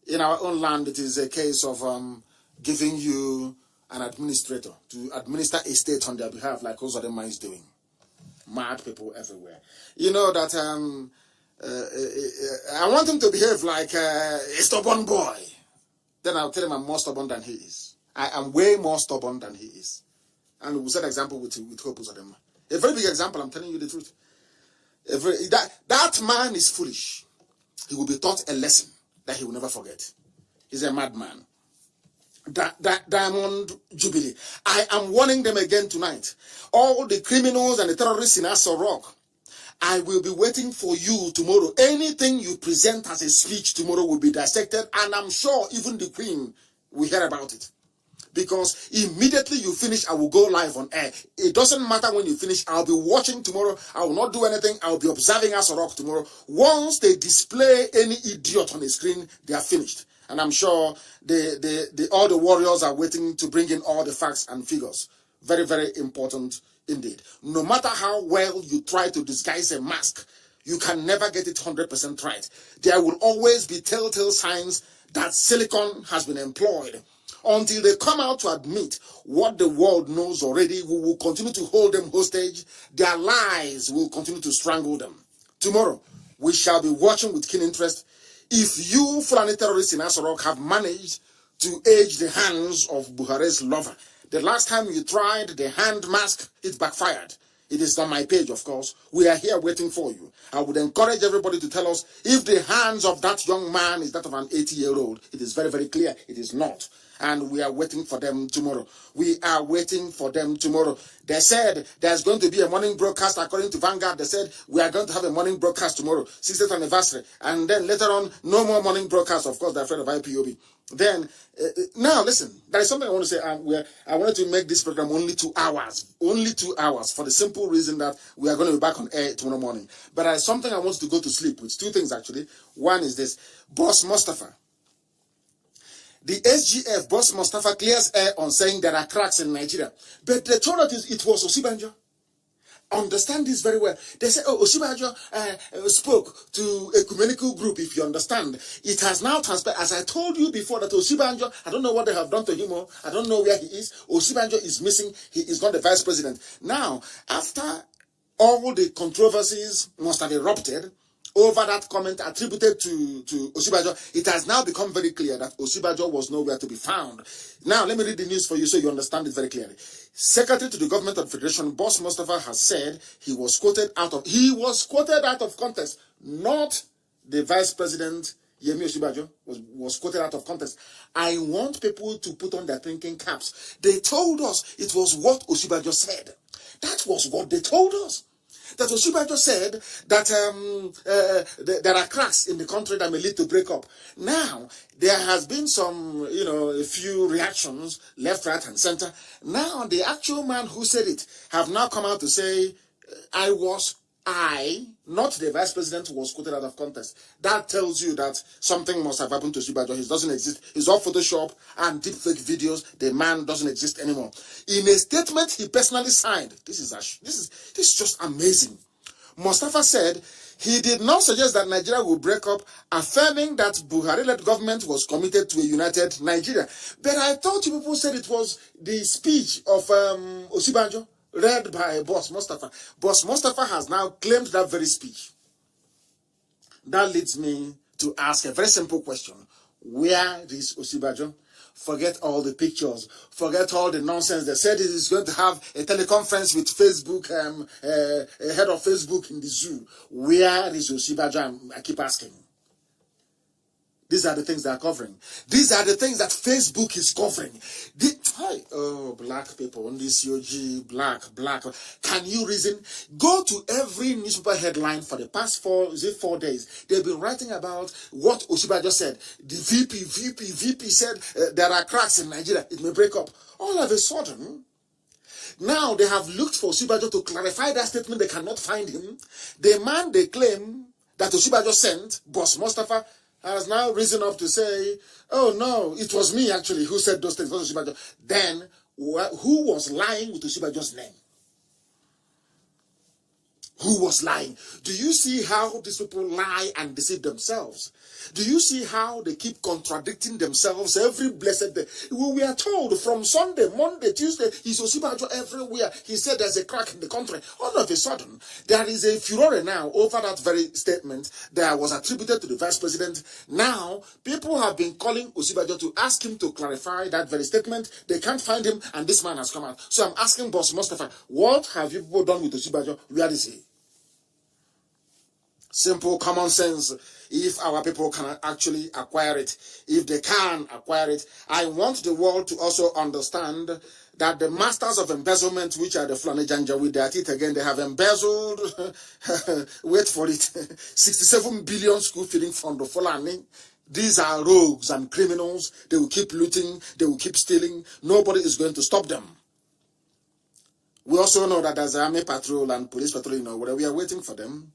In our own land, it is a case of giving you an administrator to administer a state on their behalf, like Ozodema is doing. Mad people everywhere. You know that I want him to behave like a stubborn boy. Then I'll tell him I'm more stubborn than he is. I am way more stubborn than he is. And we'll set an example with Hope Ozodema. A very big example, I'm telling you the truth. That man is foolish. He will be taught a lesson that he will never forget. He's a madman. That Diamond Jubilee. I am warning them again tonight. All the criminals and the terrorists in Aso Rock, I will be waiting for you tomorrow. Anything you present as a speech tomorrow will be dissected, and I'm sure even the Queen will hear about it. Because immediately you finish, I will go live on air. It doesn't matter when you finish. I'll be watching tomorrow. I will not do anything. I'll be observing Aso Rock tomorrow. Once they display any idiot on the screen, they are finished. And I'm sure all the warriors are waiting to bring in all the facts and figures. Very, very important indeed. No matter how well you try to disguise a mask, you can never get it 100% right. There will always be telltale signs that silicon has been employed. Until they come out to admit what the world knows already, we will continue to hold them hostage. Their lies will continue to strangle them. Tomorrow, we shall be watching with keen interest if you Fulani terrorists in Asorok have managed to age the hands of Buhari's lover, the last time you tried the hand mask, it backfired. It is on my page, of course. We are here waiting for you. I would encourage everybody to tell us if the hands of that young man is that of an 80-year-old. It is very, very clear. It is not. And we are waiting for them tomorrow. We are waiting for them tomorrow. They said there's going to be a morning broadcast according to Vanguard. They said we are going to have a morning broadcast tomorrow, 60th anniversary. And then later on, no more morning broadcast. Of course, they're afraid of IPOB. Then, now listen, there is something I want to say. I wanted to make this program only 2 hours. Only 2 hours for the simple reason that we are going to be back on air tomorrow morning. But there is something I want to go to sleep with. 2 things, actually. One is this. Boss Mustafa. The SGF, Boss Mustafa, clears air on saying there are cracks in Nigeria. But they told us it was Osibanjo. Understand this very well. They say, oh, Osibanjo spoke to a ecumenical group, if you understand. It has now transpired, as I told you before, that Osibanjo, I don't know what they have done to him, I don't know where he is. Osibanjo is missing. He is not the vice president. Now, after all the controversies must have erupted over that comment attributed to Osibanjo, it has now become very clear that Osibanjo was nowhere to be found. Now, let me read the news for you so you understand it very clearly. Secretary to the Government of the Federation, Boss Mustafa, has said he was quoted out of context, not the Vice President Yemi Osibanjo was quoted out of context. I want people to put on their thinking caps. They told us it was what Osibanjo said. That was what they told us. That Osibanjo said that there are cracks in the country that may lead to breakup. Now, there has been some, a few reactions, left, right, and center. Now, the actual man who said it have now come out to say, not the vice president who was quoted out of context. That tells you that something must have happened to Osibanjo. He doesn't exist. He's all Photoshop and deepfake videos. The man doesn't exist anymore. In a statement he personally signed, this is just amazing. Mustafa said he did not suggest that Nigeria will break up, affirming that Buhari-led government was committed to a united Nigeria. But I thought you people said it was the speech of Osibanjo, read by Boss Mustafa. Boss Mustafa has now claimed that very speech. That leads me to ask a very simple question. Where is Osibanjo? Forget all the pictures. Forget all the nonsense. They said he is going to have a teleconference with Facebook, head of Facebook in the zoo. Where is Osibanjo? I keep asking. These are the things they are covering. These are the things that Facebook is covering. Black people on this UG, black. Can you reason? Go to every newspaper headline for the past 4 days. They've been writing about what Osibanjo said. The VP said there are cracks in Nigeria. It may break up. All of a sudden, now they have looked for Osibanjo to clarify that statement. They cannot find him. The man they claim that Osibanjo sent, Boss Mustafa, has now risen up to say, oh no, it was me actually who said those things, not Osibanjo. Then, who was lying with Osibanjo's name? Who was lying? Do you see how these people lie and deceive themselves? Do you see how they keep contradicting themselves every blessed day? We are told from Sunday, Monday, Tuesday, is Osibanjo everywhere. He said there's a crack in the country. All of a sudden, there is a furore now over that very statement that was attributed to the vice president. Now, people have been calling Osibanjo to ask him to clarify that very statement. They can't find him, and this man has come out. So I'm asking Boss Mustafa, what have you people done with Osibanjo? Where is he? Simple common sense. If our people can actually acquire it, if they can acquire it, I want the world to also understand that the masters of embezzlement, which are the Fulani Janjaweed, they are it again, they have embezzled, wait for it, 67 billion school feeding from the Fulani. These are rogues and criminals. They will keep looting, they will keep stealing. Nobody is going to stop them. We also know that there's army patrol and police patrol in Owerri. We are waiting for them.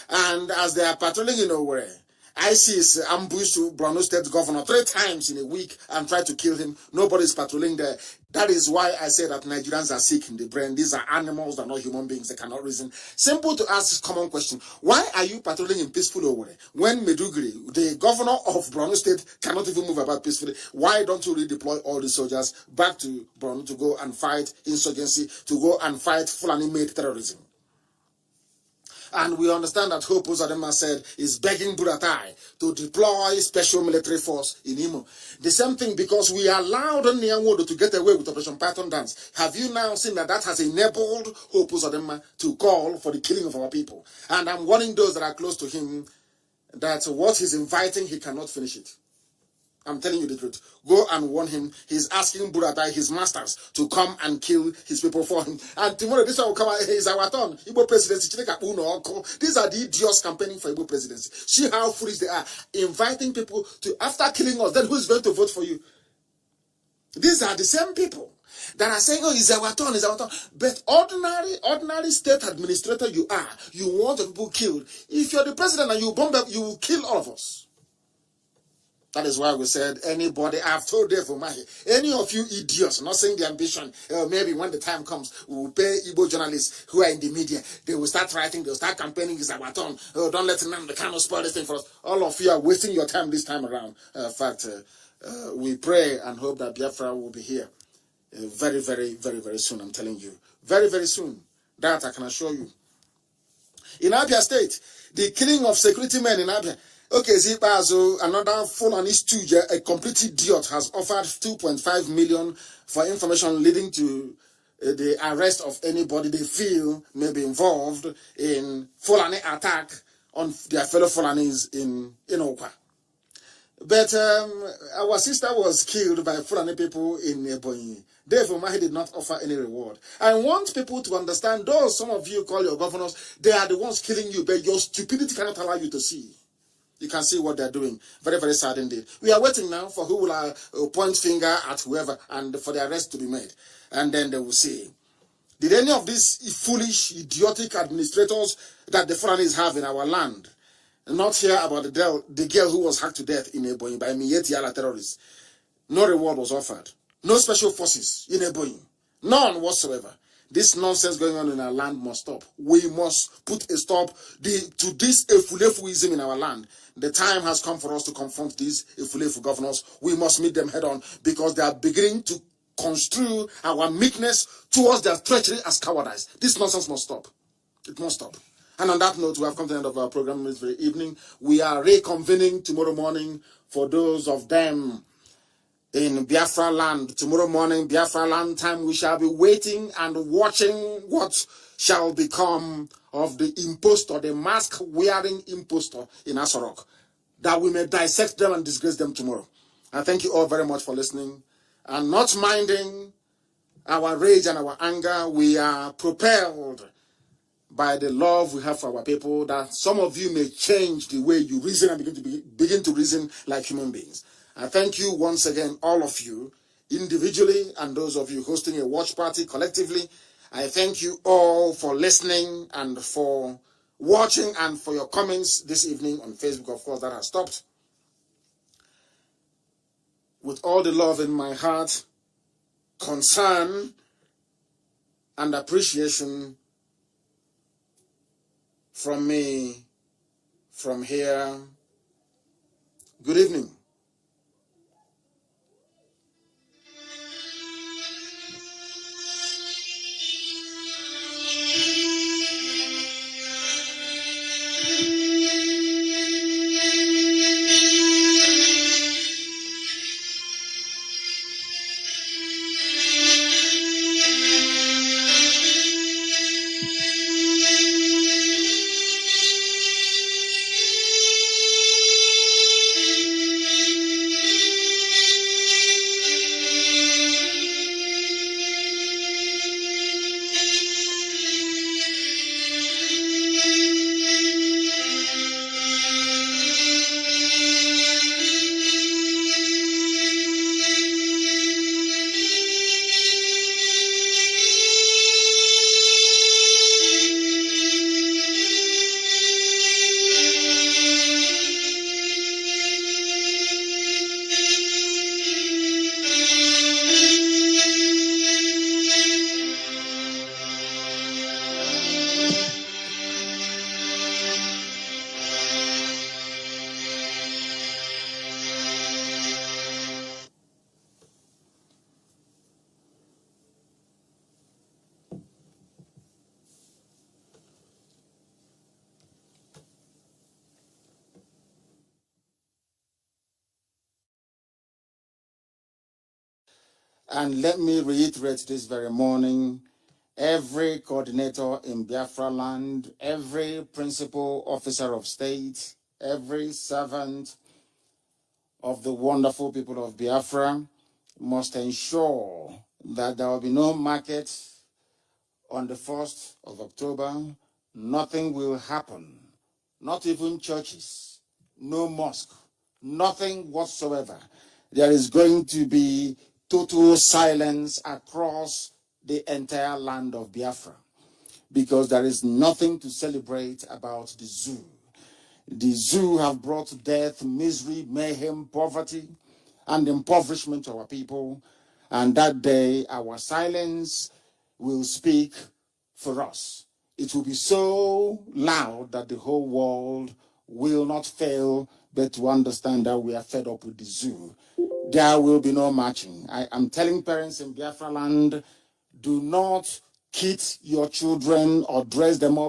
And as they are patrolling in Owerri, ISIS ambushed Borno State governor 3 times in a week and tried to kill him. Nobody is patrolling there. That is why I say that Nigerians are sick in the brain. These are animals, they're not human beings. They cannot reason. Simple to ask this common question. Why are you patrolling in peaceful Owerri when Meduguri, the governor of Borno State, cannot even move about peacefully? Why don't you redeploy all the soldiers back to Borno to go and fight insurgency, to go and fight Fulani-made terrorism? And we understand that Hope Uzodinma said is begging Buratai to deploy special military force in Imo. The same thing, because we allowed Nyanwodo to get away with Operation Python Dance. Have you now seen that has enabled Hope Uzodinma to call for the killing of our people? And I'm warning those that are close to him that what he's inviting, he cannot finish it. I'm telling you the truth. Go and warn him. He's asking Buratai, his masters, to come and kill his people for him. And tomorrow, this one will come out. It's our turn. Igbo presidency. These are the idiots campaigning for Igbo presidency. See how foolish they are. Inviting people to, after killing us, then who's going to vote for you? These are the same people that are saying, oh, it's our turn, it's our turn. But ordinary state administrator you are, you want the people killed. If you're the president and you bomb them, you will kill all of us. That is why we said, anybody, I've told Dave Umahi, any of you idiots, not saying the ambition, maybe when the time comes, we will pay Igbo journalists who are in the media. They will start writing, they'll start campaigning, it's our turn. Oh, don't let Nnamdi Kanu spoil this thing for us. All of you are wasting your time this time around. In fact, we pray and hope that Biafra will be here very, very, very, very soon, I'm telling you. Very, very soon. That I can assure you. In Abia State, the killing of security men in Abia. Okay, Zipazo, another Fulani stooge, a complete idiot, has offered 2.5 million for information leading to the arrest of anybody they feel may be involved in Fulani attack on their fellow Fulanis in Okwa. But our sister was killed by Fulani people in Ebonyi. Dave Umahi did not offer any reward. I want people to understand, though some of you call your governors, they are the ones killing you, but your stupidity cannot allow you to see. You can see what they're doing. Very, very sad indeed. We are waiting now for who will point finger at whoever and for the arrest to be made. And then they will see. Did any of these foolish, idiotic administrators that the Fulanis have in our land not hear about the girl who was hacked to death in Ebonyi by Miyetti Allah terrorists? No reward was offered. No special forces in Ebonyi. None whatsoever. This nonsense going on in our land must stop. We must put a stop to this efulefuism in our land. The time has come for us to confront these efulefu governors. We must meet them head on because they are beginning to construe our meekness towards their treachery as cowardice. This nonsense must stop. It must stop. And on that note, we have come to the end of our program this very evening. We are reconvening tomorrow morning for those of them in Biafra land. Tomorrow morning, Biafra land time, we shall be waiting and watching what shall become of the impostor, the mask-wearing impostor in Asorok, that we may dissect them and disgrace them tomorrow. I thank you all very much for listening and not minding our rage and our anger. We are propelled by the love we have for our people, that some of you may change the way you reason and begin to reason like human beings. I thank you once again, all of you, individually, and those of you hosting a watch party collectively. I thank you all for listening and for watching and for your comments this evening on Facebook. Of course, that has stopped. With all the love in my heart, concern, and appreciation from me, from here, good evening. And let me reiterate this very morning, every coordinator in Biafra land, every principal officer of state, every servant of the wonderful people of Biafra must ensure that there will be no market on the 1st of October. Nothing will happen, not even churches, no mosque, nothing whatsoever. There is going to be total silence across the entire land of Biafra because there is nothing to celebrate about the zoo. The zoo have brought death, misery, mayhem, poverty, and impoverishment to our people. And that day, our silence will speak for us. It will be so loud that the whole world will not fail but to understand that we are fed up with the zoo. There will be no marching. I am telling parents in Biafra land, do not kid your children or dress them up